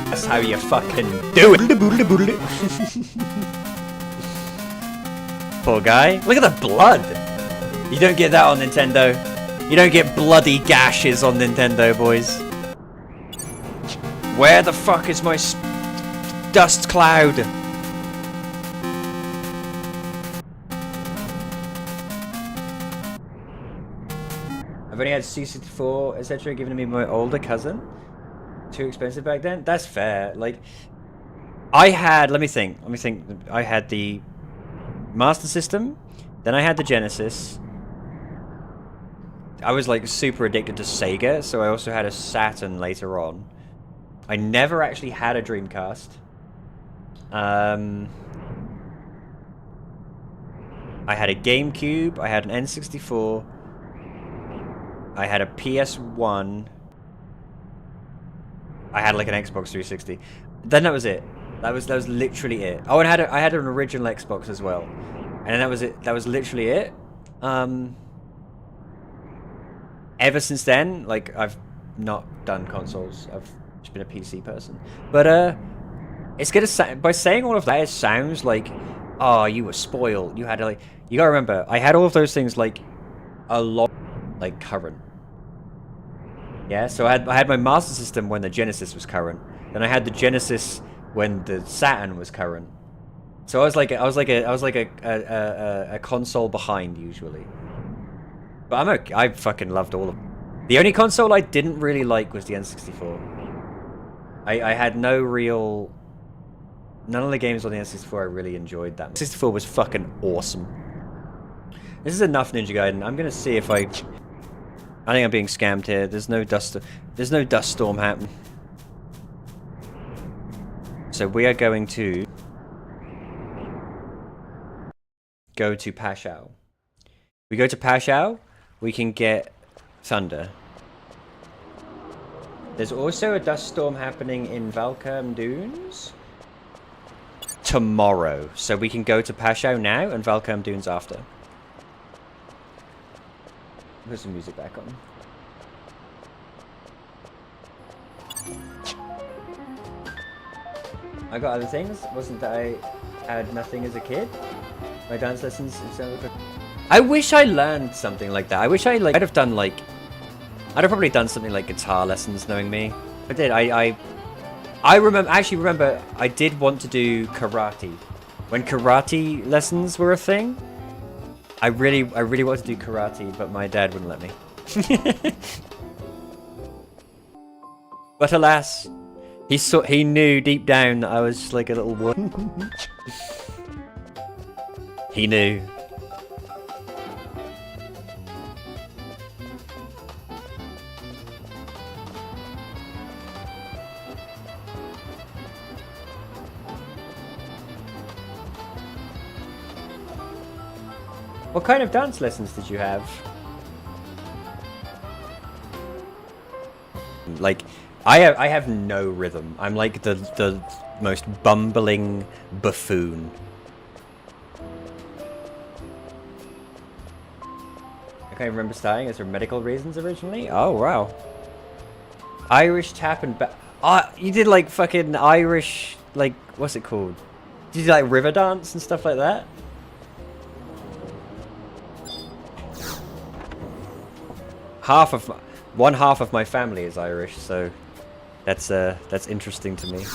That's how you fucking do it. Poor guy. Look at the blood. You don't get that on Nintendo. You don't get bloody gashes on Nintendo, boys. Where the fuck is my dust cloud? I've only had C64, etc. given to me by my older cousin. Too expensive back then? That's fair. Like, I had, let me think. I had the Master System, then I had the Genesis. I was like super addicted to Sega, so I also had a Saturn later on. I never actually had a Dreamcast. I had a GameCube, I had an N64, I had a PS1, I had like an Xbox 360. Then that was it. That was literally it. Oh, and I had an original Xbox as well. And then that was it. That was literally it. Ever since then, like, I've not done consoles. I've just been a PC person. But it's gonna by saying all of that, it sounds like, oh, you were spoiled. You had to, like, you gotta remember, I had all of those things like a lot, like, current. Yeah, so I had my Master System when the Genesis was current. Then I had the Genesis when the Saturn was current. So I was like a console behind usually. But I'm okay. I fucking loved all of them. The only console I didn't really like was the N64. I had no real... None of the games on the N64 I really enjoyed that much. 64 was fucking awesome. This is enough, Ninja Gaiden. I'm gonna see if I think I'm being scammed here. There's no dust storm happening. So we are going to go to Pashao. We go to Pashao, we can get Thunder. There's also a dust storm happening in Valkurm Dunes tomorrow. So we can go to Pashao now and Valkurm Dunes after. Put some music back on. I got other things. Wasn't that I had nothing as a kid? My dance lessons. I wish I learned something like that. I wish I'd have done like... I'd have probably done something like guitar lessons, knowing me. I did. I actually remember I did want to do karate. When karate lessons were a thing, I really wanted to do karate, but my dad wouldn't let me. But alas, he knew deep down that I was just like a little wood. He knew. What kind of dance lessons did you have? Like, I have no rhythm. I'm like the most bumbling buffoon. I can't remember starting as for medical reasons originally. Oh wow. Irish tap and you did like fucking Irish, like, what's it called? Did you do like river dance and stuff like that? One half of my family is Irish, so that's interesting to me.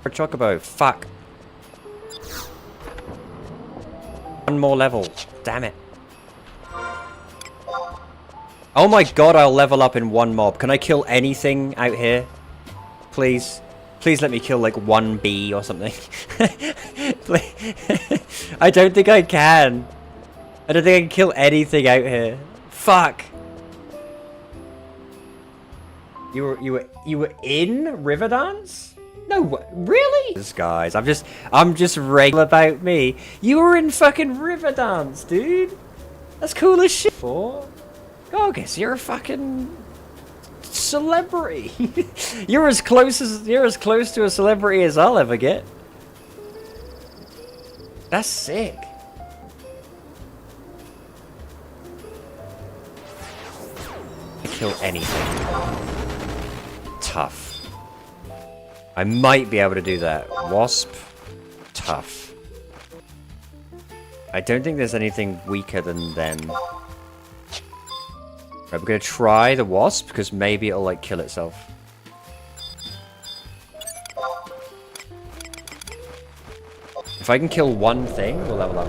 For Chocobo, fuck. One more level, damn it. Oh my god, I'll level up in one mob. Can I kill anything out here? Please. Please let me kill like one bee or something. I don't think I can. I don't think I can kill anything out here. Fuck. You were in Riverdance? No, really? This guys, I'm just regular about me. You were in fucking Riverdance, dude. That's cool as shit. Gorgas, you're a fucking celebrity. you're as close to a celebrity as I'll ever get. That's sick. Kill anything. Tough. I might be able to do that. Wasp. Tough. I don't think there's anything weaker than them. Right, we're gonna try the wasp because maybe it'll like kill itself. If I can kill one thing, we'll level up.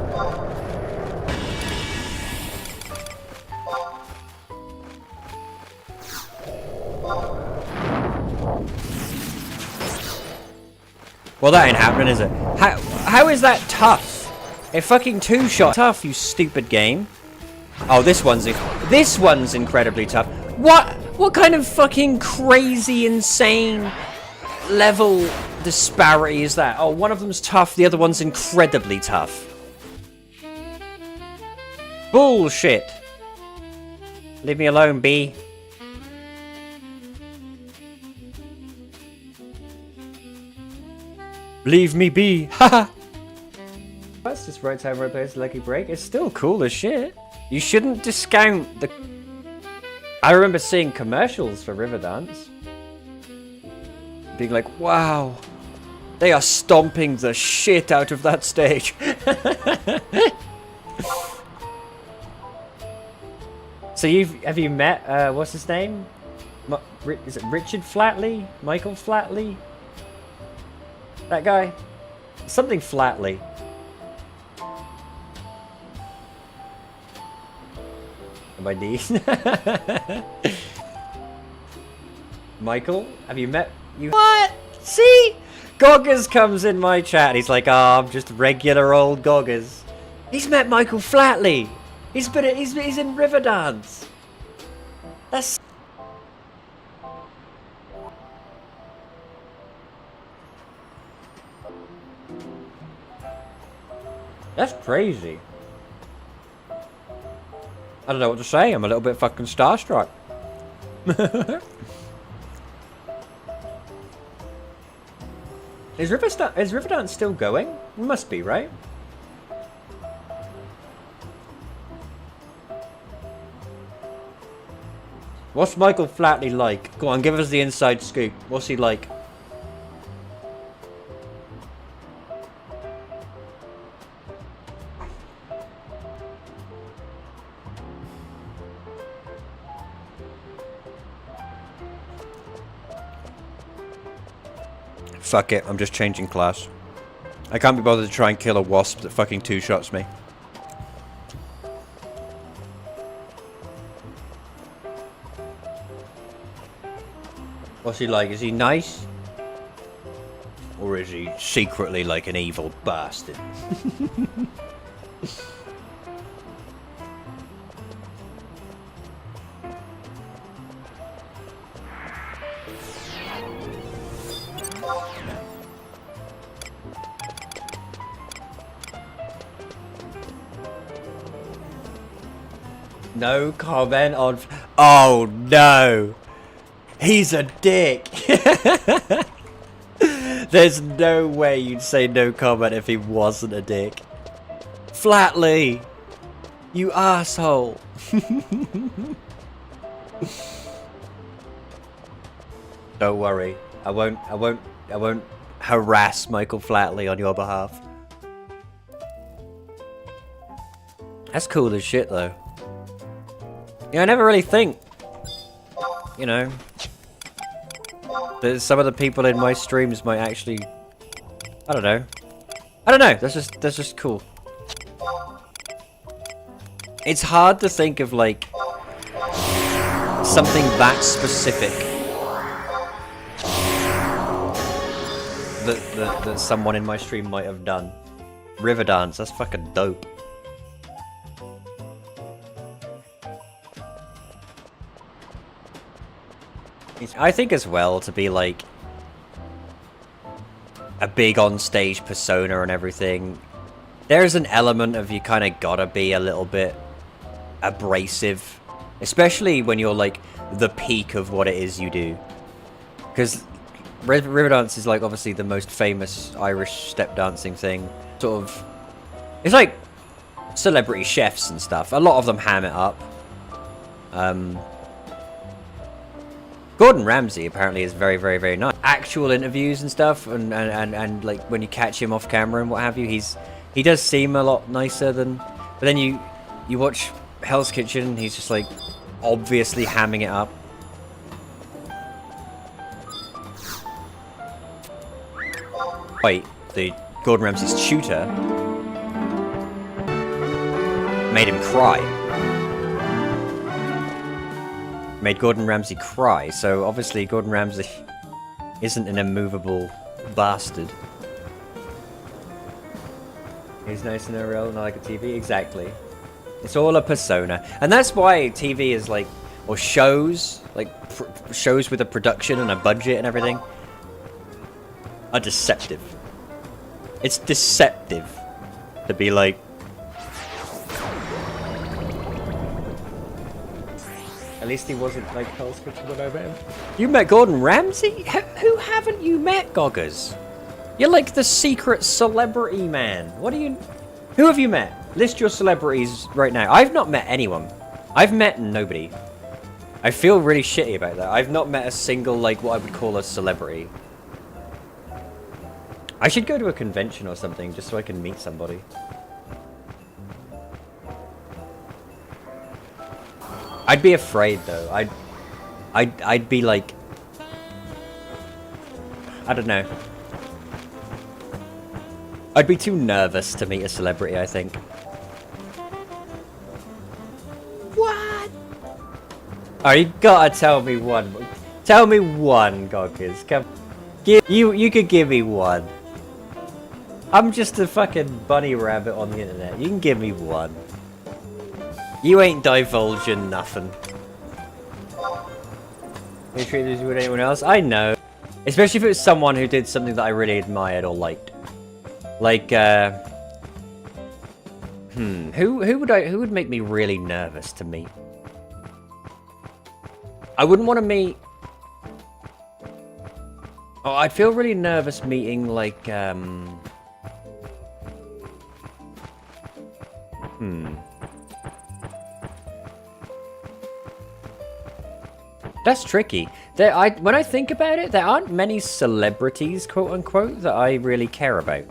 Well, that ain't happening, is it? How is that tough? A fucking two-shot tough, you stupid game. Oh, this one's incredibly tough. What kind of fucking crazy, insane level disparity is that? Oh, one of them's tough, the other one's incredibly tough. Bullshit. Leave me alone, B. Leave me be. Haha. That's just right time, right place, lucky break. It's still cool as shit. You shouldn't discount the... I remember seeing commercials for Riverdance. Being like, wow. They are stomping the shit out of that stage. So have you met, what's his name? Is it Richard Flatley? Michael Flatley? That guy? Something Flatley. My knees. Michael, have you met you? What? See? Goggers comes in my chat and he's like, oh, I'm just regular old Goggers. He's met Michael Flatley. He's in Riverdance. That's... That's crazy. I don't know what to say. I'm a little bit fucking starstruck. Is Riverdance still going? It must be, right? What's Michael Flatley like? Go on, give us the inside scoop. What's he like? Fuck it, I'm just changing class. I can't be bothered to try and kill a wasp that fucking two-shots me. What's he like? Is he nice? Or is he secretly like an evil bastard? No comment on... Oh, no. He's a dick. There's no way you'd say no comment if he wasn't a dick. Flatley. You asshole. Don't worry. I won't harass Michael Flatley on your behalf. That's cool as shit, though. Yeah, I never really think, you know, that some of the people in my streams might actually, I don't know. That's just cool. It's hard to think of like something that specific that someone in my stream might have done. Riverdance, that's fucking dope. I think as well, to be like a big on-stage persona and everything, there's an element of you kind of gotta be a little bit abrasive, especially when you're like the peak of what it is you do. Because Riverdance is like obviously the most famous Irish step dancing thing. Sort of, it's like celebrity chefs and stuff. A lot of them ham it up. Gordon Ramsay apparently is very, very, very nice. Actual interviews and stuff, and like when you catch him off camera and what have you, he does seem a lot nicer than. But then you watch Hell's Kitchen, he's just like obviously hamming it up. Wait, the Gordon Ramsay's tutor made him cry. Made Gordon Ramsay cry, so obviously Gordon Ramsay isn't an immovable bastard. He's nice in real, not like a TV. Exactly. It's all a persona. And that's why TV is like, or shows, like shows with a production and a budget and everything, are deceptive. It's deceptive to be like, at least he wasn't like Hell's Kitchen when I met him. You met Gordon Ramsay? Who haven't you met, Goggers? You're like the secret celebrity man. Who have you met? List your celebrities right now. I've not met anyone. I've met nobody. I feel really shitty about that. I've not met a single, like, what I would call a celebrity. I should go to a convention or something just so I can meet somebody. I'd be afraid though. I'd be like, I don't know. I'd be too nervous to meet a celebrity, I think. What? Oh, you gotta tell me one. Tell me one, Goggers. Come, you could give me one. I'm just a fucking bunny rabbit on the internet. You can give me one. You ain't divulging nothing. You treat this with anyone else? I know. Especially if it was someone who did something that I really admired or liked. Like, who would make me really nervous to meet? I wouldn't want to meet. Oh, I'd feel really nervous meeting like, That's tricky. When I think about it, there aren't many celebrities, quote unquote, that I really care about.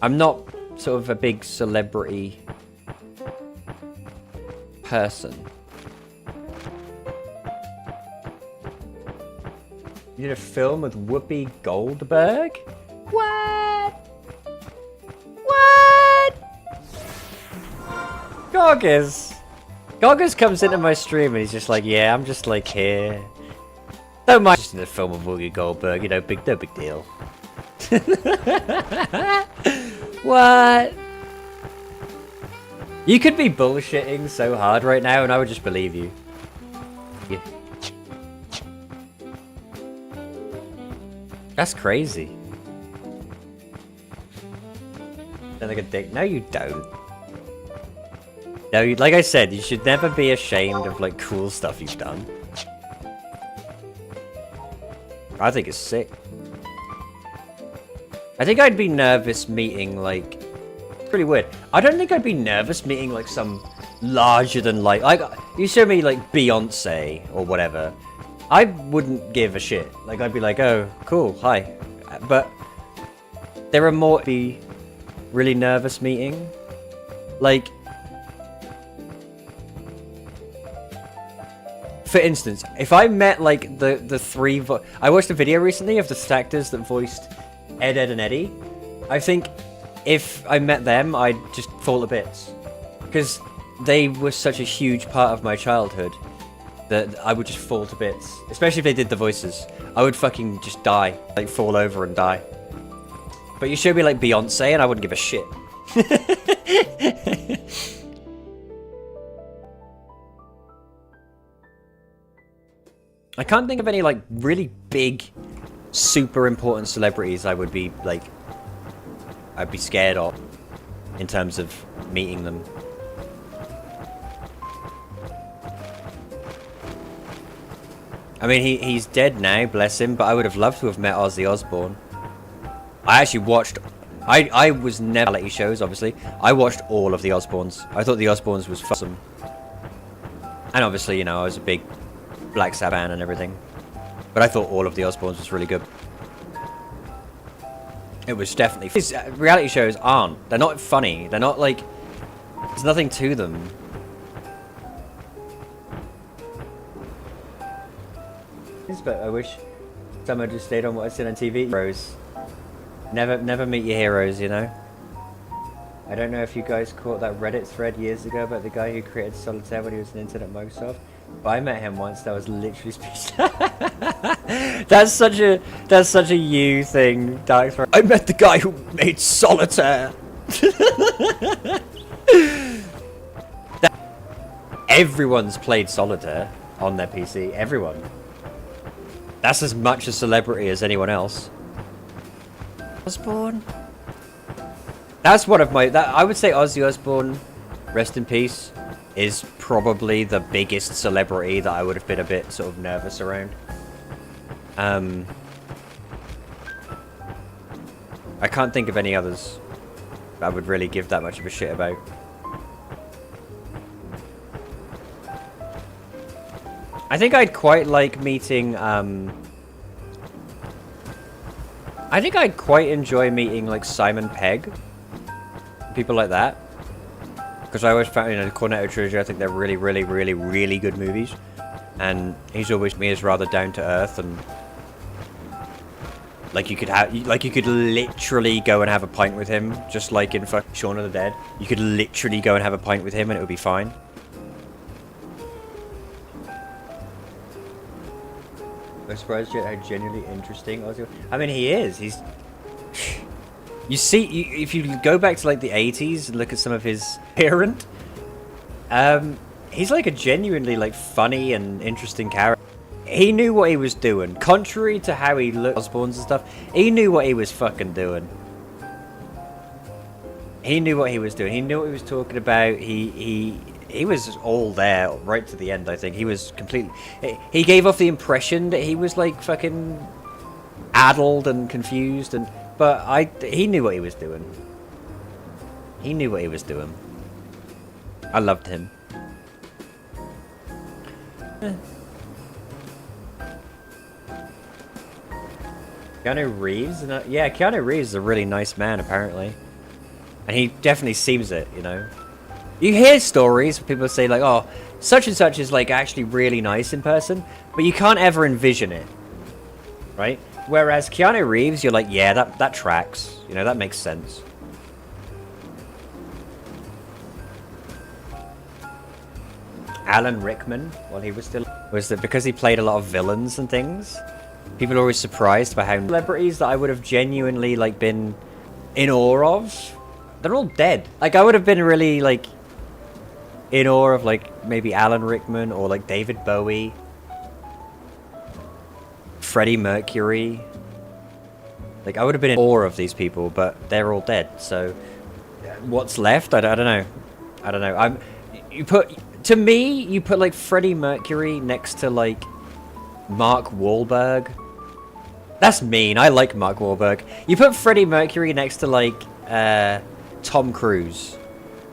I'm not sort of a big celebrity person. You did a film with Whoopi Goldberg? What? What? Goggers. Goggers comes into my stream and he's just like, yeah, I'm just like here. Don't mind. Just in the film with Whoopi Goldberg, you know, no big deal. What? You could be bullshitting so hard right now and I would just believe you. Yeah. That's crazy. Sound like a dick. No, you don't. No, like I said, you should never be ashamed of like cool stuff you've done. I think it's sick. I think I'd be nervous meeting like, pretty weird. I don't think I'd be nervous meeting like some larger than like you show me like Beyonce or whatever. I wouldn't give a shit. Like I'd be like, oh, cool, hi. But there are more be really nervous meeting. Like, for instance, if I met like the three I watched a video recently of the actors that voiced Ed, Ed and Eddie. I think if I met them, I'd just fall to bits. Because they were such a huge part of my childhood that I would just fall to bits. Especially if they did the voices. I would fucking just die. Like, fall over and die. But you show me like Beyonce and I wouldn't give a shit. I can't think of any like really big, super important celebrities I would be like, I'd be scared of in terms of meeting them. I mean, he's dead now, bless him, but I would have loved to have met Ozzy Osbourne. I actually watched... I was never reality shows, obviously. I watched all of the Osbournes. I thought the Osbournes was awesome. And obviously, you know, I was a big Black Sabbath fan and everything. But I thought all of the Osbournes was really good. It was definitely... These reality shows aren't. They're not funny. They're not like... There's nothing to them. But I wish someone just stayed on what I said on TV. Heroes. Never meet your heroes, you know? I don't know if you guys caught that Reddit thread years ago about the guy who created Solitaire when he was an intern at Microsoft. But I met him once, that was literally speechless. That's such a you thing, Dark Thread. I met the guy who made Solitaire. Everyone's played Solitaire on their PC. Everyone. That's as much a celebrity as anyone else. Osbourne? That's one of my... I would say Ozzy Osbourne, rest in peace, is probably the biggest celebrity that I would have been a bit sort of nervous around. I can't think of any others I would really give that much of a shit about. I think I'd quite like meeting, I think I'd quite enjoy meeting, like, Simon Pegg. People like that. Because I always found, you know, the Cornetto Trilogy, I think they're really, really, really, really good movies. And he's always me as rather down to earth and... Like, you could literally go and have a pint with him, just like in Shaun of the Dead. You could literally go and have a pint with him and it would be fine. I'm surprised yet how genuinely interesting Ozzy. I mean, he is. He's. You see, if you go back to like the 80s and look at some of his parent, he's like a genuinely like funny and interesting character. He knew what he was doing, contrary to how he looked, Osbourne's and stuff. He knew what he was fucking doing. He knew what he was doing. He knew what he was talking about. He was all there right to the end, I think. He was completely... He gave off the impression that he was, like, fucking addled and confused, and... But he knew what he was doing. He knew what he was doing. I loved him. Keanu Reeves? Yeah, Keanu Reeves is a really nice man, apparently. And he definitely seems it, you know? You hear stories where people say like, oh, such and such is like actually really nice in person, but you can't ever envision it, right? Whereas Keanu Reeves, you're like, yeah, that tracks, you know, that makes sense. Alan Rickman, while he was that because he played a lot of villains and things, people are always surprised by how celebrities that I would have genuinely like been in awe of, they're all dead. Like I would have been really like in awe of like maybe Alan Rickman or like David Bowie, Freddie Mercury. Like I would have been in awe of these people, but they're all dead. So what's left? I don't know. I don't know. You put like Freddie Mercury next to like Mark Wahlberg. That's mean. I like Mark Wahlberg. You put Freddie Mercury next to like Tom Cruise,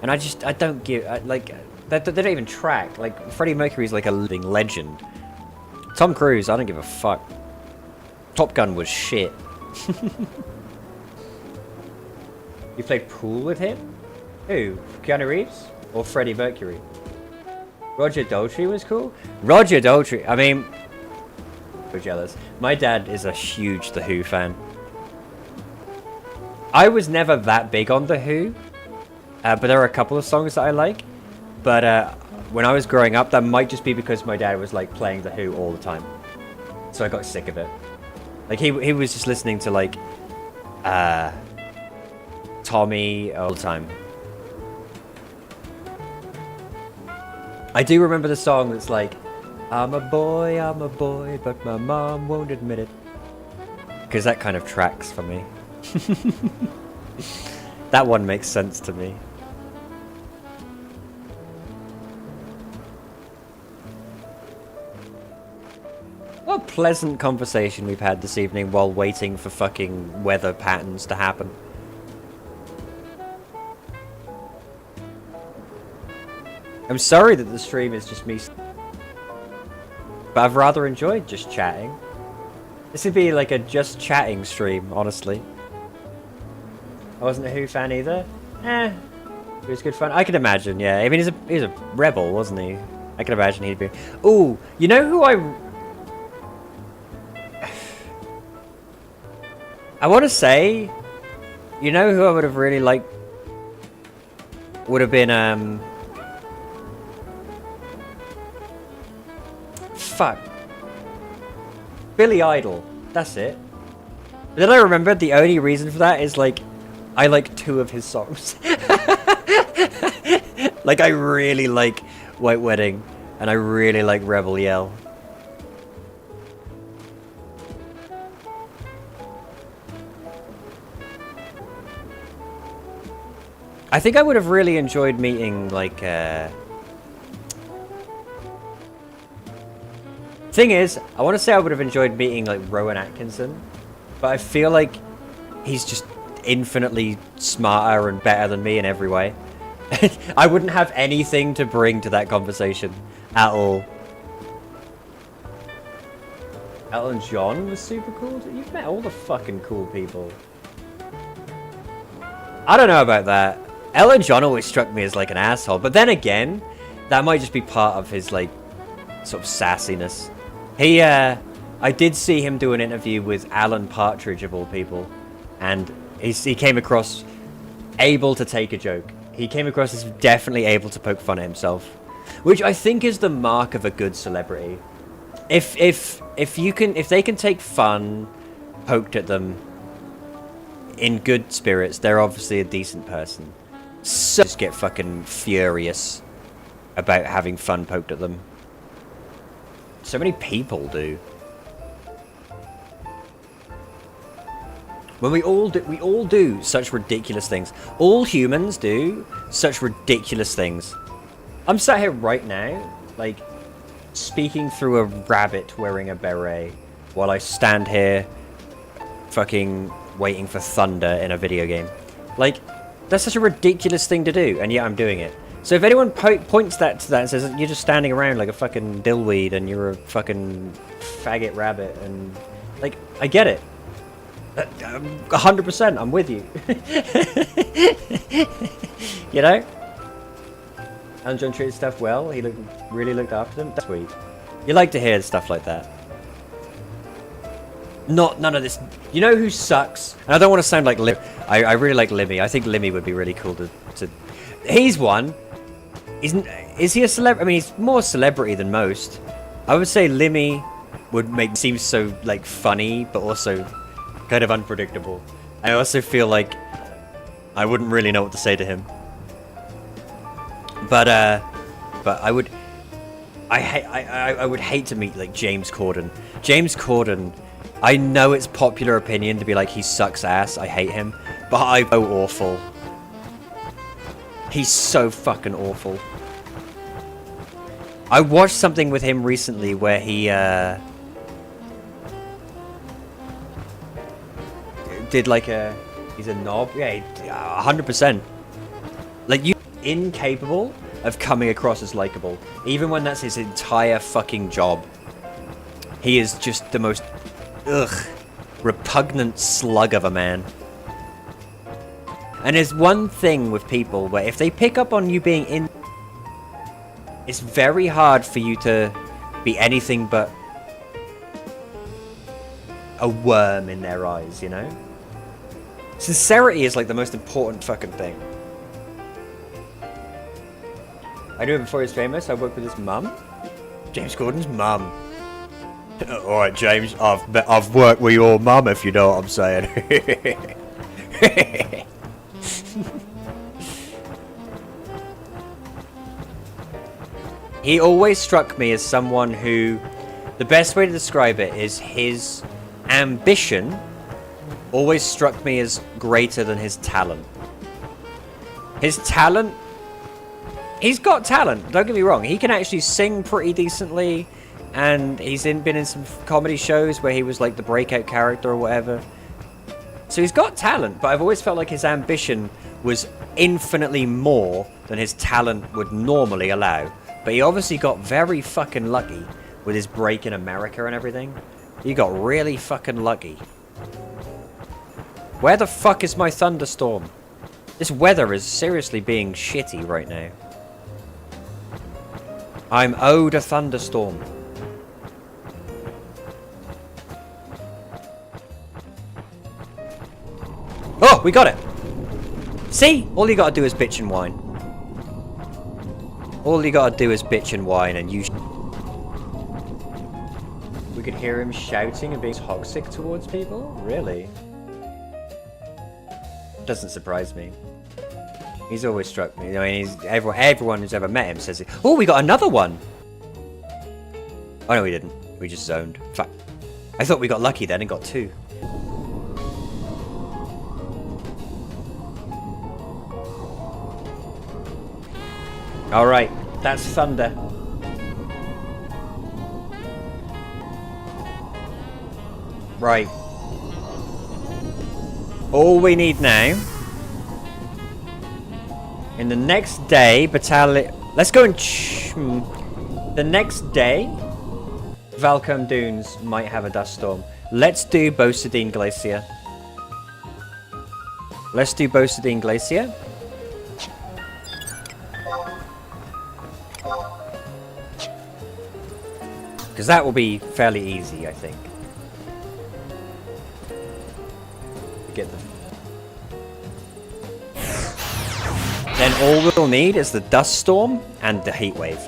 and I don't give like they don't even track. Like Freddie Mercury's like a living legend. Tom Cruise, I don't give a fuck. Top Gun was shit. You played pool with him? Who? Keanu Reeves or Freddie Mercury? Roger Daltrey was cool. Roger Daltrey. I mean, so jealous. My dad is a huge The Who fan. I was never that big on The Who, but there are a couple of songs that I like. But when I was growing up, that might just be because my dad was like playing The Who all the time, so I got sick of it. Like he was just listening to like Tommy all the time. I do remember the song that's like I'm a boy, but my mom won't admit it. Because that kind of tracks for me. That one makes sense to me. What a pleasant conversation we've had this evening while waiting for fucking weather patterns to happen. I'm sorry that the stream is just me, but I've rather enjoyed just chatting. This would be like a just chatting stream, honestly. I wasn't a Who fan either. It was good fun. I could imagine, yeah. I mean, he's a rebel, wasn't he? I can imagine he'd be. Ooh, you know who I want to say, you know who I would have really liked? Would have been fuck. Billy Idol. That's it. But then I remembered the only reason for that is like I like 2 of his songs. Like I really like White Wedding and I really like Rebel Yell. I think I would have really enjoyed meeting like thing is, I want to say I would have enjoyed meeting like Rowan Atkinson, but I feel like he's just infinitely smarter and better than me in every way. I wouldn't have anything to bring to that conversation at all. Elton John was super cool. You've met all the fucking cool people. I don't know about that. Elton John always struck me as like an asshole, but then again, that might just be part of his like sort of sassiness. I did see him do an interview with Alan Partridge of all people, and he came across able to take a joke. He came across as definitely able to poke fun at himself, which I think is the mark of a good celebrity. If they can take fun poked at them in good spirits, they're obviously a decent person. So just get fucking furious about having fun poked at them. So many people do. When we all do such ridiculous things. All humans do such ridiculous things. I'm sat here right now, like, speaking through a rabbit wearing a beret while I stand here fucking waiting for thunder in a video game. Like, that's such a ridiculous thing to do, and yet I'm doing it. So if anyone points that to that and says you're just standing around like a fucking dillweed and you're a fucking faggot rabbit, and like, I get it. 100%, I'm with you. You know? Alan John treated stuff well. He really looked after them. That's sweet. You like to hear stuff like that. None of this. You know who sucks? And I don't want to sound like Lim. I really like Limmy. I think Limmy would be really cool to. He's one. Is he a celebrity? I mean, he's more celebrity than most. I would say Limmy would seem so like funny, but also kind of unpredictable. I also feel like I wouldn't really know what to say to him. But I would hate to meet like James Corden. James Corden, I know it's popular opinion to be like he sucks ass. I hate him, but I'm so awful. He's so fucking awful. I watched something with him recently where he did like he's a knob. Yeah, 100%. Like, you incapable of coming across as likable, even when that's his entire fucking job. He is just the most repugnant slug of a man. And there's one thing with people where if they pick up on you being in, it's very hard for you to be anything but a worm in their eyes, you know? Sincerity is like the most important fucking thing. I knew him before he was famous. I worked with his mum. James Corden's mum. Alright, James, I've worked with your mum, if you know what I'm saying. He always struck me as someone who, the best way to describe it is his ambition always struck me as greater than his talent. His talent, he's got talent, don't get me wrong. He can actually sing pretty decently, and he's been in some comedy shows where he was like the breakout character or whatever. So he's got talent, but I've always felt like his ambition was infinitely more than his talent would normally allow. But he obviously got very fucking lucky with his break in America and everything. He got really fucking lucky. Where the fuck is my thunderstorm? This weather is seriously being shitty right now. I'm owed a thunderstorm. Oh, we got it! See? All you gotta do is bitch and whine. All you gotta do is bitch and whine and you... We could hear him shouting and being toxic towards people? Really? Doesn't surprise me. He's always struck me. I mean, everyone who's ever met him says it. Oh, we got another one! Oh no, we didn't. We just zoned. Fuck. I thought we got lucky then and got two. Alright, that's thunder. Right. All we need now... In the next day, battalion... Let's go and... The next day... Valcombe Dunes might have a dust storm. Let's do Bosadine Glacier. Let's do Bosadine Glacier. Because that will be fairly easy, I think. Get them. Then all we'll need is the dust storm and the heat wave.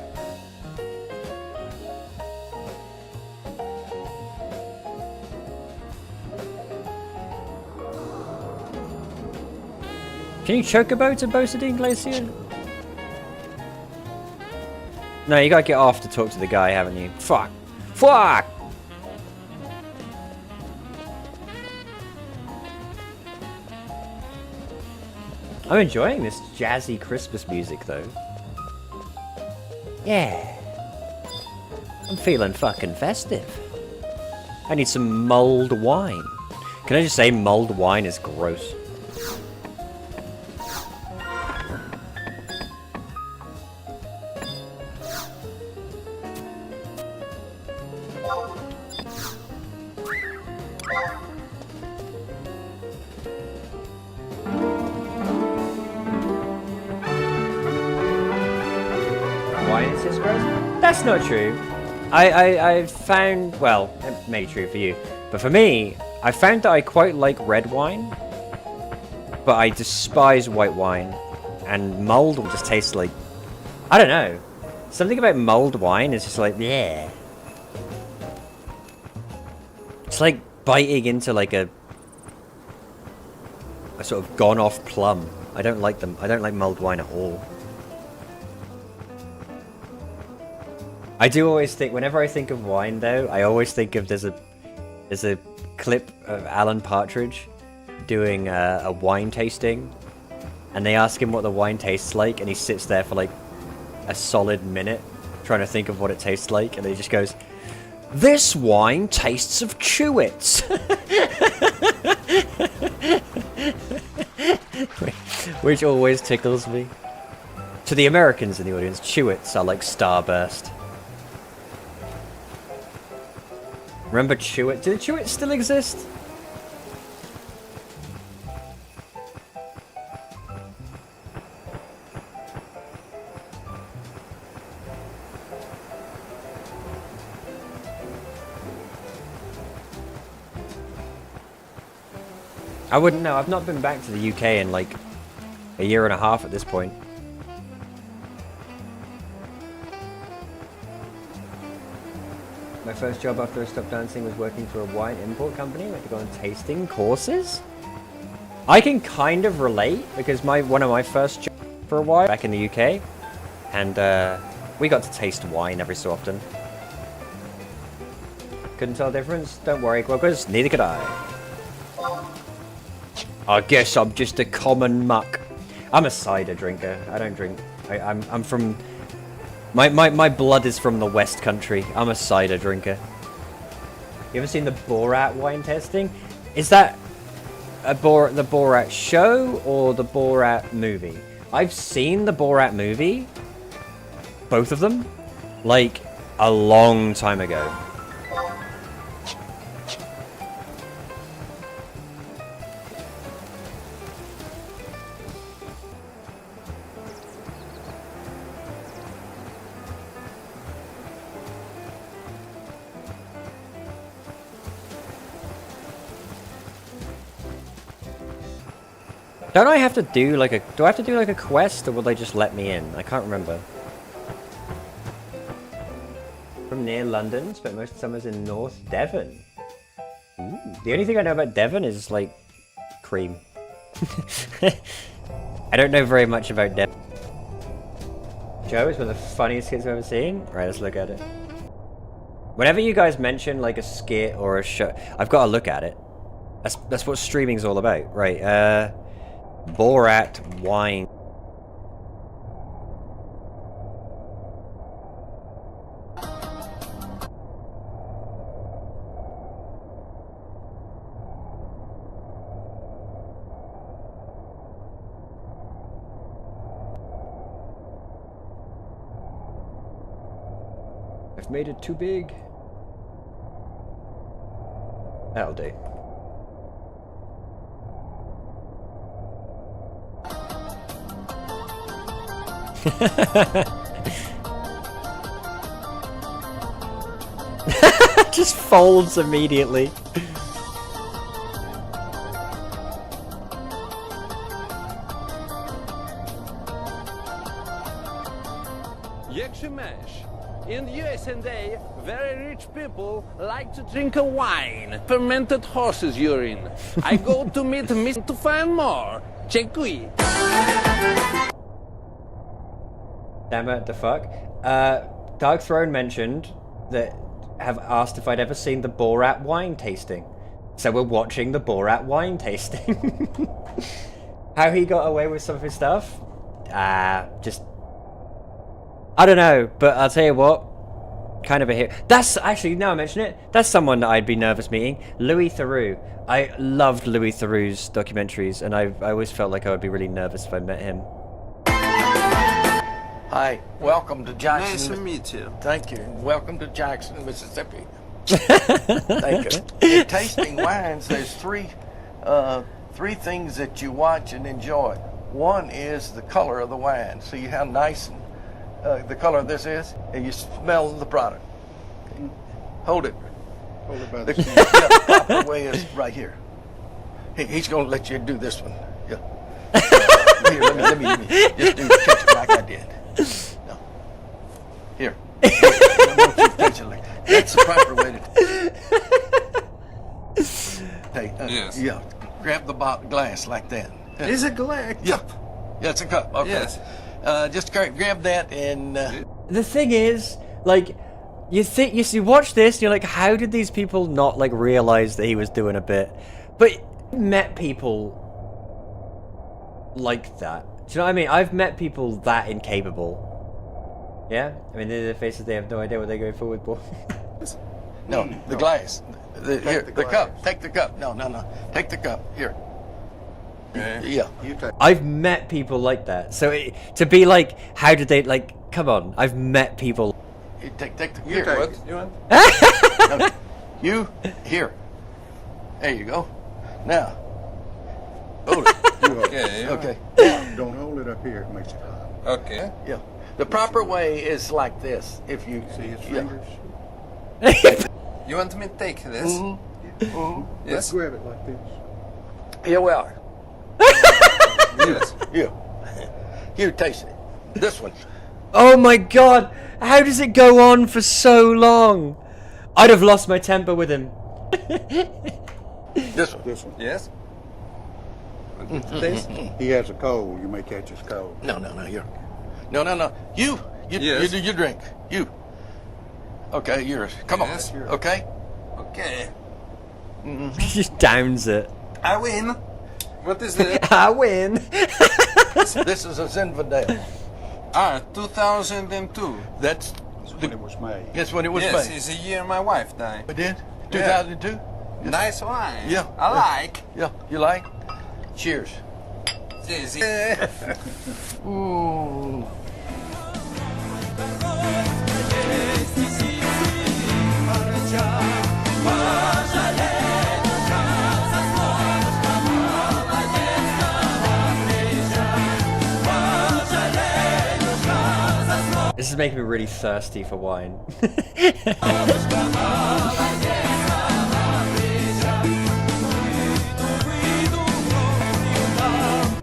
Can you chocobo to Bosadine Glacier? No, you gotta get off to talk to the guy, haven't you? Fuck! Fuck! I'm enjoying this jazzy Christmas music, though. Yeah. I'm feeling fucking festive. I need some mulled wine. Can I just say mulled wine is gross? That's not true. I've found, well, it may be true for you, but for me, I found that I quite like red wine, but I despise white wine, and mulled will just taste like, I don't know, something about mulled wine is just like, yeah. It's like biting into like a sort of gone off plum. I don't like them. I don't like mulled wine at all. I do always think, whenever I think of wine though, I always think of, there's a clip of Alan Partridge doing a wine tasting, and they ask him what the wine tastes like, and he sits there for like a solid minute trying to think of what it tastes like, and he just goes, "This wine tastes of Chewits." Which always tickles me. To the Americans in the audience, Chewits are like Starburst. Remember Chewit? Do Chewits still exist? I wouldn't know. I've not been back to the UK in like a year and a half at this point. My first job after I stopped dancing was working for a wine import company. I went to go on tasting courses. I can kind of relate because one of my first jobs for a while back in the UK, and We got to taste wine every so often. Couldn't tell the difference? Don't worry, Quokkas, neither could I. I guess I'm just a common muck. I'm a cider drinker. I don't drink. I'm from... My blood is from the West Country. I'm a cider drinker. You ever seen the Borat wine testing? Is that the Borat show or the Borat movie? I've seen the Borat movie. Both of them. Like, a long time ago. Don't I have to do like a... Do I have to do like a quest, or will they just let me in? I can't remember. From near London, spent most summers in North Devon. Ooh. The only thing I know about Devon is like cream. I don't know very much about Devon. Joe is one of the funniest skits I've ever seen. Right, let's look at it. Whenever you guys mention like a skit or a show, I've got to look at it. That's what streaming's all about, right? Borat wine. I've made it too big. That'll do. Just folds immediately. In USA, very rich people like to drink a wine, fermented horse's urine. I go to meet Mr. to find more. Check-we. Damn it, the fuck. Dark Throne mentioned that have asked if I'd ever seen the Borat wine tasting. So we're watching the Borat wine tasting. How he got away with some of his stuff? Just... I don't know, but I'll tell you what. Kind of a hero. That's actually, now I mention it, that's someone that I'd be nervous meeting. Louis Theroux. I loved Louis Theroux's documentaries, and I always felt like I would be really nervous if I met him. Hi, welcome to Jackson. Nice to meet you. Thank you. Welcome to Jackson, Mississippi. Thank you. In tasting wines, there's three things that you watch and enjoy. One is the color of the wine. See how nice and the color of this is, and you smell the product. Hold it. Hold it by The proper way is right here. He's going to let you do this one. Yeah. Here, let me just do catch it like I did. No. Here. I want you to catch it like that's the proper way to take. Yes. Yeah. Grab the glass like that. Is it glass? Yeah. Yeah, it's a cup. Okay. Yes. Just grab that and... The thing is, like, you watch this and you're like, how did these people not, like, realize that he was doing a bit? But I've met people like that. Do you know what I mean? I've met people that incapable. Yeah? I mean, they're the faces, they have no idea what they're going forward for. No, the glass. Here, the cup. Take the cup. No. Take the cup. Here. Yeah. I've met people like that. So to be like, how did they, like, come on. I've met people. You take the You here. what? You want? No, you here. There you go. Now. Hold it. Okay. Okay. Don't hold it up here. It makes it hot. Okay. Yeah. The proper way is like this. If you See his yeah. fingers? You want me to take this? Yes. Grab it like this. Here we are. Yes. You. You taste it. This one. Oh my god! How does it go on for so long? I'd have lost my temper with him. This one. This one. Yes. Taste. He has a cold. You may catch his cold. No. Here. No. You You do your drink. You. Okay, yours. Come on. Yes. Okay. Okay. Just downs it. I win. What is it? I win. This is a Zinfandel. 2002. That's When it was made. Guess when it was Yes, made. it's a year my wife died. We did? 2002? Nice wine. Yeah. I like. Yeah. You like? Cheers. Yes. Ooh. This is making me really thirsty for wine.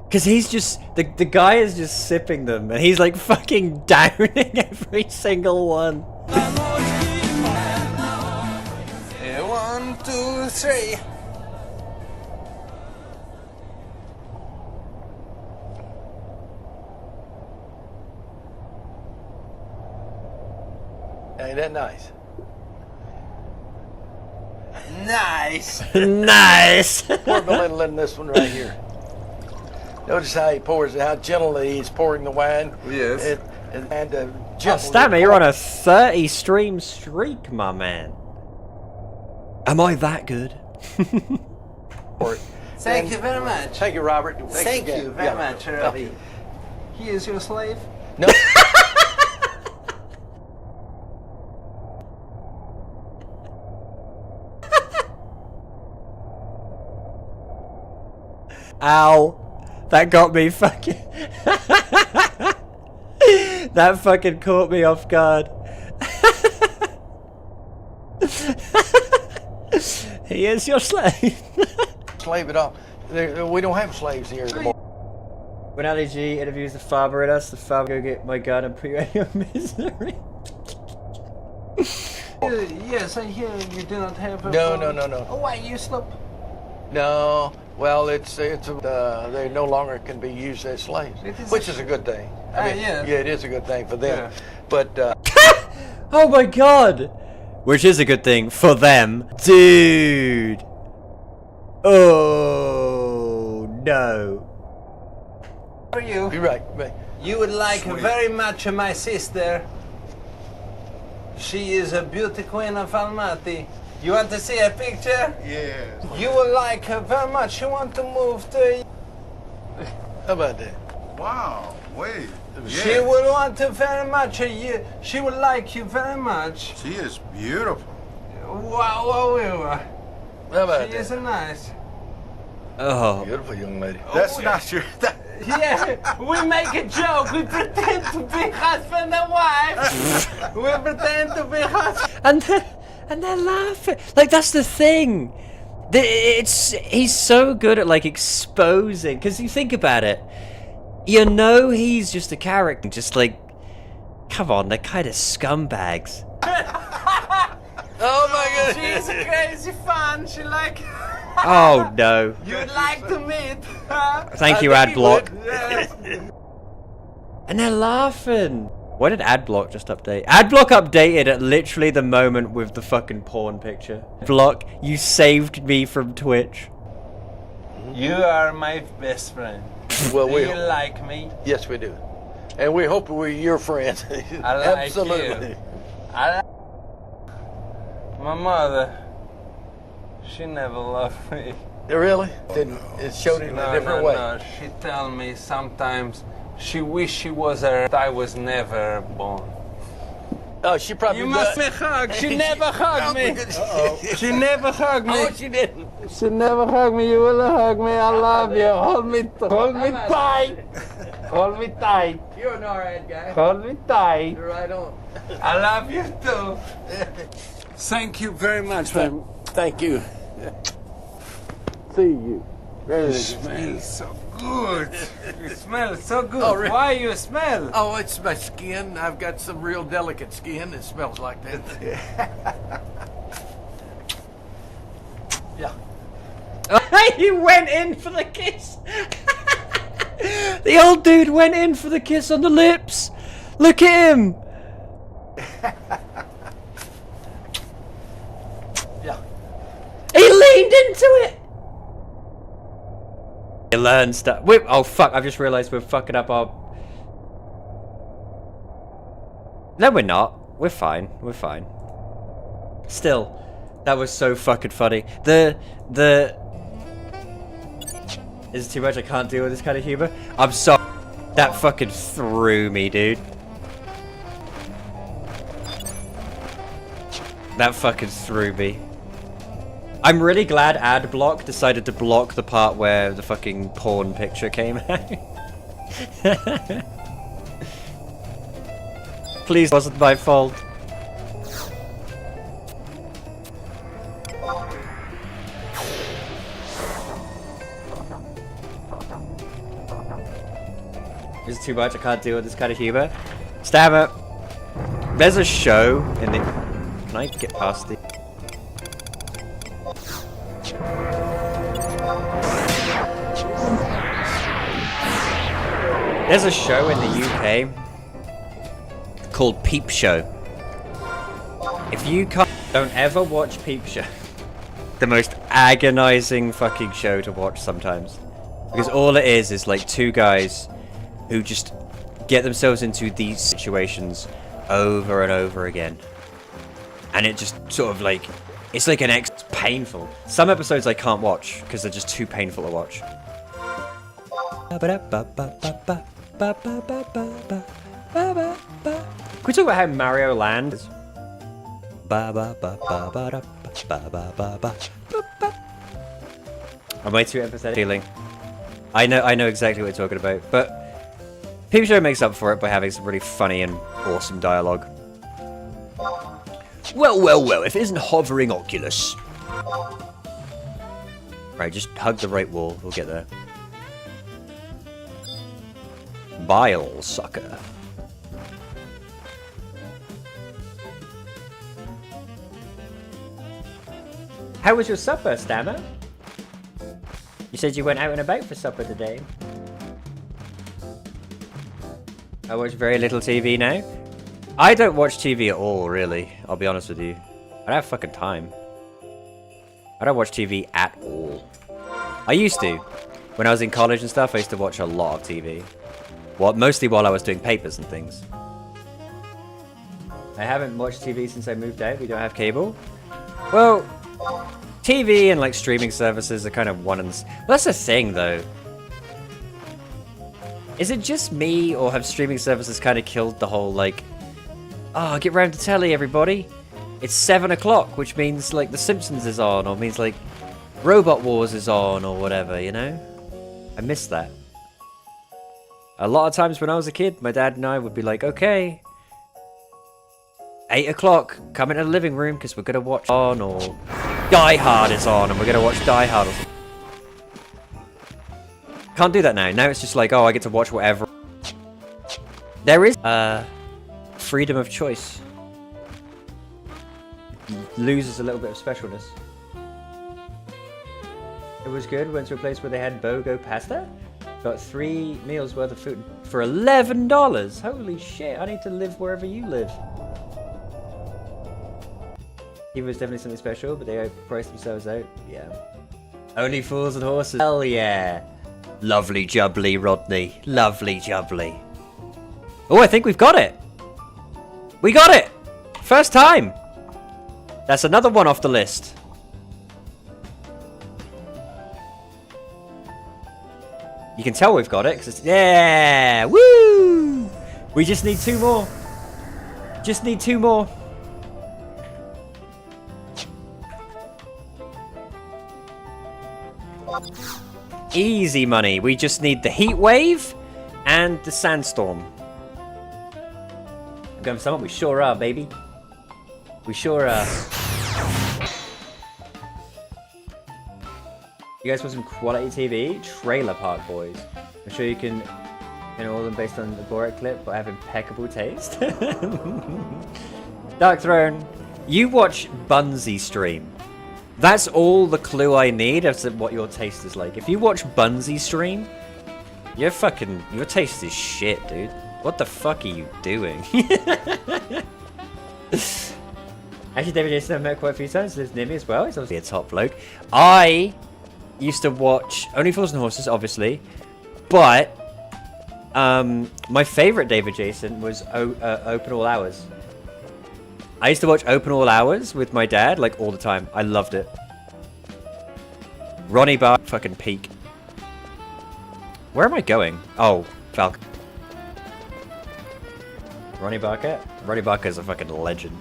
Because he's just, the guy is just sipping them and he's like fucking downing every single one. 1, 2, 3. Ain't that nice? Nice. Nice. Pour a little in this one right here. Notice how he pours it, how gently he's pouring the wine. Yes. And Oh, gently Stammer, you're on a 30 stream streak, my man. Am I that good? pour it. Thank you very much. Thank you, Robert. Thank again. you very Yeah. much, Robbie. He is your slave? No. Ow. That got me fucking... That fucking caught me off guard. He is your slave. Slave it off. We don't have slaves here anymore. When Ali G interviews the farmer in us, the farmer go get my gun and put you in your misery. Yes, I hear you do not have a... No. Oh, why you stop? No. Well, they no longer can be used as slaves, which is a good thing. Yeah, it is a good thing for them. Yeah. But Oh my god! Which is a good thing for them. Dude! Oh no. How are you? you're right. You would like very much my sister. She is a beauty queen of Almaty. You want to see a picture? Yes. You will like her very much. You want to move to... How about that? Wow. Wait. She would want to very much. She would like you very much. She is beautiful. Wow. How about She is that? nice. Oh. Beautiful young lady. That's not your. Yeah, we make a joke. We pretend to be husband and wife. We pretend to be husband. And they're laughing. Like, that's the thing. He's so good at, like, exposing. Because you think about it. You know he's just a character. Just like, come on, they're kind of scumbags. Oh my God! She's a crazy fan. She like... Oh, no. You'd like to meet. Thank you, Adblock. Yes. And they're laughing. Why did Adblock just update? Adblock updated at literally the moment with the fucking porn picture. Adblock, you saved me from Twitch. You are my best friend. Well, Do we you like me? yes, we do, and we hope we're your friends. I like Absolutely. you. My mother, she never loved me. Really? Didn't it showed it in a different way? No. She tell me sometimes she wish she was I was never born. Oh, she probably. You must me hug. She never hugged me. She never hugged me. Oh, she didn't. She never hugged me. You will hug me. I love you. Hold me tight. Hold me tight. You're an alright guy. Hold me tight. You're right on. I love you too. Thank you very much, man. Thank you. See you. You smell so good. You smell so good. Oh, really? Why you smell? Oh, it's my skin. I've got some real delicate skin that smells like that. Yeah. He went in for the kiss. The old dude went in for the kiss on the lips. Look at him! Yeah. He leaned into it! He learned stuff. Oh fuck, I've just realised we're fucking up our... No, we're not. We're fine. We're fine. Still, that was so fucking funny. Is it too much? I can't deal with this kind of humor. I'm sorry. That fucking threw me, dude. That fucking threw me. I'm really glad AdBlock decided to block the part where the fucking porn picture came out. Please, it wasn't my fault. This is too much. I can't deal with this kind of humor. Stab it. There's a show in the... Can I get past the... There's a show in the UK called Peep Show. If you don't ever watch Peep Show. The most agonizing fucking show to watch sometimes. Because all it is like two guys who just get themselves into these situations over and over again. And it just sort of like, it's like it's painful. Some episodes I can't watch because they're just too painful to watch. Can we talk about how Mario Land is? I'm way too empathetic feeling. I know exactly what you're talking about, but Peep Show makes up for it by having some really funny and awesome dialogue. Well, if it isn't hovering Oculus. Right, just hug the right wall, we'll get there. Bile sucker. How was your supper, Stammer? You said you went out and about for supper today. I watch very little TV now. I don't watch TV at all, really. I'll be honest with you. I don't have fucking time. I don't watch TV at all. I used to. When I was in college and stuff, I used to watch a lot of TV. Well, mostly while I was doing papers and things. I haven't watched TV since I moved out. We don't have cable. Well, TV and like streaming services are kind of one and... Well, that's the thing, though. Is it just me, or have streaming services kind of killed the whole, like... Oh, get round to telly, everybody. It's 7 o'clock, which means, like, The Simpsons is on, or means, like, Robot Wars is on, or whatever, you know? I miss that. A lot of times when I was a kid, my dad and I would be like, okay, 8 o'clock, come into the living room, because we're going to watch on, or Die Hard is on, and we're going to watch Die Hard. Can't do that now. Now it's just like, oh, I get to watch whatever. There is freedom of choice. Loses a little bit of specialness. It was good. Went to a place where they had BOGO pasta. Got 3 meals worth of food for $11. Holy shit! I need to live wherever you live. He was definitely something special, but they priced themselves out. Yeah. Only fools and horses. Hell yeah! Lovely jubbly, Rodney. Lovely jubbly. Oh, I think we've got it. We got it! First time! That's another one off the list. You can tell we've got it, because it's... Yeah! Woo! We just need 2 more. Just need 2 more. Easy money. We just need the heat wave and the sandstorm. I'm going for someone. We sure are, baby. We sure are. You guys want some quality TV? Trailer Park Boys. I'm sure you can all them based on the Borat clip, but I have impeccable taste. Dark Throne, you watch Bunzy stream. That's all the clue I need as to what your taste is like. If you watch Bunzy stream, your taste is shit, dude. What the fuck are you doing? Actually, David Jason I've met quite a few times. Lives near me as well. He's obviously a top bloke. I used to watch Only Fools and Horses, obviously, but my favorite David Jason was Open All Hours. I used to watch Open All Hours with my dad, like, all the time. I loved it. Ronnie Bar, fucking peak. Where am I going? Oh, Falcon. Ronnie Barker? Ronnie Barker is a fucking legend.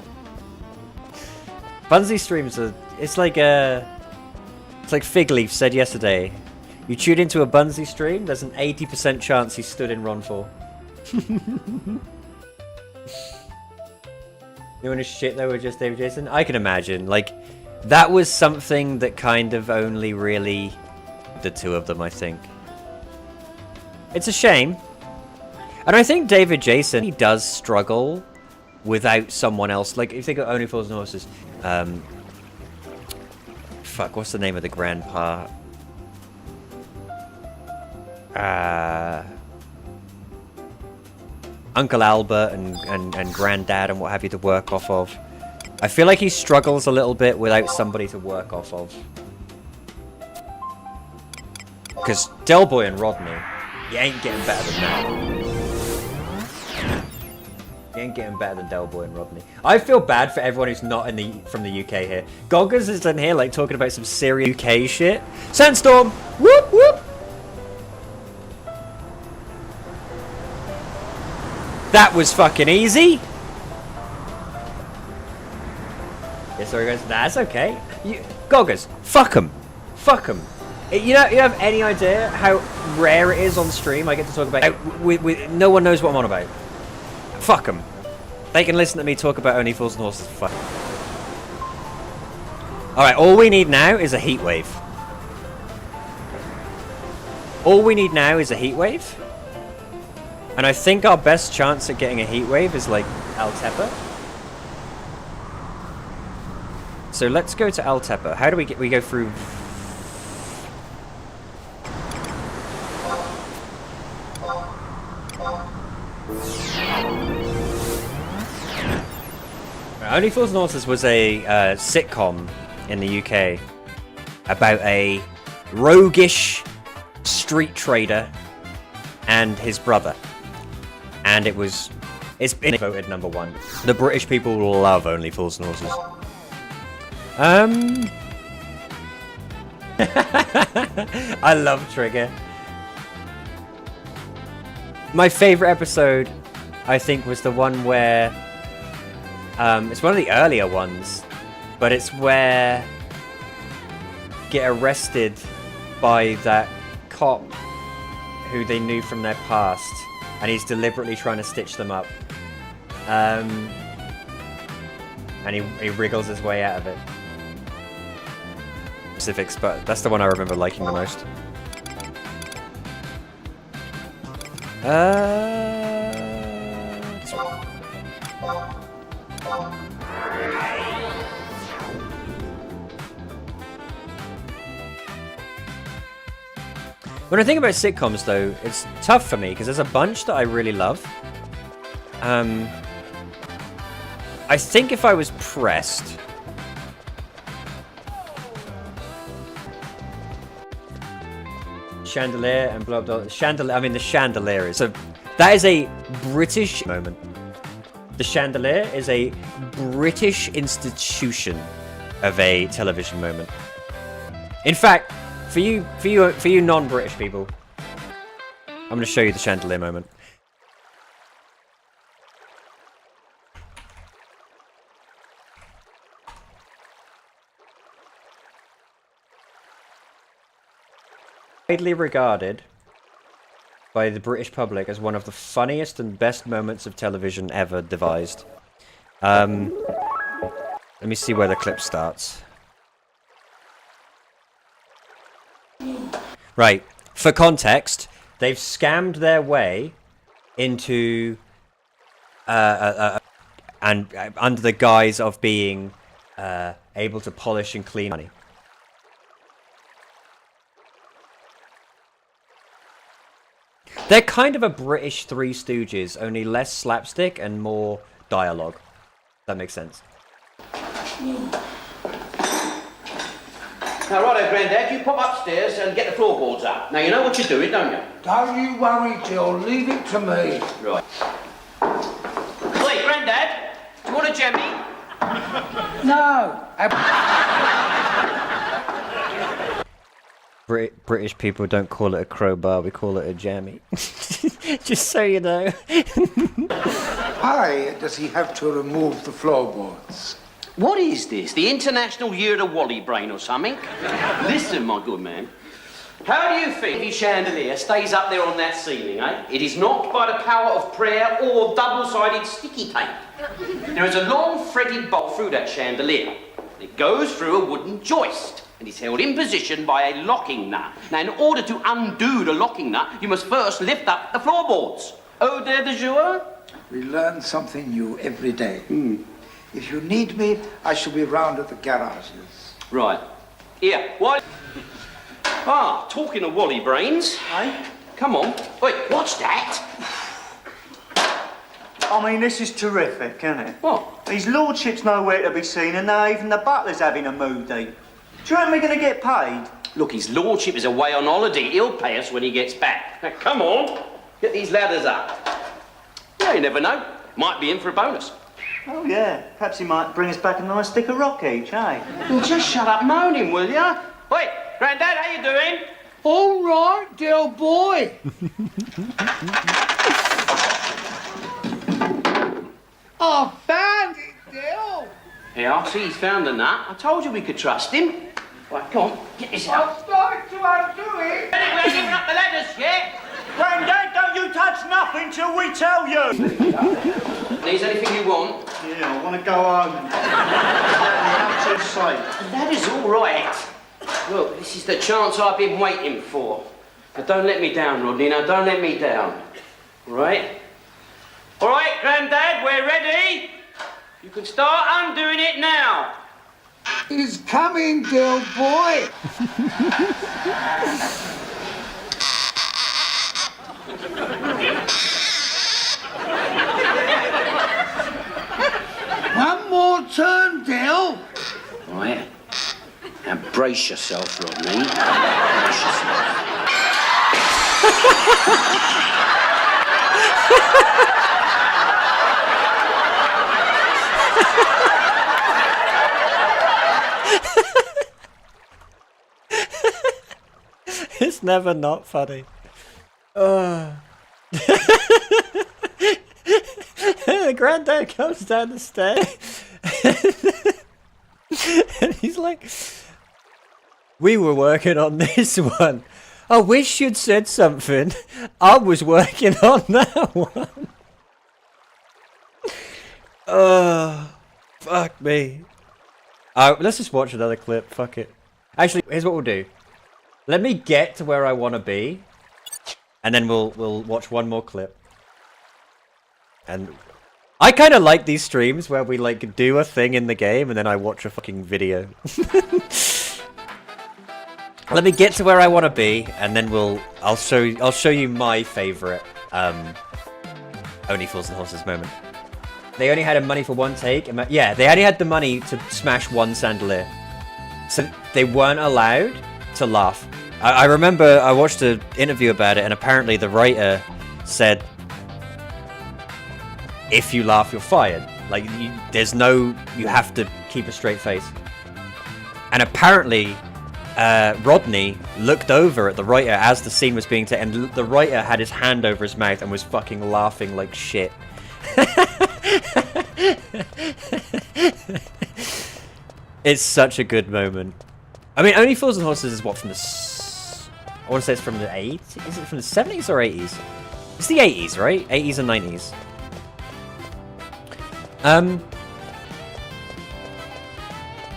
Bunzi streams are... It's like Fig Leaf said yesterday. You tune into a Bunzi stream, there's an 80% chance he stood in Ron 4. You want to shit though with just David Jason? I can imagine. Like, that was something that kind of only really... the two of them, I think. It's a shame. And I think David Jason, he does struggle without someone else. Like, if you think of Only Fools and Horses, fuck, what's the name of the grandpa? Uncle Albert and Granddad and what have you to work off of. I feel like he struggles a little bit without somebody to work off of. Because Del Boy and Rodney, you ain't getting better than that. You ain't getting better than Del Boy and Rodney. I feel bad for everyone who's not from the UK here. Goggers is in here like talking about some serious UK shit. Sandstorm! Whoop whoop! That was fucking easy! Yeah, sorry guys, that's okay. Goggers, fuck 'em. Fuck 'em. You have any idea how rare it is on stream I get to talk about no one knows what I'm on about. Fuck them. They can listen to me talk about Only Fools and Horses. Fuck. Alright, all we need now is a heat wave. All we need now is a heat wave. And I think our best chance at getting a heat wave is like Al Tepe. So let's go to Al Tepe. How do we go through... Only Fools and Horses was a sitcom in the UK about a roguish street trader and his brother. And it's been voted #1. The British people love Only Fools and Horses. I love Trigger. My favorite episode, I think, was the one where... it's one of the earlier ones, but it's where get arrested by that cop who they knew from their past, and he's deliberately trying to stitch them up. And he wriggles his way out of it. Specifics, but that's the one I remember liking the most. When I think about sitcoms, though, it's tough for me because there's a bunch that I really love. I think if I was pressed, Chandelier and blah blah. Chandelier. I mean, the Chandelier is that is a British moment. The Chandelier is a British institution of a television moment. In fact, for you non-British people, I'm going to show you the Chandelier moment. Widely regarded by the British public as one of the funniest and best moments of television ever devised. Let me see where the clip starts. Right, for context, they've scammed their way into and under the guise of being able to polish and clean money. They're kind of a British Three Stooges, only less slapstick and more dialogue. That makes sense. Now, righto, Grandad, you pop upstairs and get the floorboards up. Now, you know what you're doing, don't you? Don't you worry, Jill. Leave it to me. Right. Wait, Grandad, do you want a jammy? No. British people don't call it a crowbar, we call it a jammy. Just so you know. Why does he have to remove the floorboards? What is this? The International Year of the Wally Brain or something? Listen, my good man. How do you think his chandelier stays up there on that ceiling, eh? It is not by the power of prayer or double-sided sticky tape. There is a long threaded bolt through that chandelier. It goes through a wooden joist and is held in position by a locking nut. Now, in order to undo the locking nut, you must first lift up the floorboards. Au de jour? We learn something new every day. If you need me, I shall be round at the garages. Right. Here, what? Ah, talking of Wally brains. Eh? Come on. Wait, what's that? I mean, this is terrific, isn't it? What? His lordship's nowhere to be seen, and now even the butler's having a moody. Do you reckon we're going to get paid? Look, his lordship is away on holiday. He'll pay us when he gets back. Now, come on. Get these ladders up. Yeah, you never know. Might be in for a bonus. Oh, yeah. Perhaps he might bring us back a nice stick of rock each, eh? Well, just shut up moaning, will ya? Wait, Grandad, how you doing? All right, dear boy. I found it, Dill. Yeah, see, he's found the nut. I told you we could trust him. Right, come on, get this out. I'll start to undo it. We ain't giving up the ladders yet. Grandad, don't you touch nothing till we tell you! There's anything you want? Yeah, I want to go home. Not too safe. That is all right. Look, this is the chance I've been waiting for. Now, don't let me down, Rodney. Now, don't let me down. All right? All right, Grandad, we're ready. You can start undoing it now. He's coming, dear boy. One more turn, Dill. All right. Now, brace yourself, Rodney. Brace yourself. It's never not funny. The granddad comes down the stairs and he's like, we were working on this one. I wish you'd said something. I was working on that one. Fuck me. Let's just watch another clip. Fuck it. Actually, here's what we'll do. Let me get to where I want to be, and then we'll watch one more clip. And I kind of like these streams where we like do a thing in the game and then I watch a fucking video. Let me get to where I want to be, and then I'll show you my favorite Only Fools and Horses moment. They only had money for one take. Yeah, they only had the money to smash one chandelier, so they weren't allowed to laugh. I remember I watched an interview about it, and apparently the writer said, if you laugh, you're fired. Like, you have to keep a straight face. And apparently, Rodney looked over at the writer as the scene was being taken, and the writer had his hand over his mouth and was fucking laughing like shit. It's such a good moment. I mean, Only Fools and Horses is what, from I want to say it's from the 80s? Is it from the 70s or 80s? It's the 80s, right? 80s and 90s.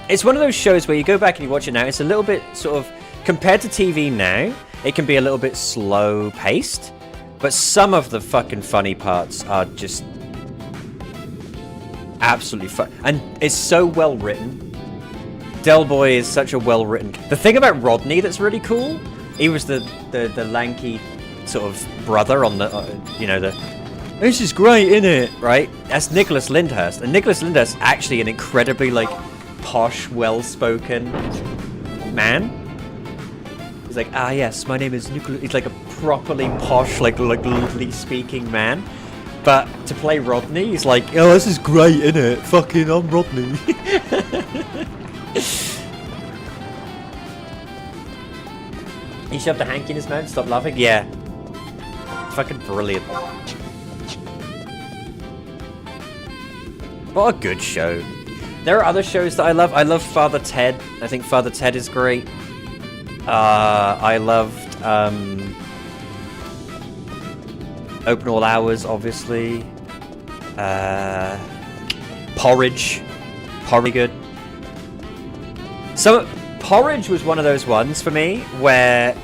It's one of those shows where you go back and you watch it now, it's a little bit sort of, compared to TV now, it can be a little bit slow paced, but some of the fucking funny parts are just absolutely fun. And it's so well written. Del Boy is such a well written. The thing about Rodney that's really cool, he was the lanky sort of brother on the, you know, the, this is great, innit? Right? That's Nicholas Lyndhurst. And Nicholas Lyndhurst actually an incredibly, like, posh, well-spoken man. He's like, ah, yes, my name is Nicholas. He's like a properly posh, like lovely speaking man. But to play Rodney, he's like, oh, this is great, innit? Fucking, I'm Rodney. He shoved a hanky in his mouth, stop laughing? Yeah. Fucking brilliant. What a good show. There are other shows that I love. I love Father Ted. I think Father Ted is great. I loved Open All Hours, obviously. Porridge. Porridge good. So Porridge was one of those ones for me where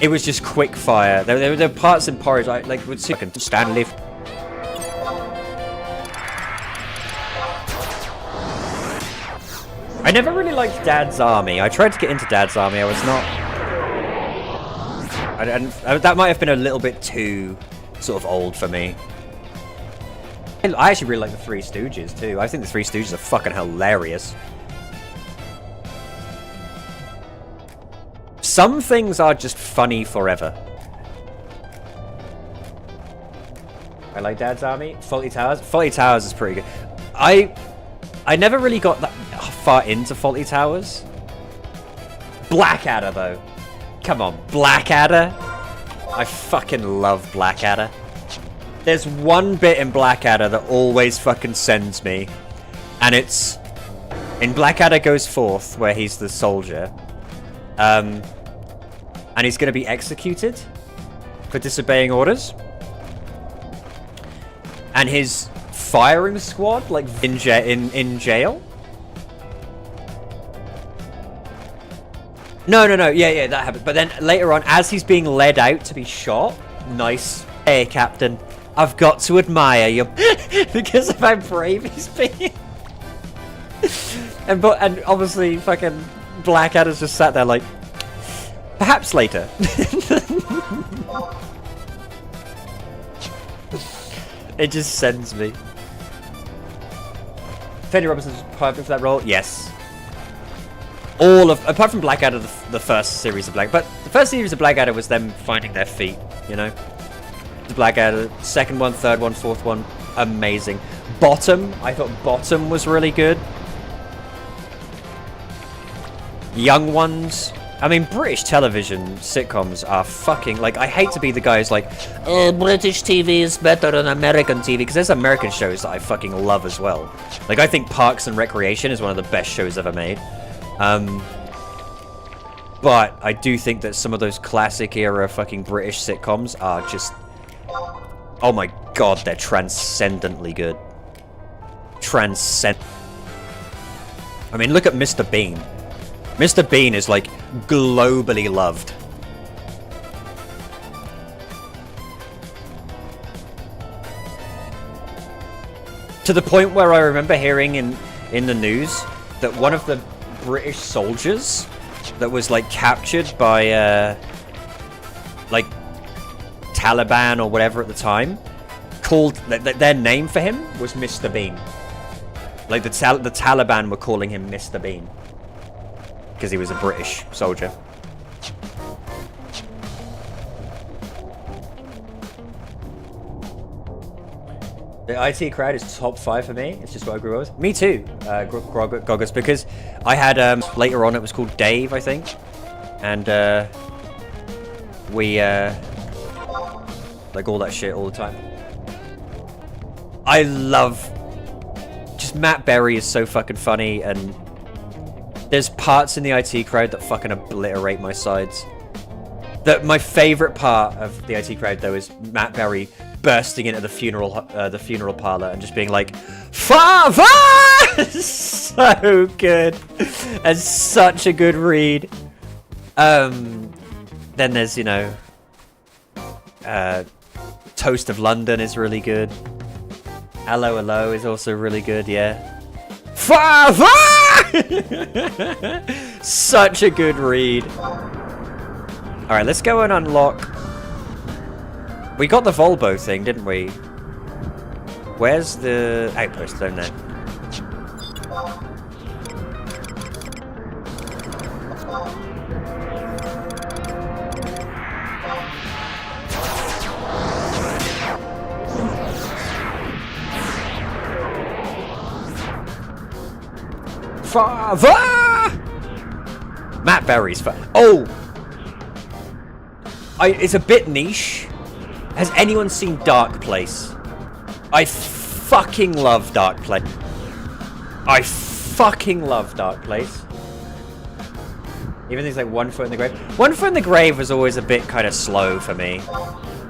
it was just quick fire. There were parts in Porridge I like would see Stanley. I never really liked Dad's Army. I tried to get into Dad's Army. I was not. That might have been a little bit too sort of old for me. I actually really like the Three Stooges too. I think the Three Stooges are fucking hilarious. Some things are just funny forever. I like Dad's Army. Fawlty Towers. Fawlty Towers is pretty good. I never really got that far into Fawlty Towers. Blackadder though. Come on, Blackadder. I fucking love Blackadder. There's one bit in Blackadder that always fucking sends me. And it's in Blackadder Goes Forth, where he's the soldier. And he's going to be executed for disobeying orders. And his firing squad, like, in jail. No, yeah, that happened. But then later on, as he's being led out to be shot, nice. Hey, Captain, I've got to admire you because of how brave he's been. and obviously, fucking Blackadder's just sat there like, perhaps later. It just sends me. Fanny Robinson's perfect for that role. Yes. Apart from Blackadder, the first series of but the first series of Blackadder was them finding their feet, you know? The Blackadder, second one, third one, fourth one, amazing. Bottom, I thought Bottom was really good. Young Ones. I mean, British television sitcoms are fucking, like, I hate to be the guy who's like, British TV is better than American TV, because there's American shows that I fucking love as well. Like, I think Parks and Recreation is one of the best shows ever made. But I do think that some of those classic era fucking British sitcoms are just, oh my god, they're transcendently good. I mean, look at Mr. Bean. Mr. Bean is, like, globally loved. To the point where I remember hearing in the news that one of the British soldiers that was, like, captured by, like, Taliban or whatever at the time, called, their name for him was Mr. Bean. Like, the Taliban were calling him Mr. Bean. Because he was a British soldier. The IT crowd is top 5 for me. It's just what I grew up with. Me too, Goggers, because I had, later on it was called Dave, I think. And, we, like all that shit all the time. I love, just Matt Berry is so fucking funny, and there's parts in the IT crowd that fucking obliterate my sides. My favorite part of the IT crowd, though, is Matt Berry bursting into the funeral parlor and just being like, "Father!" So good, and such a good read. Then there's, you know, Toast of London is really good. Hello, Hello is also really good. Yeah, Father! Such a good read. Alright, let's go and unlock We got the Volvo thing, didn't we? Where's the outpost? I don't know. Father! Matt Berry's fun. Oh! It's a bit niche. Has anyone seen Dark Place? I fucking love Dark Place. I fucking love Dark Place. Even things like One Foot in the Grave. One Foot in the Grave was always a bit kind of slow for me.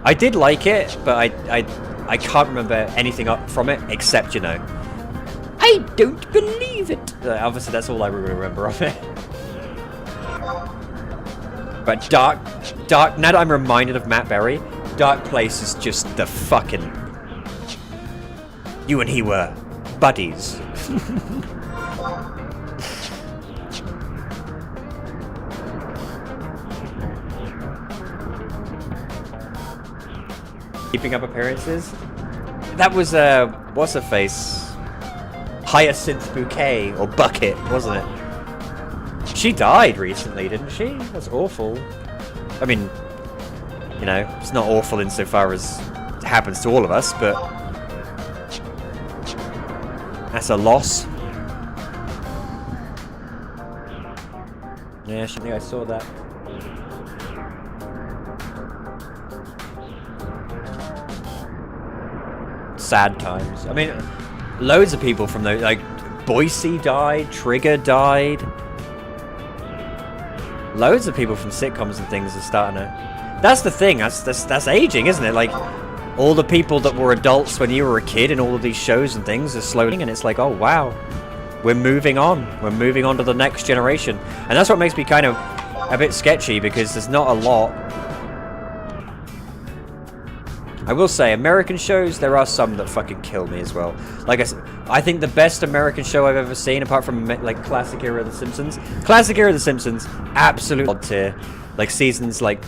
I did like it, but I can't remember anything up from it except, you know, I don't believe it. Obviously, that's all I remember of it. But Dark. Now that I'm reminded of Matt Berry, Dark Place is just the fucking. You and he were buddies. Keeping up appearances. That was what's her face? Hyacinth Bouquet or Bucket, wasn't it? She died recently, didn't she? That's awful. I mean, you know, it's not awful insofar as it happens to all of us, but that's a loss. Yeah, I think I saw that. Sad times. I mean, loads of people from those, like Boise died, Trigger died. Loads of people from sitcoms and things are starting to. That's the thing. That's aging, isn't it? Like all the people that were adults when you were a kid in all of these shows and things are slowly, and it's like, oh wow, we're moving on. We're moving on to the next generation, and that's what makes me kind of a bit sketchy because there's not a lot. I will say, American shows, there are some that fucking kill me as well. Like I said, I think the best American show I've ever seen, apart from like classic era of The Simpsons, absolute god tier. Like seasons like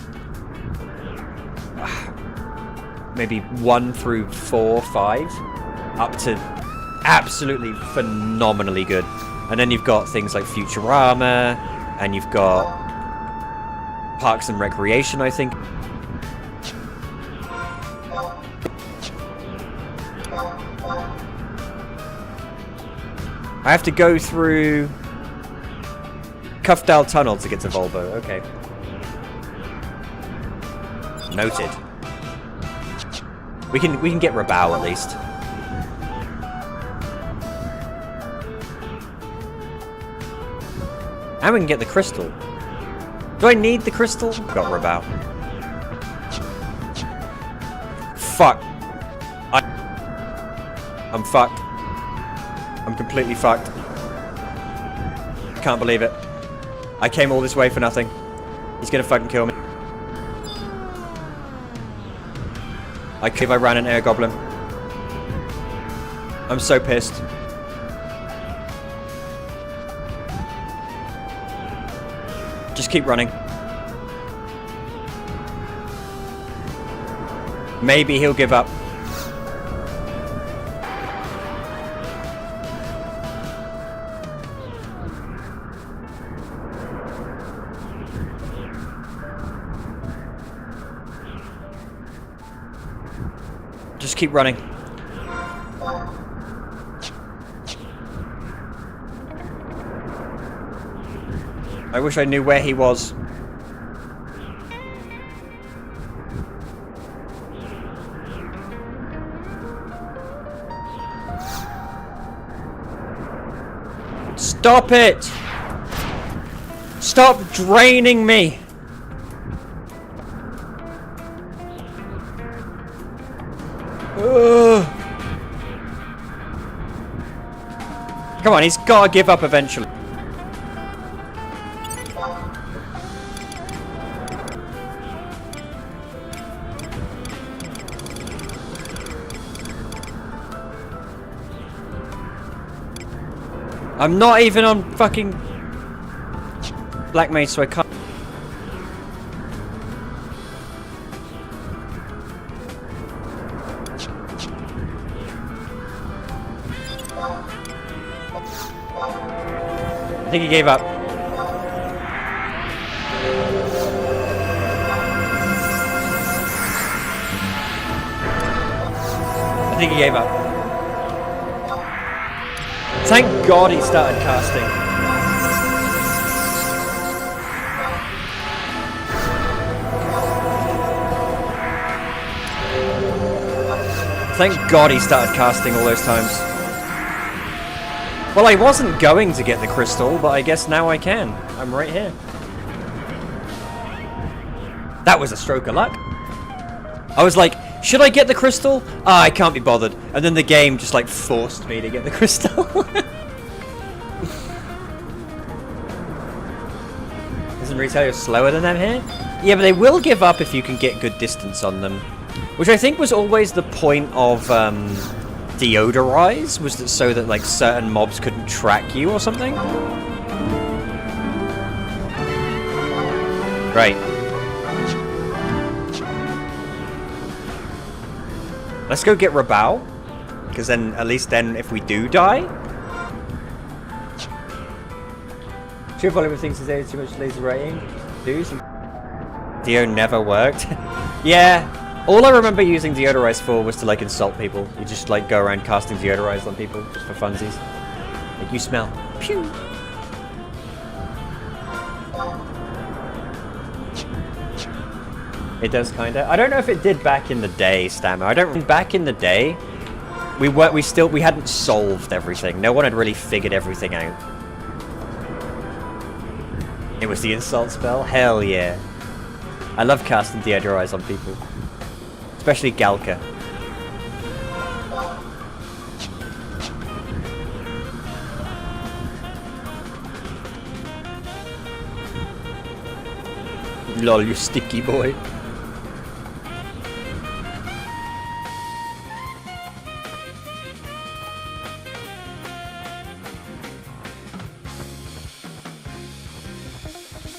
maybe 1 through 4, 5, up to absolutely phenomenally good. And then you've got things like Futurama, and you've got Parks and Recreation, I think. I have to go through Cuffdale Tunnel to get to Volvo. Okay. Noted. We can get Rabao at least. And we can get the crystal. Do I need the crystal? Got Rabao. Fuck. I'm fucked. I'm completely fucked. Can't believe it. I came all this way for nothing. He's gonna fucking kill me. I could if I ran an air goblin. I'm so pissed. Just keep running. Maybe he'll give up. Just keep running. I wish I knew where he was. Stop it! Stop draining me! Come on, he's gotta give up eventually. I'm not even on fucking Black Mage, so I can't. I think he gave up. I think he gave up. Thank God he started casting. Thank God he started casting all those times. Well, I wasn't going to get the crystal, but I guess now I can. I'm right here. That was a stroke of luck. I was like, should I get the crystal? Ah, I can't be bothered. And then the game just like forced me to get the crystal. Isn't retail slower than them here? Yeah, but they will give up if you can get good distance on them. Which I think was always the point of Deodorize, was that so that like certain mobs couldn't track you or something? Right. Let's go get Rabao, because then at least then if we do die. Should volume of things today is too much laser writing. Deo never worked. Yeah. All I remember using Deodorize for was to like insult people. You just like go around casting Deodorize on people just for funsies. Like, you smell. Pew! It does kinda. I don't know if it did back in the day, Stammer. I don't. Back in the day, we hadn't solved everything. No one had really figured everything out. It was the insult spell? Hell yeah. I love casting Deodorize on people. Especially Galka. Lol, you sticky boy.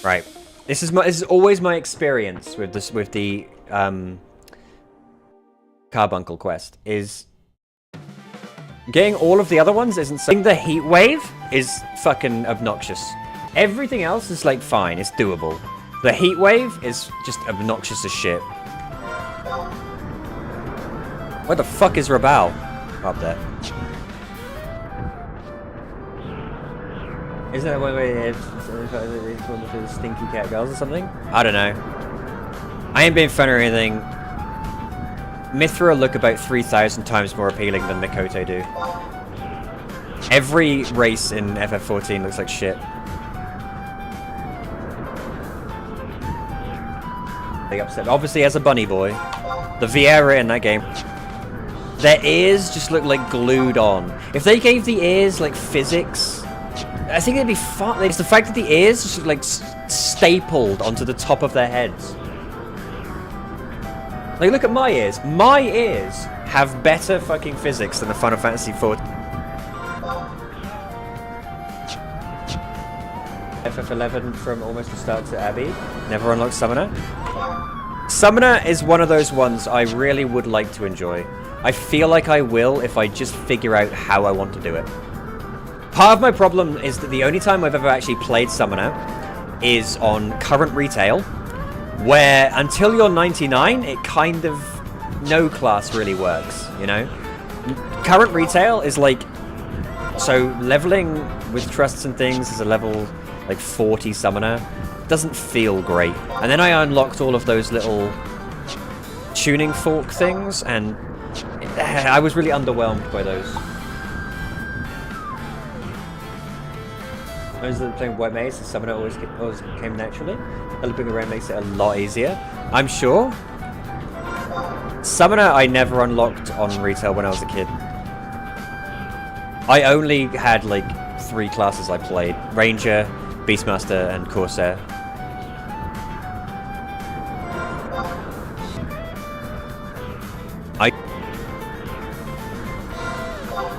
Right. This is always my experience with this, with the Carbuncle quest, is getting all of the other ones isn't so. The heat wave is fucking obnoxious. Everything else is like fine, it's doable. The heat wave is just obnoxious as shit. Where the fuck is Rabao? Up there. Isn't that one way it's one of the stinky cat girls or something? I don't know. I ain't being fun or anything. Mithra look about 3,000 times more appealing than Mikoto do. Every race in FF14 looks like shit. They upset. Obviously, as a bunny boy, the Viera in that game, their ears just look like glued on. If they gave the ears like physics, I think it'd be fun. It's the fact that the ears just look like stapled onto the top of their heads. Like, look at my ears. My ears have better fucking physics than the Final Fantasy IV. FF11 from almost the start to Abby. Never unlocked Summoner. Summoner is one of those ones I really would like to enjoy. I feel like I will if I just figure out how I want to do it. Part of my problem is that the only time I've ever actually played Summoner is on current retail, where until you're 99, it kind of, no class really works, you know? Current retail is like, so leveling with trusts and things is a level like 40 Summoner. Doesn't feel great. And then I unlocked all of those little tuning fork things, and I was really underwhelmed by those. Those that are playing White Maze, the Summoner always came naturally. Developing around makes it a lot easier, I'm sure. Summoner I never unlocked on retail when I was a kid. I only had like 3 classes I played: Ranger, Beastmaster, and Corsair.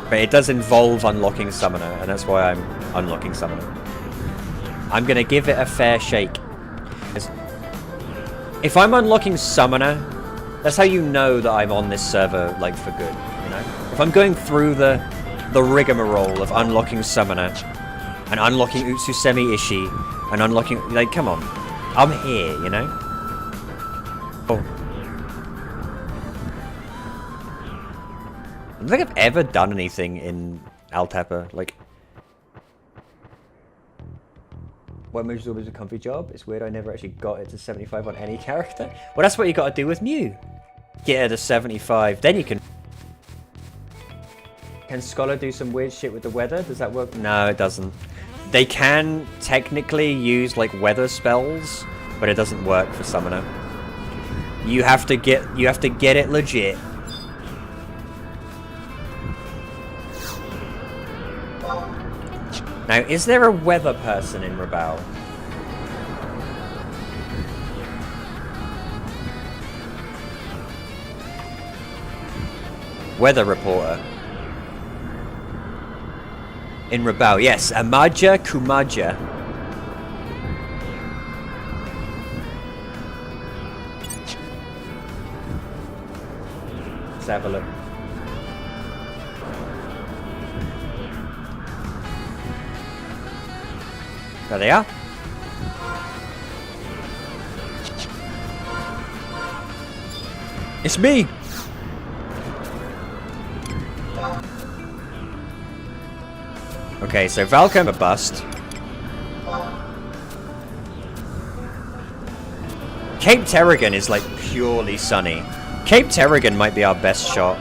But it does involve unlocking Summoner, and that's why I'm unlocking Summoner. I'm gonna give it a fair shake. If I'm unlocking Summoner, that's how you know that I'm on this server, like, for good, you know? If I'm going through the the rigmarole of unlocking Summoner, and unlocking Utsusemi Ishii, and unlocking... Like, come on. I'm here, you know? Oh. I don't think I've ever done anything in Altepa, like... One Mojo is always a comfy job. It's weird I never actually got it to 75 on any character. Well, that's what you gotta do with Mew. Get her to 75, then you can... Can Scholar do some weird shit with the weather? Does that work? No, it doesn't. They can technically use, like, weather spells, but it doesn't work for Summoner. You have to get it legit. Now, is there a weather person in Rabaul? Weather reporter. In Rabaul, yes. Amaja Kumaja. Let's have a look. There they are. It's me! Okay, so Valcom a bust. Cape Terrigan is like purely sunny. Cape Terrigan might be our best shot.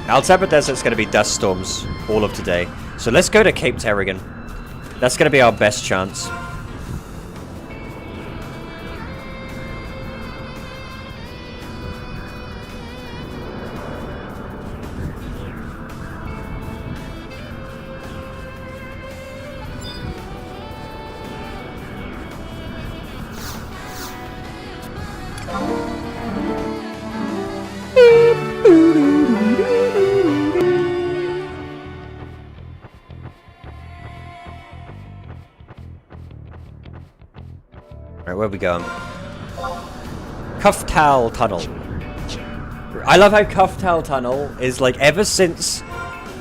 Altepa Desert's going to be dust storms all of today. So let's go to Cape Terrigan. That's going to be our best chance. Alright, where are we going? Kuftal Tunnel. I love how Kuftal Tunnel is like, ever since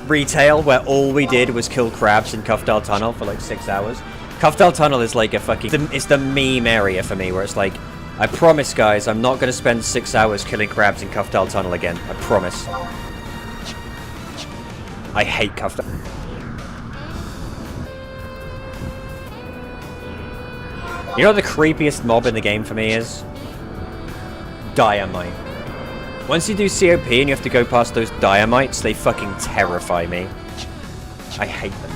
retail, where all we did was kill crabs in Kuftal Tunnel for like 6 hours. Kuftal Tunnel is like a fucking... It's the meme area for me, where it's like, I promise guys, I'm not going to spend 6 hours killing crabs in Kuftal Tunnel again. I promise. I hate Kuftal. You know what the creepiest mob in the game for me is? Diamite. Once you do COP and you have to go past those Diamites, they fucking terrify me. I hate them.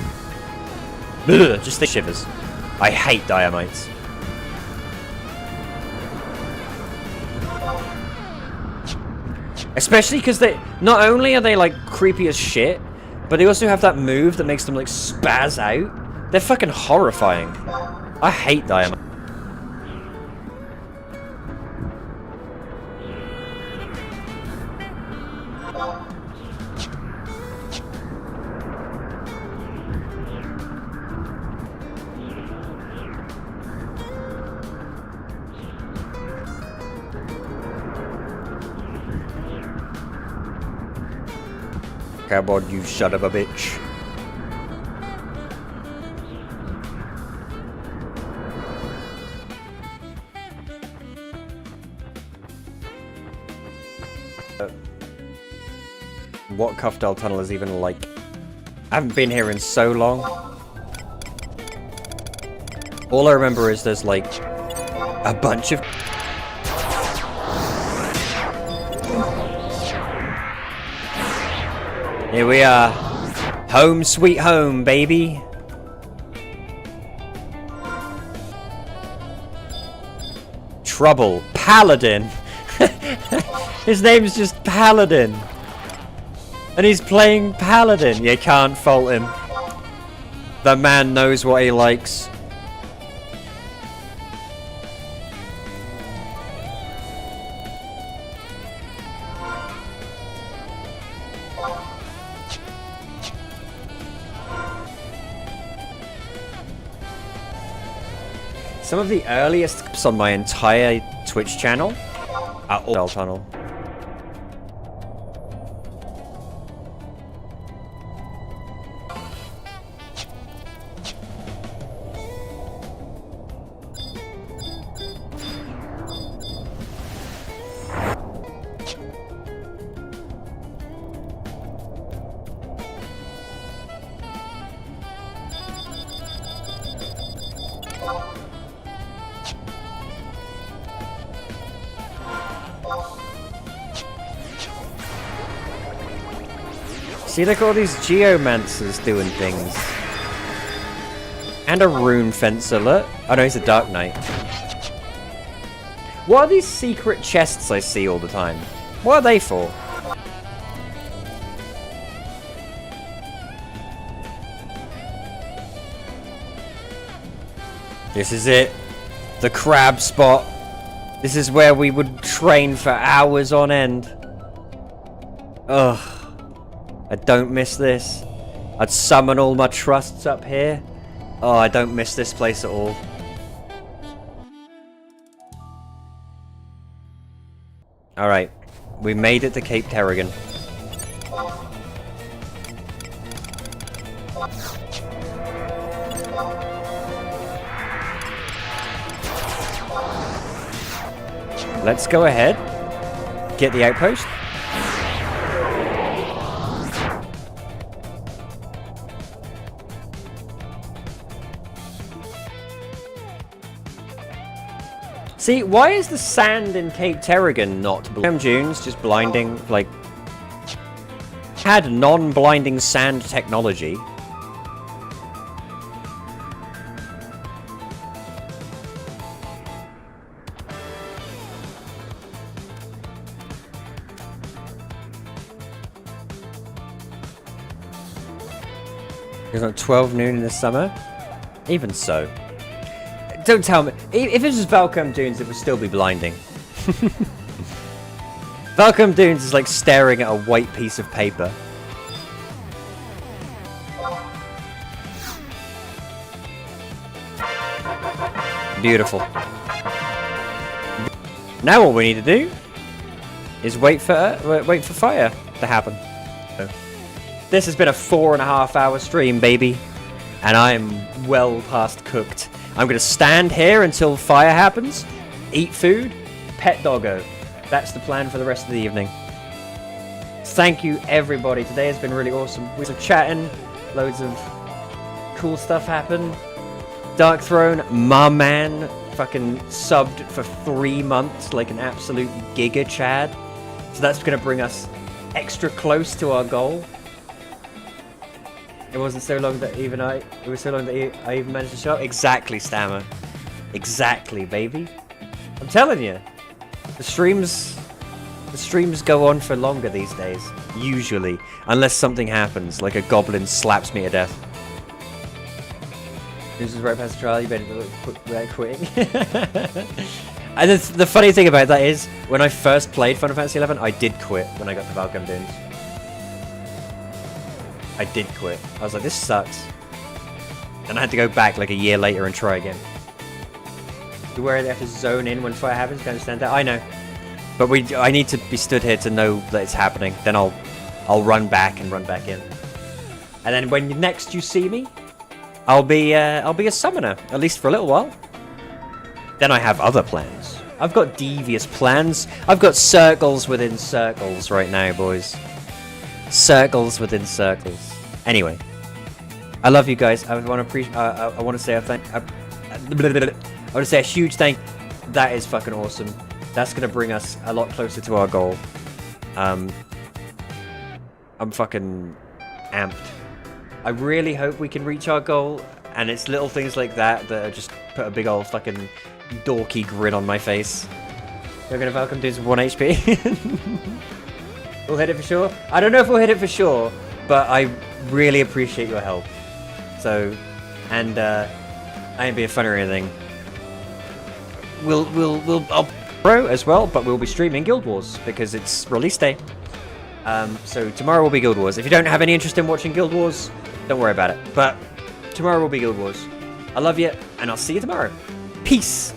Ugh, just the shivers. I hate Diamites. Especially because they... Not only are they like creepy as shit, but they also have that move that makes them like spaz out. They're fucking horrifying. I hate Diamite. Cowboy, you son of a bitch. What Kuftal Tunnel is even like. I haven't been here in so long. All I remember is there's like a bunch of... Here we are. Home sweet home, baby. Trouble. Paladin. His name's just Paladin. And he's playing Paladin. You can't fault him. The man knows what he likes. Some of the earliest clips on my entire Twitch channel. Or tunnel. See, look at all these geomancers doing things. And a rune fencer, look. Oh no, he's a Dark Knight. What are these secret chests I see all the time? What are they for? This is it. The crab spot. This is where we would train for hours on end. Ugh. I don't miss this. I'd summon all my trusts up here. Oh, I don't miss this place at all. Alright. We made it to Cape Terrigan. Let's go ahead. Get the outpost. See, why is the sand in Cape Terrigan not blue? Dunes just blinding, like, had non-blinding sand technology. It's not 12 noon in the summer? Even so. Don't tell me. If it was Valcombe Dunes, it would still be blinding. Valcombe Dunes is like staring at a white piece of paper. Beautiful. Now all we need to do is wait for fire to happen. So, this has been a 4.5 hour stream, baby, and I'm well past cooked. I'm going to stand here until fire happens, eat food, pet doggo. That's the plan for the rest of the evening. Thank you, everybody. Today has been really awesome. We were chatting, loads of cool stuff happened. Dark Throne, my man, fucking subbed for 3 months like an absolute giga Chad. So that's going to bring us extra close to our goal. It wasn't so long that even I even managed to show up. Exactly, Stammer. Exactly, baby. I'm telling you, the streams go on for longer these days, usually, unless something happens, like a goblin slaps me to death. This is right past the trial. You better quit quitting. And the funny thing about that is, when I first played Final Fantasy XI, I did quit when I got to Valcombe Dunes. I did quit. I was like, this sucks. And I had to go back like a year later and try again. You where they have to zone in when fire happens, you understand that? I know. But I need to be stood here to know that it's happening. Then I'll run back and run back in. And then when next you see me, I'll be a summoner, at least for a little while. Then I have other plans. I've got devious plans. I've got circles within circles right now, boys. Circles within circles. Anyway, I love you guys. I want to appreciate. I want to say I want to say a huge thank. That is fucking awesome. That's gonna bring us a lot closer to our goal. I'm fucking amped. I really hope we can reach our goal, and it's little things like that that just put a big old fucking dorky grin on my face. We're gonna Valcombe Dunes with 1 HP. We'll hit it for sure. I don't know if we'll hit it for sure, but I really appreciate your help. So, and I ain't being funny or anything. I'll pro as well, but we'll be streaming Guild Wars because it's release day. So tomorrow will be Guild Wars. If you don't have any interest in watching Guild Wars, don't worry about it. But tomorrow will be Guild Wars. I love you, and I'll see you tomorrow. Peace.